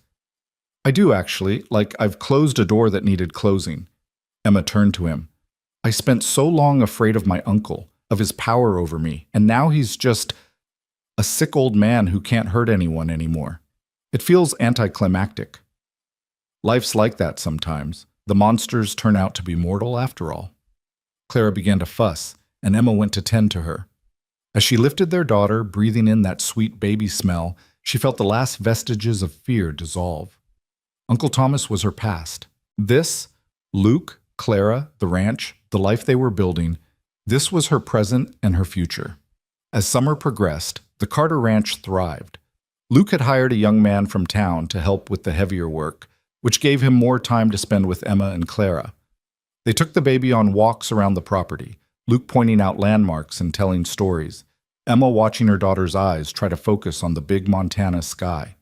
A: I do, actually, like I've closed a door that needed closing. Emma turned to him. I spent so long afraid of my uncle, of his power over me, and now he's just a sick old man who can't hurt anyone anymore. It feels anticlimactic. Life's like that sometimes. The monsters turn out to be mortal after all. Clara began to fuss, and Emma went to tend to her. As she lifted their daughter, breathing in that sweet baby smell, she felt the last vestiges of fear dissolve. Uncle Thomas was her past. This, Luke, Clara, the ranch, the life they were building, this was her present and her future. As summer progressed, the Carter Ranch thrived. Luke had hired a young man from town to help with the heavier work, which gave him more time to spend with Emma and Clara. They took the baby on walks around the property, Luke pointing out landmarks and telling stories, Emma watching her daughter's eyes try to focus on the big Montana sky.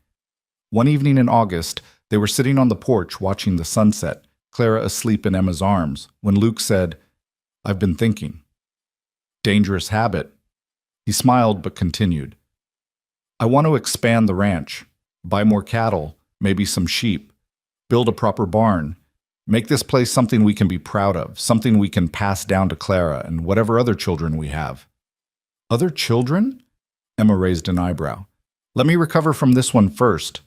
A: One evening in August, they were sitting on the porch watching the sunset, Clara asleep in Emma's arms, when Luke said, I've been thinking. Dangerous habit. He smiled but continued. I want to expand the ranch, buy more cattle, maybe some sheep, build a proper barn, make this place something we can be proud of, something we can pass down to Clara and whatever other children we have. Other children? Emma raised an eyebrow. Let me recover from this one first.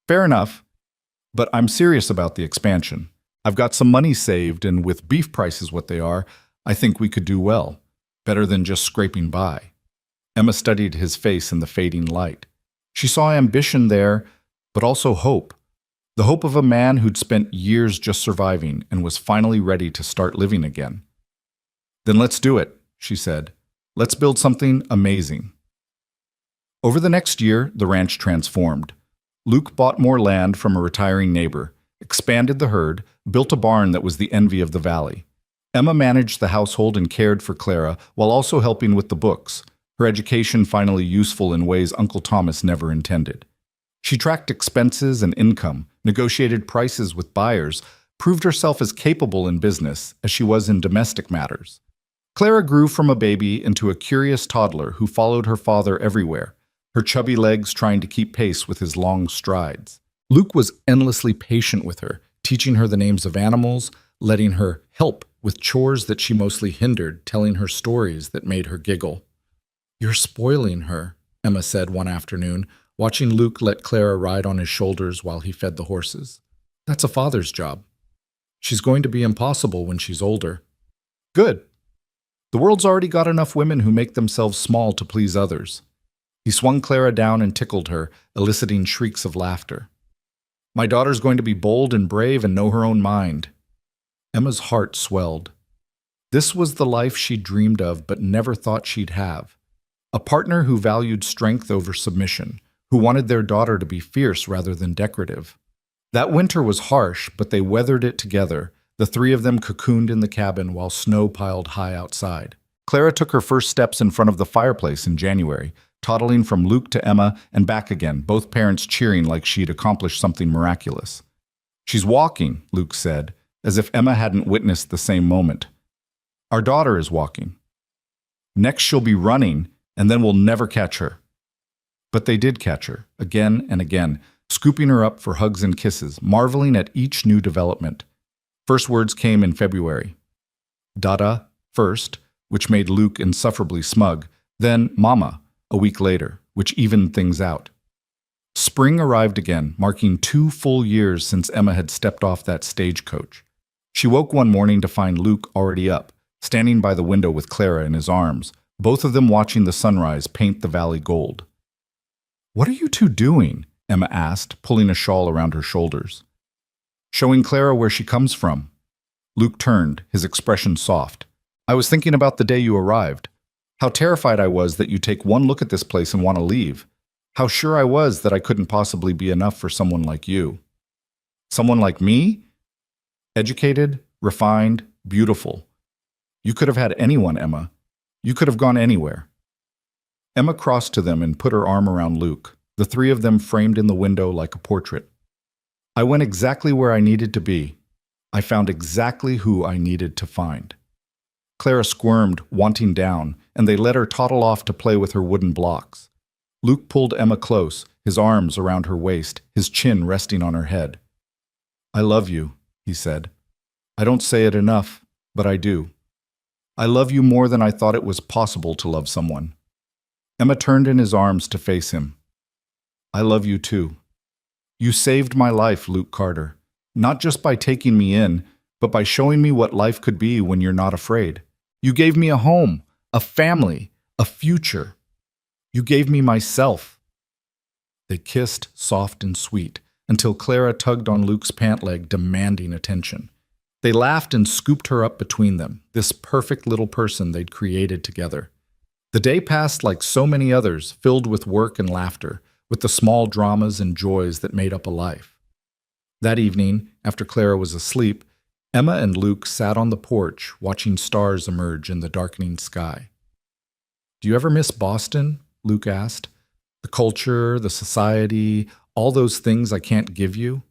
A: Fair enough, but I'm serious about the expansion. I've got some money saved, and with beef prices what they are, I think we could do well, better than just scraping by. Emma studied his face in the fading light. She saw ambition there, but also hope. The hope of a man who'd spent years just surviving and was finally ready to start living again. Then let's do it, she said. Let's build something amazing. Over the next year, the ranch transformed. Luke bought more land from a retiring neighbor, expanded the herd, built a barn that was the envy of the valley. Emma managed the household and cared for Clara while also helping with the books, her education finally useful in ways Uncle Thomas never intended. She tracked expenses and income, negotiated prices with buyers, proved herself as capable in business as she was in domestic matters. Clara grew from a baby into a curious toddler who followed her father everywhere, her chubby legs trying to keep pace with his long strides. Luke was endlessly patient with her, teaching her the names of animals, letting her help with chores that she mostly hindered, telling her stories that made her giggle. You're spoiling her, Emma said one afternoon, watching Luke let Clara ride on his shoulders while he fed the horses. That's a father's job. She's going to be impossible when she's older. Good. The world's already got enough women who make themselves small to please others. He swung Clara down and tickled her, eliciting shrieks of laughter. My daughter's going to be bold and brave and know her own mind. Emma's heart swelled. This was the life she'd dreamed of but never thought she'd have. A partner who valued strength over submission, who wanted their daughter to be fierce rather than decorative. That winter was harsh, but they weathered it together, the three of them cocooned in the cabin while snow piled high outside. Clara took her first steps in front of the fireplace in January, toddling from Luke to Emma and back again, both parents cheering like she'd accomplished something miraculous. She's walking, Luke said, as if Emma hadn't witnessed the same moment. Our daughter is walking. Next she'll be running, and then we'll never catch her. But they did catch her, again and again, scooping her up for hugs and kisses, marveling at each new development. First words came in February. Dada, first, which made Luke insufferably smug, then Mama, a week later, which evened things out. Spring arrived again, marking 2 full years since Emma had stepped off that stagecoach. She woke one morning to find Luke already up, standing by the window with Clara in his arms, both of them watching the sunrise paint the valley gold. What are you two doing? Emma asked, pulling a shawl around her shoulders. Showing Clara where she comes from. Luke turned, his expression soft. I was thinking about the day you arrived. How terrified I was that you'd take one look at this place and want to leave. How sure I was that I couldn't possibly be enough for someone like you. Someone like me? Educated, refined, beautiful. You could have had anyone, Emma. You could have gone anywhere. Emma crossed to them and put her arm around Luke, the three of them framed in the window like a portrait. I went exactly where I needed to be. I found exactly who I needed to find. Clara squirmed, wanting down, and they let her toddle off to play with her wooden blocks. Luke pulled Emma close, his arms around her waist, his chin resting on her head. I love you, he said. I don't say it enough, but I do. I love you more than I thought it was possible to love someone. Emma turned in his arms to face him. I love you too. You saved my life, Luke Carter, not just by taking me in, but by showing me what life could be when you're not afraid. You gave me a home, a family, a future. You gave me myself. They kissed, soft and sweet, until Clara tugged on Luke's pant leg, demanding attention. They laughed and scooped her up between them, this perfect little person they'd created together. The day passed like so many others, filled with work and laughter, with the small dramas and joys that made up a life. That evening, after Clara was asleep, Emma and Luke sat on the porch, watching stars emerge in the darkening sky. Do you ever miss Boston? Luke asked. The culture, the society, all those things I can't give you?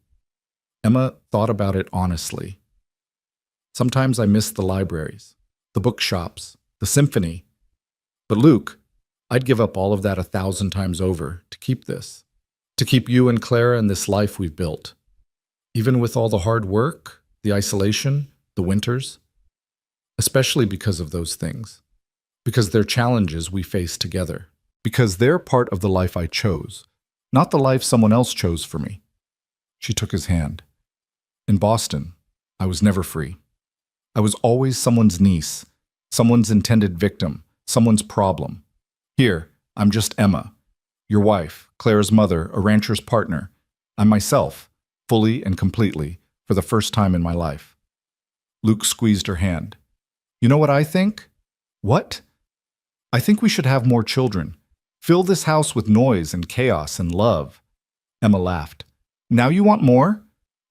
A: Emma thought about it honestly. Sometimes I miss the libraries, the bookshops, the symphony. But Luke, I'd give up all of that 1,000 times over to keep this, to keep you and Clara and this life we've built. Even with all the hard work, the isolation, the winters, especially because of those things, because they're challenges we face together, because they're part of the life I chose, not the life someone else chose for me. She took his hand. In Boston, I was never free. I was always someone's niece, someone's intended victim, someone's problem. Here, I'm just Emma, your wife, Clara's mother, a rancher's partner. I'm myself, fully and completely, for the first time in my life. Luke squeezed her hand. You know what I think? What? I think we should have more children. Fill this house with noise and chaos and love. Emma laughed. Now you want more?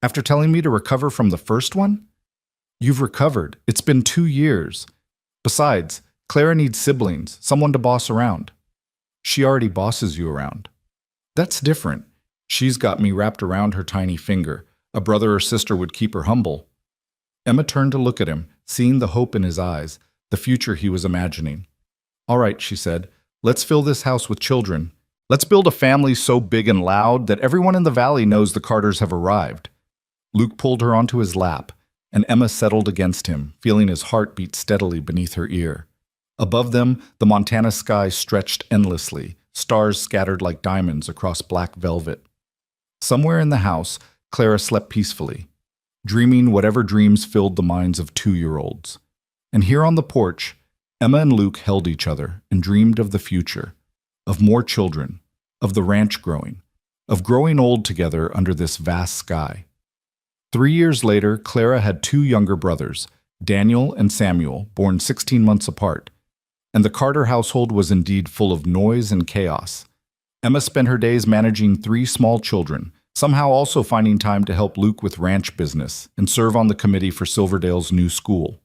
A: After telling me to recover from the first one? You've recovered. It's been 2 years. Besides, Clara needs siblings, someone to boss around. She already bosses you around. That's different. She's got me wrapped around her tiny finger. A brother or sister would keep her humble. Emma turned to look at him, seeing the hope in his eyes, the future he was imagining. All right, she said, let's fill this house with children. Let's build a family so big and loud that everyone in the valley knows the Carters have arrived. Luke pulled her onto his lap, and Emma settled against him, feeling his heart beat steadily beneath her ear. Above them, the Montana sky stretched endlessly, stars scattered like diamonds across black velvet. Somewhere in the house, Clara slept peacefully, dreaming whatever dreams filled the minds of 2-year-olds. And here on the porch, Emma and Luke held each other and dreamed of the future, of more children, of the ranch growing, of growing old together under this vast sky. 3 years later, Clara had 2 younger brothers, Daniel and Samuel, born 16 months apart, and the Carter household was indeed full of noise and chaos. Emma spent her days managing 3 small children, somehow also finding time to help Luke with ranch business and serve on the committee for Silverdale's new school.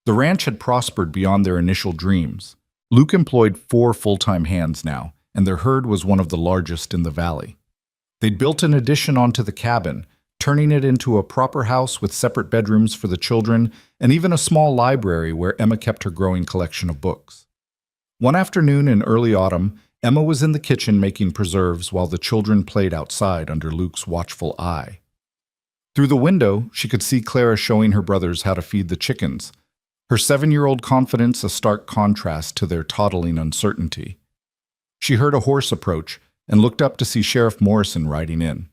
A: The ranch had prospered beyond their initial dreams. Luke employed 4 full-time hands now, and their herd was one of the largest in the valley. They'd built an addition onto the cabin, turning it into a proper house with separate bedrooms for the children and even a small library where Emma kept her growing collection of books. One afternoon in early autumn, Emma was in the kitchen making preserves while the children played outside under Luke's watchful eye. Through the window, she could see Clara showing her brothers how to feed the chickens, her 7-year-old confidence a stark contrast to their toddling uncertainty. She heard a horse approach and looked up to see Sheriff Morrison riding in.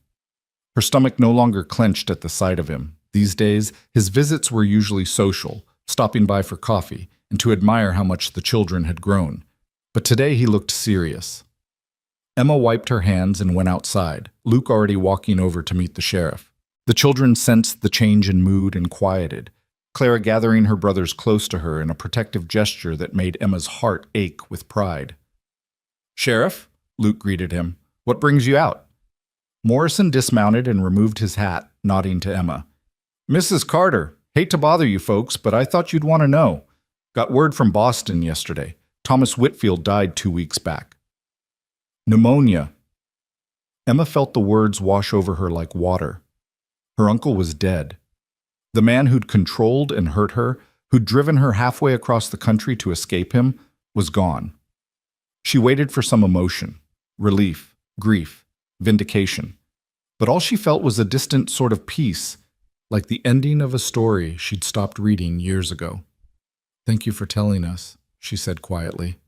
A: Her stomach no longer clenched at the sight of him. These days, his visits were usually social, stopping by for coffee and to admire how much the children had grown. But today he looked serious. Emma wiped her hands and went outside, Luke already walking over to meet the sheriff. The children sensed the change in mood and quieted, Clara gathering her brothers close to her in a protective gesture that made Emma's heart ache with pride. "Sheriff," Luke greeted him, "what brings you out?" Morrison dismounted and removed his hat, nodding to Emma. "Mrs. Carter, Hate to bother you folks, but I thought you'd want to know. Got word from Boston yesterday. Thomas Whitfield died 2 weeks back. Pneumonia. Emma felt the words wash over her like water. Her uncle was dead. The man who'd controlled and hurt her, who'd driven her halfway across the country to escape him, was gone. She waited for some emotion, relief, grief, vindication. But all she felt was a distant sort of peace, like the ending of a story she'd stopped reading years ago. "Thank you for telling us," she said quietly.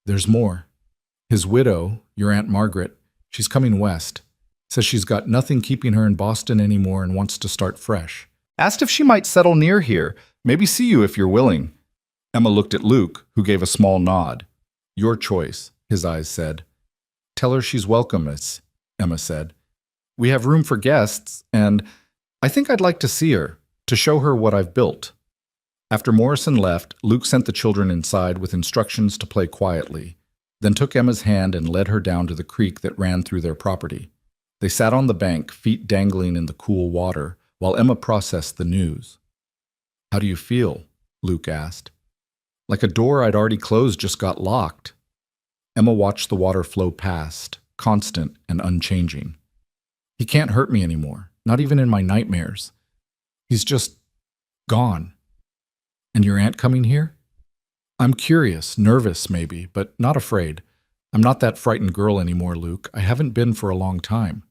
A: "There's more. His widow, your Aunt Margaret, she's coming west. Says she's got nothing keeping her in Boston anymore and wants to start fresh. Asked if she might settle near here, maybe see you if you're willing." Emma looked at Luke, who gave a small nod. "Your choice," his eyes said. "Tell her she's welcome, Miss," Emma said. "We have room for guests, and I think I'd like to see her, to show her what I've built." After Morrison left, Luke sent the children inside with instructions to play quietly, then took Emma's hand and led her down to the creek that ran through their property. They sat on the bank, feet dangling in the cool water, while Emma processed the news. "How do you feel?" Luke asked. "Like a door I'd already closed just got locked." Emma watched the water flow past, constant and unchanging. "He can't hurt me anymore, not even in my nightmares. He's just gone." "And your aunt coming here?" "I'm curious, nervous maybe, but not afraid. I'm not that frightened girl anymore, Luke. I haven't been for a long time."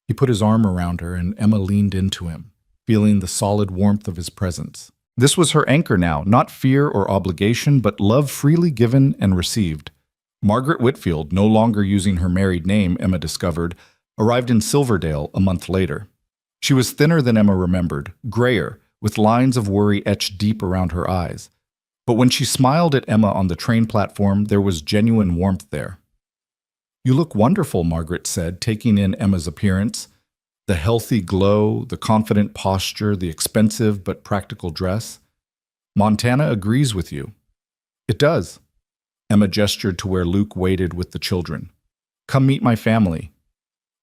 A: He put his arm around her, and Emma leaned into him, feeling the solid warmth of his presence. This was her anchor now, not fear or obligation, but love freely given and received. Margaret Whitfield, no longer using her married name, Emma discovered, arrived in Silverdale a month later. She was thinner than Emma remembered, grayer, with lines of worry etched deep around her eyes. But when she smiled at Emma on the train platform, there was genuine warmth there. "You look wonderful," Margaret said, taking in Emma's appearance. The healthy glow, the confident posture, the expensive but practical dress. "Montana agrees with you." "It does." Emma gestured to where Luke waited with the children. "Come meet my family."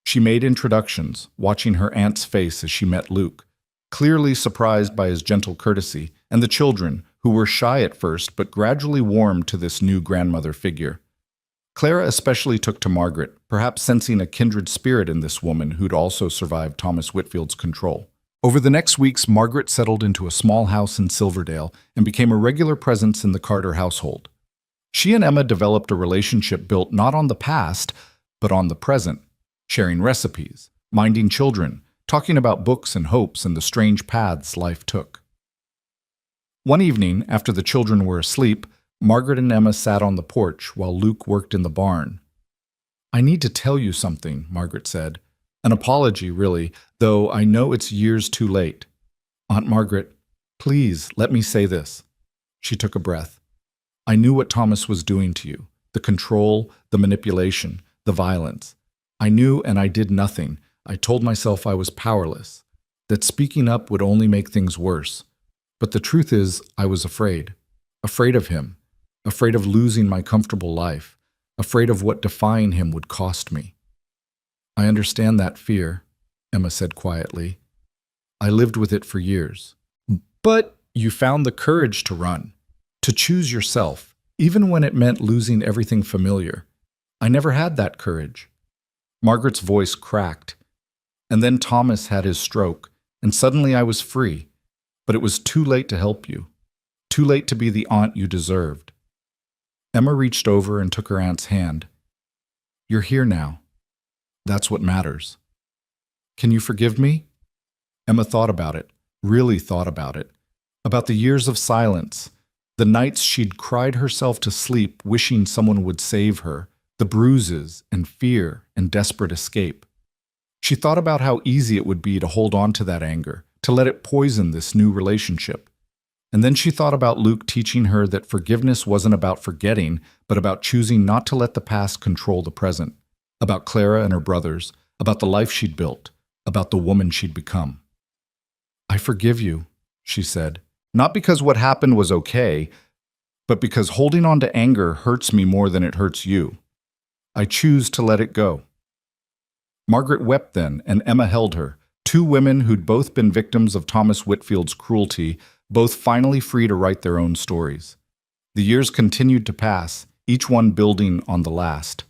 A: She made introductions, watching her aunt's face as she met Luke, clearly surprised by his gentle courtesy, and the children, who were shy at first but gradually warmed to this new grandmother figure. Clara especially took to Margaret, perhaps sensing a kindred spirit in this woman who'd also survived Thomas Whitfield's control. Over the next weeks, Margaret settled into a small house in Silverdale and became a regular presence in the Carter household. She and Emma developed a relationship built not on the past, but on the present, sharing recipes, minding children, talking about books and hopes and the strange paths life took. One evening, after the children were asleep, Margaret and Emma sat on the porch while Luke worked in the barn. "I need to tell you something," Margaret said. "An apology, really, though I know it's years too late. Aunt Margaret, please let me say this." She took a breath. "I knew what Thomas was doing to you, the control, the manipulation, the violence. I knew and I did nothing. I told myself I was powerless, that speaking up would only make things worse. But the truth is, I was afraid of him, afraid of losing my comfortable life, afraid of what defying him would cost me." "I understand that fear," Emma said quietly. "I lived with it for years. But you found the courage to run, to choose yourself, even when it meant losing everything familiar. I never had that courage." Margaret's voice cracked. "And then Thomas had his stroke, and suddenly I was free. But it was too late to help you, too late to be the aunt you deserved." Emma reached over and took her aunt's hand. "You're here now. That's what matters. Can you forgive me?" Emma thought about it, really thought about it, about the years of silence, the nights she'd cried herself to sleep wishing someone would save her, the bruises and fear and desperate escape. She thought about how easy it would be to hold on to that anger, to let it poison this new relationship. And then she thought about Luke teaching her that forgiveness wasn't about forgetting, but about choosing not to let the past control the present, about Clara and her brothers, about the life she'd built, about the woman she'd become. "I forgive you," she said, "not because what happened was okay, but because holding on to anger hurts me more than it hurts you. I choose to let it go." Margaret wept then, and Emma held her, Two women who'd both been victims of Thomas Whitfield's cruelty, both finally free to write their own stories. The years continued to pass, each one building on the last.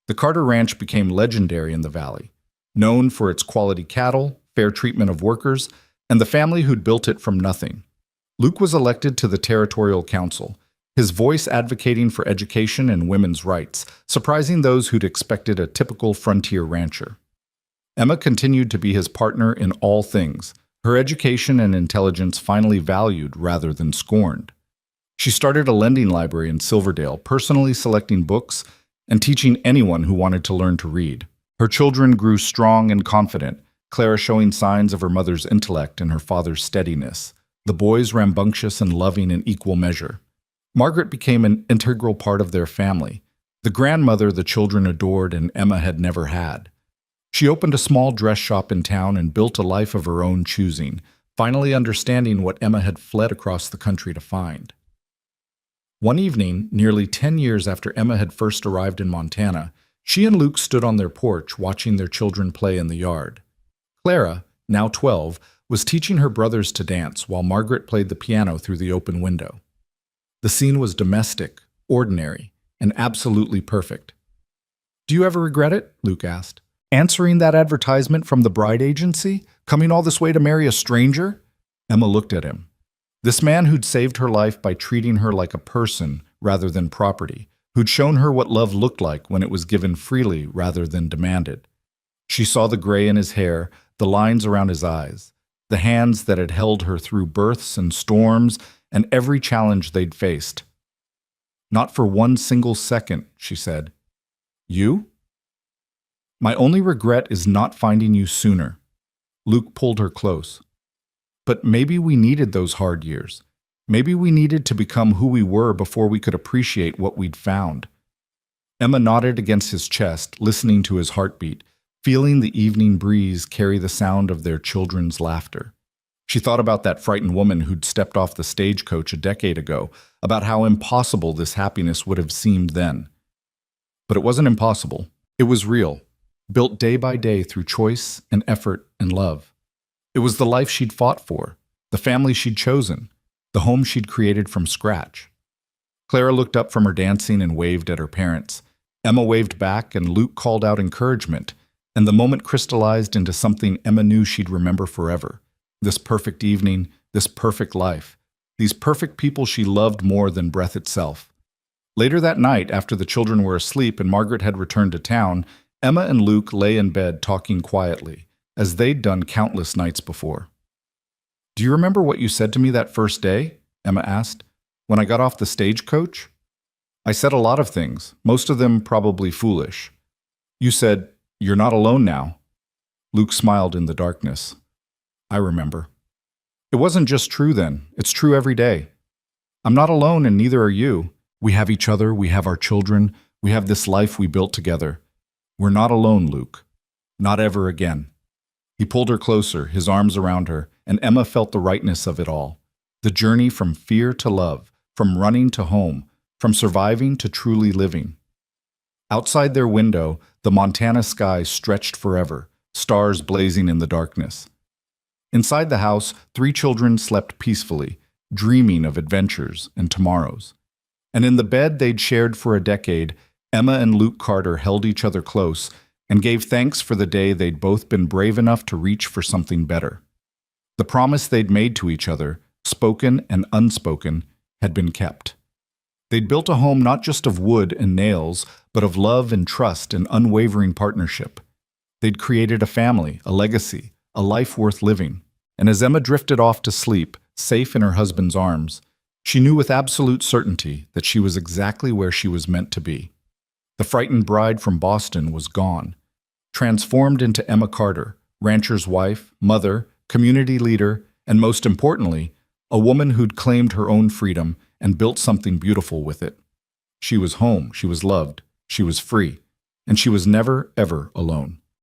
A: The Carter Ranch became legendary in the valley, known for its quality cattle, fair treatment of workers, and the family who'd built it from nothing. Luke was elected to the Territorial Council, his voice advocating for education and women's rights, surprising those who'd expected a typical frontier rancher. Emma continued to be his partner in all things, her education and intelligence finally valued rather than scorned. She started a lending library in Silverdale, personally selecting books and teaching anyone who wanted to learn to read. Her children grew strong and confident, Clara showing signs of her mother's intellect and her father's steadiness, the boys rambunctious and loving in equal measure. Margaret became an integral part of their family, the grandmother the children adored and Emma had never had. She opened a small dress shop in town and built a life of her own choosing, finally understanding what Emma had fled across the country to find. One evening, nearly 10 years after Emma had first arrived in Montana, she and Luke stood on their porch watching their children play in the yard. Clara, now 12, was teaching her brothers to dance while Margaret played the piano through the open window. The scene was domestic, ordinary, and absolutely perfect. "Do you ever regret it?" Luke asked. "Answering that advertisement from the bride agency? Coming all this way to marry a stranger?" Emma looked at him. This man who'd saved her life by treating her like a person rather than property, who'd shown her what love looked like when it was given freely rather than demanded. She saw the gray in his hair, the lines around his eyes, the hands that had held her through births and storms and every challenge they'd faced. "Not for one single second," she said. "You? My only regret is not finding you sooner." Luke pulled her close. "But maybe we needed those hard years. Maybe we needed to become who we were before we could appreciate what we'd found." Emma nodded against his chest, listening to his heartbeat, feeling the evening breeze carry the sound of their children's laughter. She thought about that frightened woman who'd stepped off the stagecoach a decade ago, about how impossible this happiness would have seemed then. But it wasn't impossible. It was real, built day by day through choice and effort and love. It was the life she'd fought for, the family she'd chosen, the home she'd created from scratch. Clara looked up from her dancing and waved at her parents. Emma waved back and Luke called out encouragement, and the moment crystallized into something Emma knew she'd remember forever. This perfect evening, this perfect life, these perfect people she loved more than breath itself. Later that night, after the children were asleep and Margaret had returned to town, Emma and Luke lay in bed talking quietly, as they'd done countless nights before. "Do you remember what you said to me that first day?" Emma asked. "When I got off the stagecoach?" "I said a lot of things, most of them probably foolish. You said, 'You're not alone now.'" Luke smiled in the darkness. "I remember. It wasn't just true then, it's true every day. I'm not alone and neither are you. We have each other, we have our children, we have this life we built together. We're not alone, Luke. Not ever again." He pulled her closer, his arms around her, and Emma felt the rightness of it all. The journey from fear to love, from running to home, from surviving to truly living. Outside their window, the Montana sky stretched forever, stars blazing in the darkness. Inside the house, 3 children slept peacefully, dreaming of adventures and tomorrows. And in the bed they'd shared for a decade, Emma and Luke Carter held each other close and gave thanks for the day they'd both been brave enough to reach for something better. The promise they'd made to each other, spoken and unspoken, had been kept. They'd built a home not just of wood and nails, but of love and trust and unwavering partnership. They'd created a family, a legacy, a life worth living. And as Emma drifted off to sleep, safe in her husband's arms, she knew with absolute certainty that she was exactly where she was meant to be. The frightened bride from Boston was gone, transformed into Emma Carter, rancher's wife, mother, community leader, and most importantly, a woman who'd claimed her own freedom and built something beautiful with it. She was home, she was loved, she was free, and she was never, ever alone.